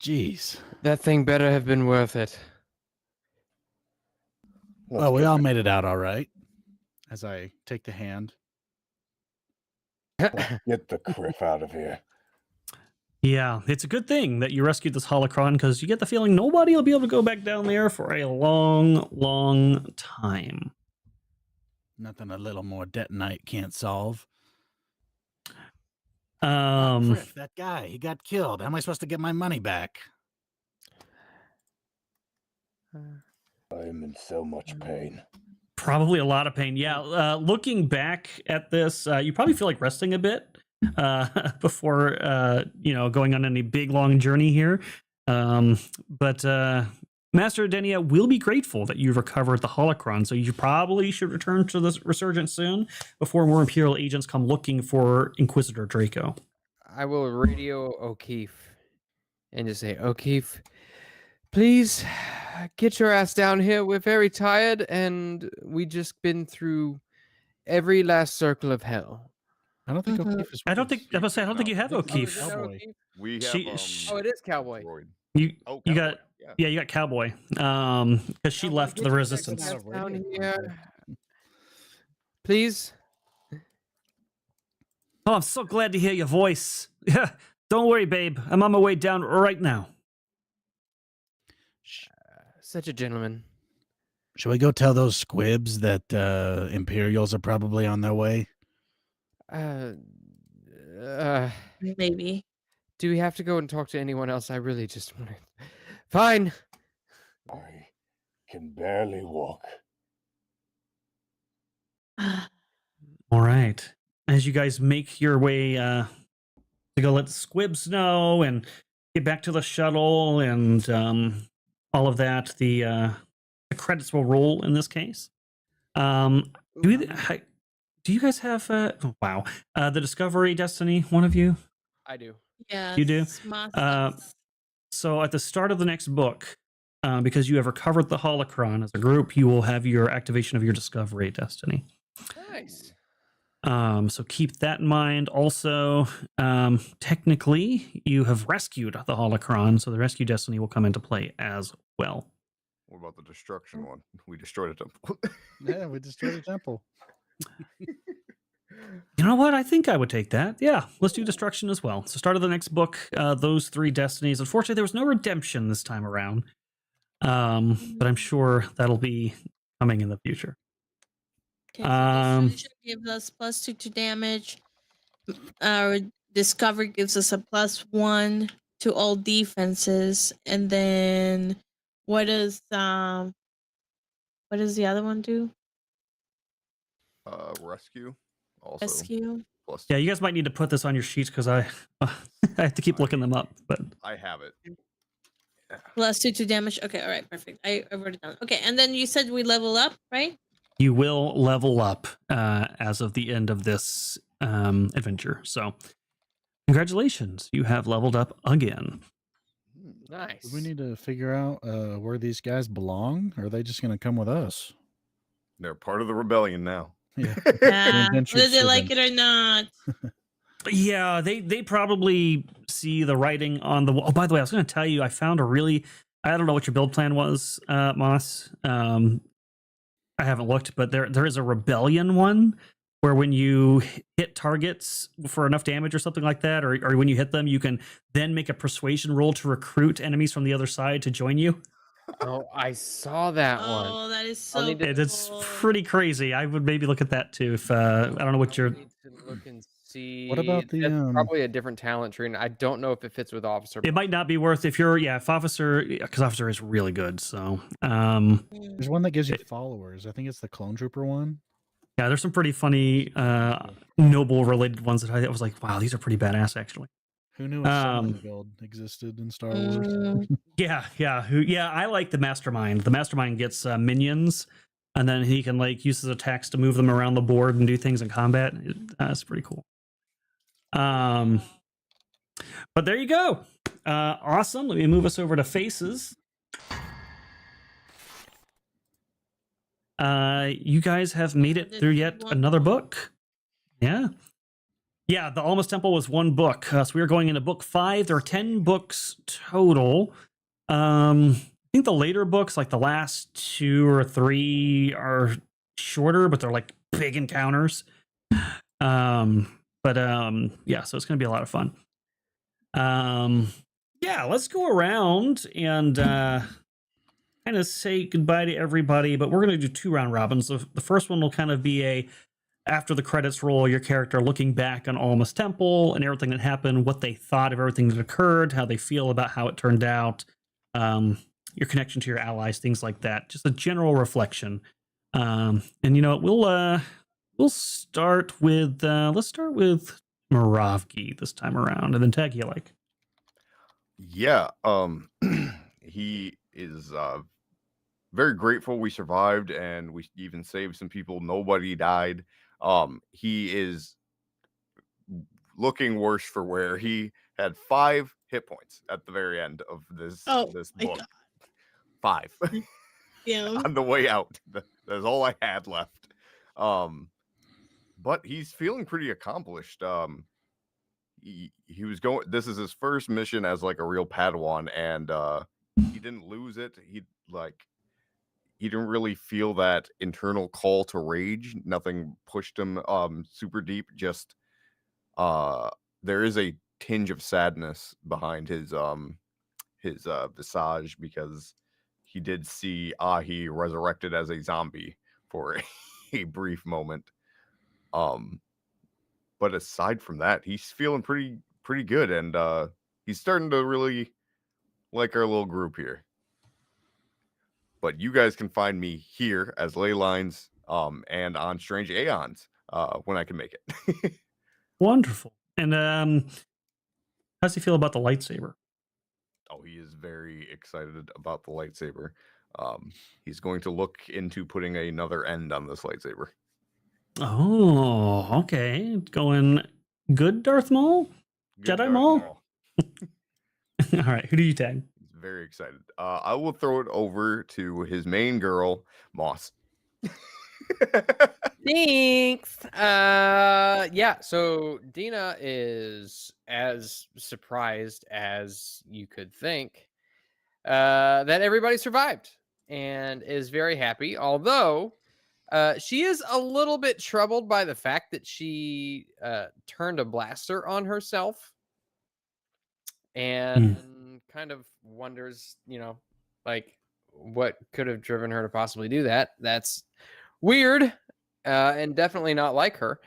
Jeez. That thing better have been worth it. Well, we all made it out all right. As I take the hand. Get the criff out of here. Yeah, it's a good thing that you rescued this holocron because you get the feeling nobody will be able to go back down there for a long, long time. Nothing a little more detonite can't solve. Frick, that guy, he got killed. How am I supposed to get my money back? I'm in so much pain. Probably a lot of pain. Yeah. Looking back at this, you probably feel like resting a bit before going on any big long journey here. But Master Denia will be grateful that you've recovered the holocron, so you probably should return to the Resurgence soon before more Imperial agents come looking for Inquisitor Draco. I will radio O'Keefe and just say, O'Keefe, please get your ass down here. We're very tired, and we just been through every last circle of hell. I don't think O'Keefe is. I don't think you have O'Keefe. We have. Oh, it is Cowboy. You got you got Cowboy. Because she left the Resistance. Down here. Please. Oh, I'm so glad to hear your voice. Don't worry, babe. I'm on my way down right now. Such a gentleman. Should we go tell those squibs that Imperials are probably on their way? Maybe. Do we have to go and talk to anyone else? I really just want to. Fine. I can barely walk. All right. As you guys make your way to go let the squibs know and get back to the shuttle and all of that, the credits will roll in this case. Do you guys have the Discovery Destiny? One of you? I do. Yeah. You do? So at the start of the next book, because you have recovered the holocron as a group, you will have your activation of your Discovery Destiny. Nice. So keep that in mind. Also, technically, you have rescued the holocron, so the rescue destiny will come into play as well. What about the destruction one? We destroyed a temple. Yeah, we destroyed a temple. You know what? I think I would take that. Yeah, let's do destruction as well. So start of the next book, those 3 destinies. Unfortunately, there was no redemption this time around. But I'm sure that'll be coming in the future. Okay, so destruction gives us +2 to damage. Our discovery gives us a +1 to all defenses. And then what does the other one do? Rescue. Also Rescue. Yeah, you guys might need to put this on your sheets because I have to keep looking them up. But I have it. Yeah. +2 to damage. Okay, all right, perfect. I wrote it down. Okay, and then you said we level up, right? You will level up as of the end of this adventure. So, congratulations, you have leveled up again. Nice. We need to figure out where these guys belong. Or are they just going to come with us? They're part of the rebellion now. Yeah. Whether they like it or not. Yeah, they probably see the writing on the wall. Oh, by the way, I was going to tell you, I found I don't know what your build plan was, Moss. I haven't looked, but there is a rebellion one where when you hit targets for enough damage or something like that, or when you hit them, you can then make a persuasion roll to recruit enemies from the other side to join you. Oh, I saw that one. Oh, that is so cool. It's pretty crazy. I would maybe look at that too. If I don't know what you're. Need to look and see. What about the probably a different talent tree, and I don't know if it fits with officer. It might not be worth if officer, because officer is really good. So there's one that gives you followers. I think it's the clone trooper one. Yeah, there's some pretty funny noble related ones that I was like, wow, these are pretty badass actually. Who knew a summon build existed in Star Wars? Yeah. I like the mastermind. The mastermind gets minions, and then he can use his attacks to move them around the board and do things in combat. That's pretty cool. But there you go. Awesome. Let me move us over to faces. You guys have made it through yet another book. Yeah, the Almost Temple was 1 book. So we are going into book 5. There are 10 books total. I think the later books, like the last 2 or 3, are shorter, but they're big encounters. Yeah, so it's going to be a lot of fun. Yeah, let's go around and kind kind of say goodbye to everybody, but we're going to do 2 round robins. The first one will kind of be after the credits roll, your character looking back on Alma's Temple and everything that happened, what they thought of everything that occurred, how they feel about how it turned out, your connection to your allies, things like that. Just a general reflection. And we'll start with let's start with Moravgi this time around, and then Tag you like. Yeah, he is very grateful we survived and we even saved some people. Nobody died. He is looking worse for wear. He had 5 hit points at the very end of this book. 5 on the way out. That's all I had left. But he's feeling pretty accomplished. He was going. This is his first mission as like a real Padawan, and he didn't lose it. He didn't really feel that internal call to rage. Nothing pushed him super deep. Just there is a tinge of sadness behind his visage, because he did see Ahi resurrected as a zombie for a brief moment. But aside from that, he's feeling pretty good, and he's starting to really like our little group here. But you guys can find me here as Laylines, and on Strange Aeons when I can make it. Wonderful. And how does he feel about the lightsaber? Oh, he is very excited about the lightsaber. He's going to look into putting another end on this lightsaber. Oh, okay. Going good, Darth Maul? Good Jedi Darth Maul? Maul. All right. Who do you tag? He's very excited. I will throw it over to his main girl, Moss. Thanks. Yeah, so Dina is as surprised as you could think that everybody survived, and is very happy, although she is a little bit troubled by the fact that she turned a blaster on herself, and kind of wonders, like, what could have driven her to possibly do that. That's weird, and definitely not like her.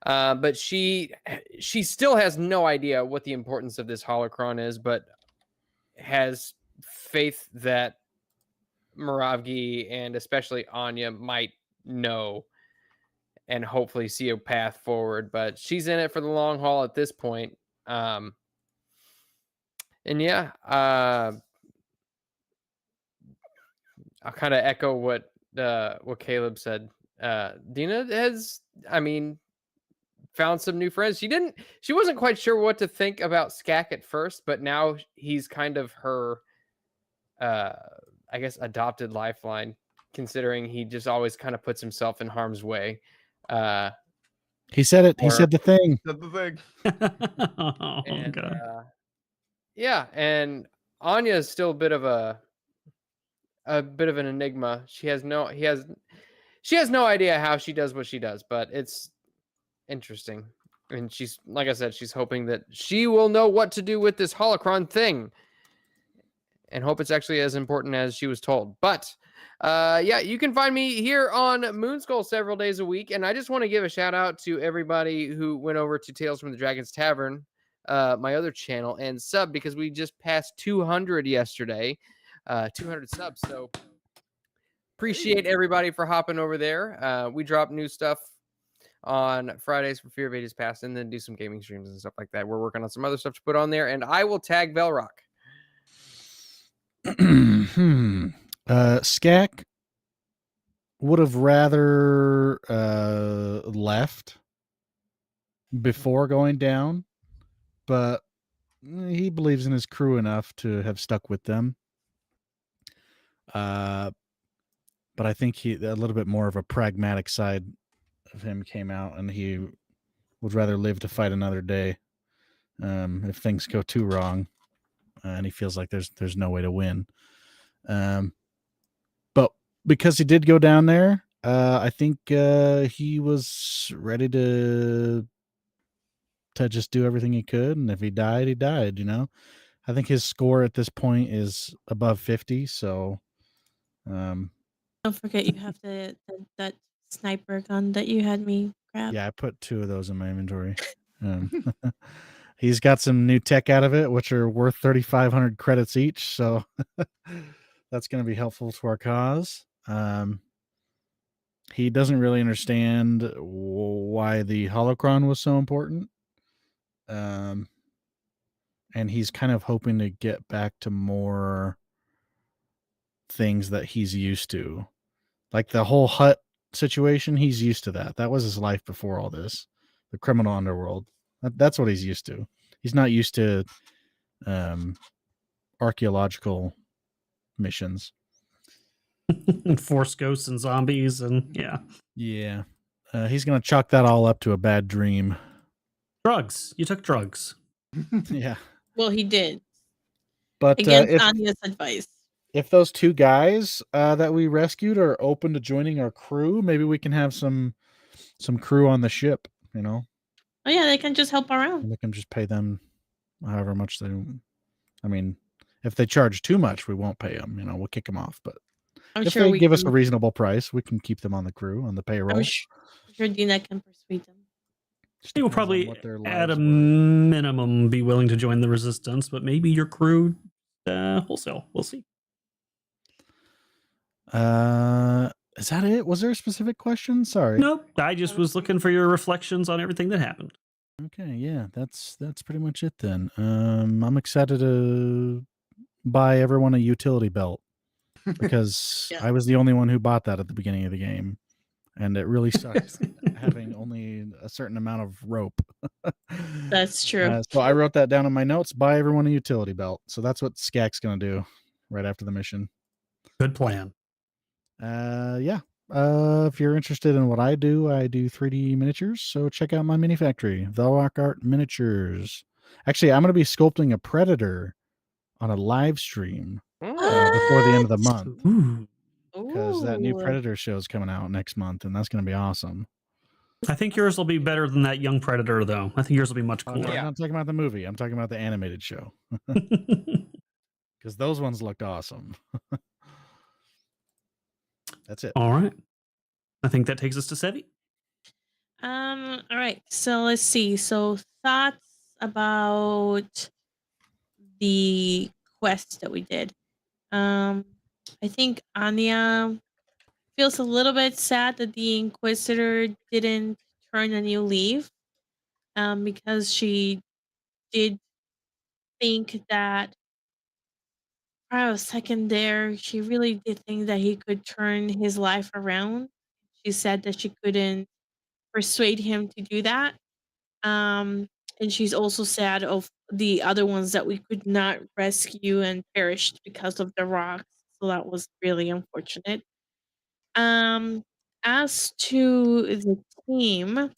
But she still has no idea what the importance of this holocron is, but has faith that Moravgi and especially Anya might know and hopefully see a path forward. But she's in it for the long haul at this point. And yeah, I'll kind of echo what Caleb said. Dina has, found some new friends. She wasn't quite sure what to think about Skak at first, but now he's kind of her, I guess, adopted lifeline, considering he just always kind of puts himself in harm's way. He said it. He said the thing. Said the thing. Oh, and, God. Yeah, and Anya is still a bit of an enigma. She has no idea how she does what she does, but it's interesting. And she's, like I said, she's hoping that she will know what to do with this holocron thing, and hope it's actually as important as she was told. But yeah, you can find me here on Moonskull several days a week. And I just want to give a shout out to everybody who went over to Tales from the Dragon's Tavern, my other channel, and sub, because we just passed 200 yesterday, 200 subs. So appreciate everybody for hopping over there. We drop new stuff on Fridays for Fear of Ages Past, and then do some gaming streams and stuff like that. We're working on some other stuff to put on there, and I will tag Velrock. Skak would have rather left before going down, but he believes in his crew enough to have stuck with them. But I think a little bit more of a pragmatic side of him came out, and he would rather live to fight another day if things go too wrong, and he feels like there's no way to win. But because he did go down there, I think he was ready to just do everything he could, and if he died, he died. I think his score at this point is above 50, so Um, Don't forget you have that sniper gun that you had me grab. yeah, I put 2 of those in my inventory. He's got some new tech out of it, which are worth 3,500 credits each. So that's going to be helpful to our cause. He doesn't really understand why the holocron was so important. And he's kind of hoping to get back to more things that he's used to. Like the whole hut situation, he's used to that. That was his life before all this. The criminal underworld. That's what he's used to. He's not used to archaeological missions. And Force ghosts and zombies and Yeah. He's going to chalk that all up to a bad dream. Drugs. You took drugs. Yeah. Well, he did. But Against Anya's advice. If those 2 guys that we rescued are open to joining our crew, maybe we can have some crew on the ship, you know? Oh, yeah, they can just help around. And we can just pay them however much they... I mean, if they charge too much, we won't pay them. You know, we'll kick them off. But if they give us a reasonable price, we can keep them on the crew, on the payroll. I'm sure Dina can persuade them. They will probably, at a minimum, be willing to join the resistance, but maybe your crew wholesale. We'll see. Is that it? Was there a specific question? Sorry. Nope. I just was looking for your reflections on everything that happened. Okay, yeah, that's pretty much it then. I'm excited to buy everyone a utility belt because I was the only one who bought that at the beginning of the game, and it really sucks having only a certain amount of rope. That's true. So I wrote that down in my notes. Buy everyone a utility belt. So that's what Skak's gonna do right after the mission. Good plan. Yeah. If you're interested in what I do 3D miniatures. So check out my mini factory, Velrock Art Miniatures. Actually, I'm going to be sculpting a predator on a live stream before the end of the month. Because that new Predator show is coming out next month, and that's going to be awesome. I think yours will be better than that young Predator, though. I think yours will be much cooler. No, I'm not talking about the movie. I'm talking about the animated show. Because those ones looked awesome. That's it. All right. I think that takes us to Sevvy. All right. So let's see. So thoughts about the quest that we did. I think Anya feels a little bit sad that the Inquisitor didn't turn a new leaf. Because she did think that for a second there, she really did think that he could turn his life around. She said that she couldn't persuade him to do that. And she's also sad of the other ones that we could not rescue and perished because of the rocks. So that was really unfortunate. As to the team,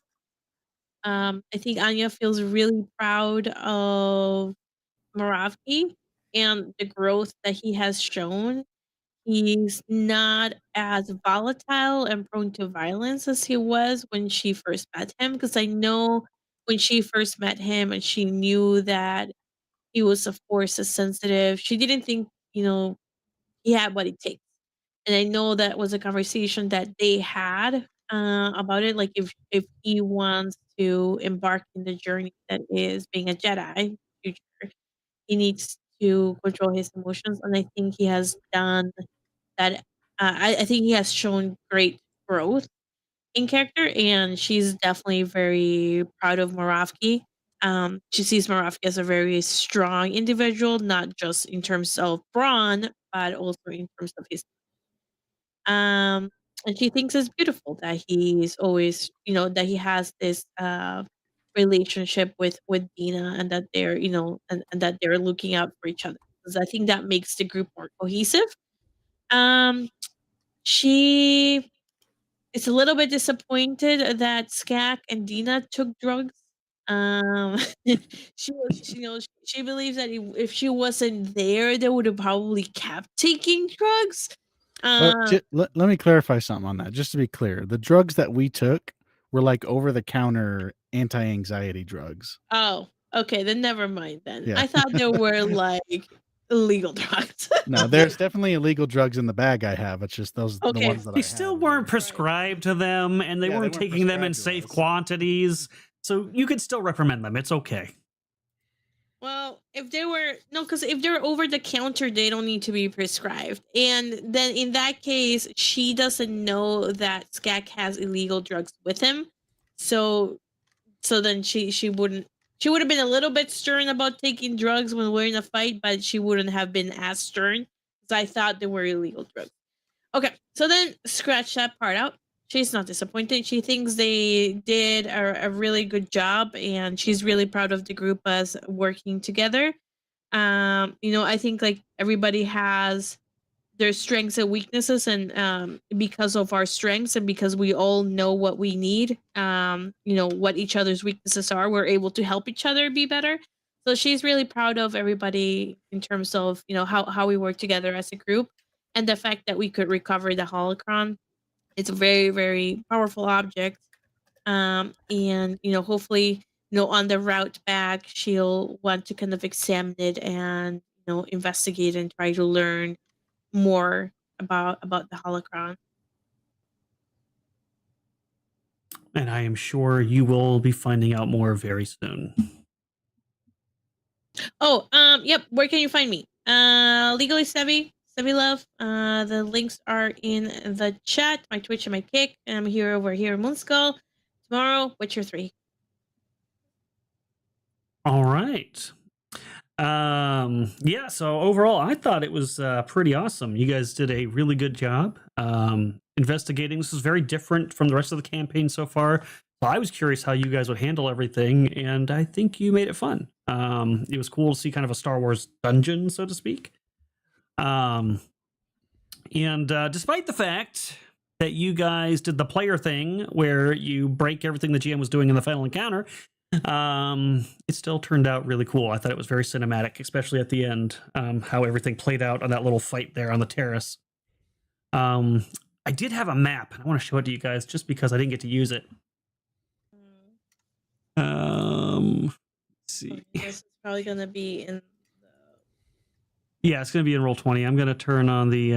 I think Anya feels really proud of Moravki and the growth that he has shown. He's not as volatile and prone to violence as he was when she first met him, because I know when she first met him and she knew that he was, of course, as sensitive, she didn't think, he had what it takes. And I know that was a conversation that they had about it, like if he wants to embark in the journey that is being a Jedi future, he needs to control his emotions, and I think he has done that. I think he has shown great growth in character, and she's definitely very proud of Moravki. She sees Moravki as a very strong individual, not just in terms of brawn, but also in terms of his. And she thinks it's beautiful that he's always, that he has this relationship with Dina, and that they're, and that they're looking out for each other. Because I think that makes the group more cohesive. She is a little bit disappointed that Skak and Dina took drugs. She believes that if she wasn't there, they would have probably kept taking drugs. Let me clarify something on that. Just to be clear, the drugs that we took were like over-the-counter anti-anxiety drugs. Oh, okay, then never mind then. Yeah. I thought there were like illegal drugs. No, there's definitely illegal drugs in the bag I have. It's just those the Okay. ones that I They have. still weren't prescribed to them, and they Yeah, they weren't weren't taking them in prescribed to safe us. quantities. So you could still reprimand them. It's okay. Well, if they were because if they're over the counter, they don't need to be prescribed. And then in that case, she doesn't know that Skak has illegal drugs with him, so then she wouldn't. She would have been a little bit stern about taking drugs when we're in a fight, but she wouldn't have been as stern because I thought they were illegal drugs. Okay, so then scratch that part out. She's not disappointed. She thinks they did a really good job, and she's really proud of the group as working together. I think like everybody has their strengths and weaknesses, and because of our strengths and because we all know what we need, what each other's weaknesses are, we're able to help each other be better. So she's really proud of everybody in terms of how we work together as a group, and the fact that we could recover the holocron. It's a very, very powerful object. And hopefully, on the route back, she'll want to kind of examine it and investigate and try to learn more about the holocron. And I am sure you will be finding out more very soon. Oh, yep. Where can you find me? Legally Sevvy Love. The links are in the chat. My Twitch and my Kick. I'm here over here in Moonskull. Tomorrow, Witcher 3. All right. Yeah, so overall I thought it was pretty awesome. You guys did a really good job investigating. This is very different from the rest of the campaign so far. So I was curious how you guys would handle everything, and I think you made it fun. It was cool to see kind of a Star Wars dungeon, so to speak. And despite the fact that you guys did the player thing where you break everything the GM was doing in the final encounter, it still turned out really cool. I thought it was very cinematic, especially at the end, how everything played out on that little fight there on the terrace. I did have a map, and I want to show it to you guys just because I didn't get to use it. Let's see. This is probably gonna be in the... Yeah, it's gonna be in Roll20. I'm gonna turn on the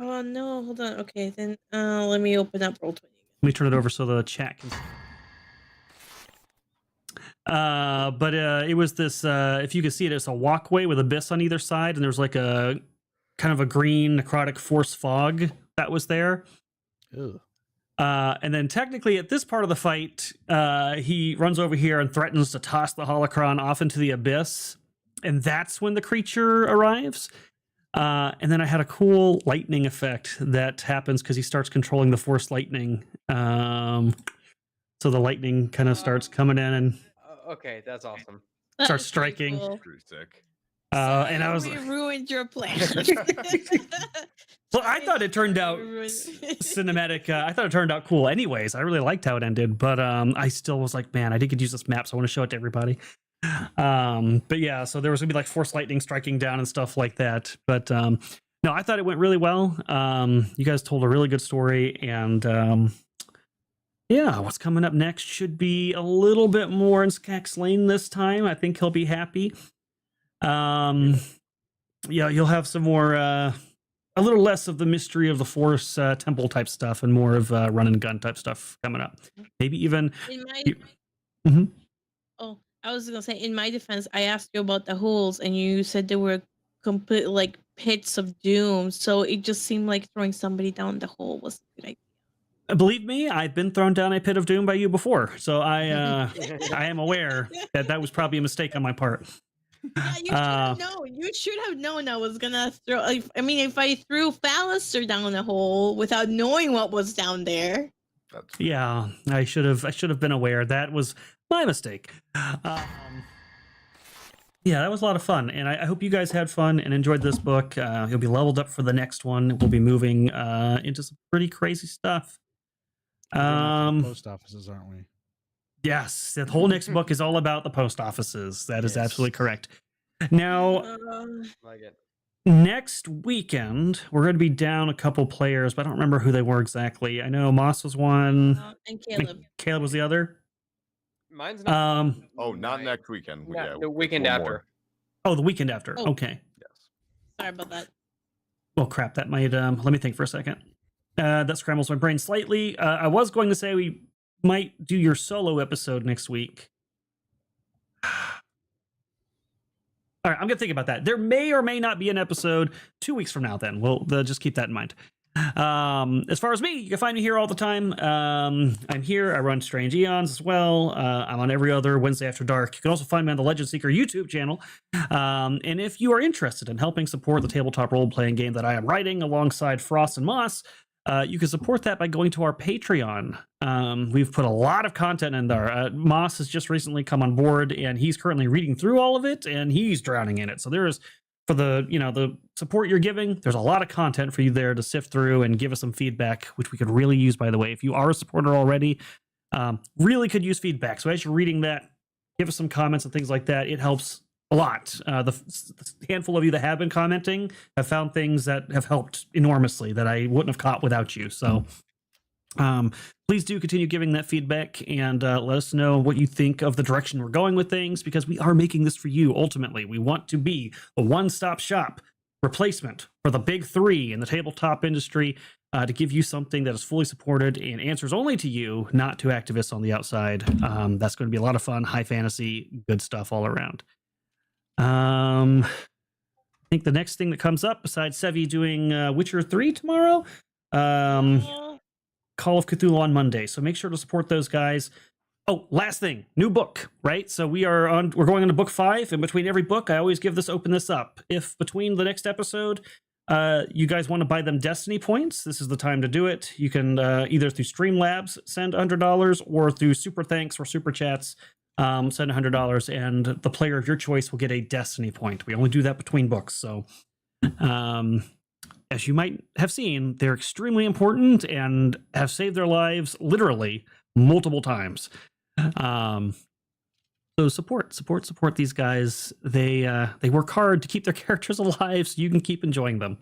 Oh no, hold on. Okay, then let me open up Roll20 again. Let me turn it over so the chat can see. But it was this, if you can see it, it's a walkway with abyss on either side, and there's like a kind of a green necrotic force fog that was there. Ew. And then technically at this part of the fight, he runs over here and threatens to toss the holocron off into the abyss, and that's when the creature arrives. And then I had a cool lightning effect that happens because he starts controlling the force lightning. So the lightning kind of starts coming in and okay, that's awesome. starts striking. Cool. Pretty sick. And I was we ruined your plan. well, I thought it turned out cinematic. I thought it turned out cool anyways. I really liked how it ended, but I still was like, man, I did could use this map, so I want to show it to everybody. But yeah, so there was gonna be like force lightning striking down and stuff like that. But no, I thought it went really well. You guys told a really good story, and yeah, what's coming up next should be a little bit more in Skak's lane this time. I think he'll be happy. Yeah, you'll have some more, a little less of the mystery of the Force temple type stuff and more of run and gun type stuff coming up. Maybe even. Oh, I was gonna say, in my defense, I asked you about the holes, and you said they were complete like pits of doom. So it just seemed like throwing somebody down the hole was a good idea. Believe me, I've been thrown down a pit of doom by you before, so I am aware that was probably a mistake on my part. Yeah, you should have known. You should have known I was gonna throw. I mean, if I threw Fallister down the hole without knowing what was down there. Yeah, I should have been aware. That was my mistake. Yeah, that was a lot of fun, and I hope you guys had fun and enjoyed this book. You'll be leveled up for the next one. We'll be moving into some pretty crazy stuff. Post offices, aren't we? Yes, the whole next book is all about the post offices. That is absolutely correct. Now, like it. Next weekend, we're going to be down a couple players, but I don't remember who they were exactly. I know Moss was one, and Caleb. and Caleb was the other. Mine's not. Oh, not next weekend. The weekend after. Oh, the weekend after. Oh. Okay. Yes. Sorry about that. Well, crap. That might. Let me think for a second. That scrambles my brain slightly. I was going to say we might do your solo episode next week. All right, I'm gonna think about that. There may or may not be an episode 2 weeks from now. Then we'll just keep that in mind. As far as me, you can find me here all the time. I'm here. I run Strange Eons as well. I'm on every other Wednesday after dark. You can also find me on the Legend Seeker YouTube channel. And if you are interested in helping support the tabletop role-playing game that I am writing alongside Frost and Moss, you can support that by going to our Patreon. We've put a lot of content in there. Moss has just recently come on board, and he's currently reading through all of it, and he's drowning in it. So there's, for the support you're giving, there's a lot of content for you there to sift through and give us some feedback, which we could really use, by the way. If you are a supporter already, really could use feedback. So as you're reading that, give us some comments and things like that. It helps a lot. The handful of you that have been commenting have found things that have helped enormously that I wouldn't have caught without you. So please do continue giving that feedback and let us know what you think of the direction we're going with things, because we are making this for you. Ultimately, we want to be a one-stop shop replacement for the big three in the tabletop industry, to give you something that is fully supported and answers only to you, not to activists on the outside. That's going to be a lot of fun, high fantasy, good stuff all around. I think the next thing that comes up, besides Sevvy doing Witcher 3 tomorrow, Call of Cthulhu on Monday. So make sure to support those guys. Oh, last thing, new book, right? So we're going on to book 5, and between every book, I always open this up. If between the next episode, you guys want to buy them Destiny points, this is the time to do it. You can either through Streamlabs send $100, or through Super Thanks or Super Chats send $100, and the player of your choice will get a Destiny point. We only do that between books, so as you might have seen, they're extremely important and have saved their lives literally multiple times. So support these guys. They work hard to keep their characters alive so you can keep enjoying them.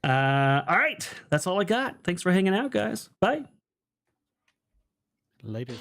All right, that's all I got. Thanks for hanging out, guys. Bye. Later.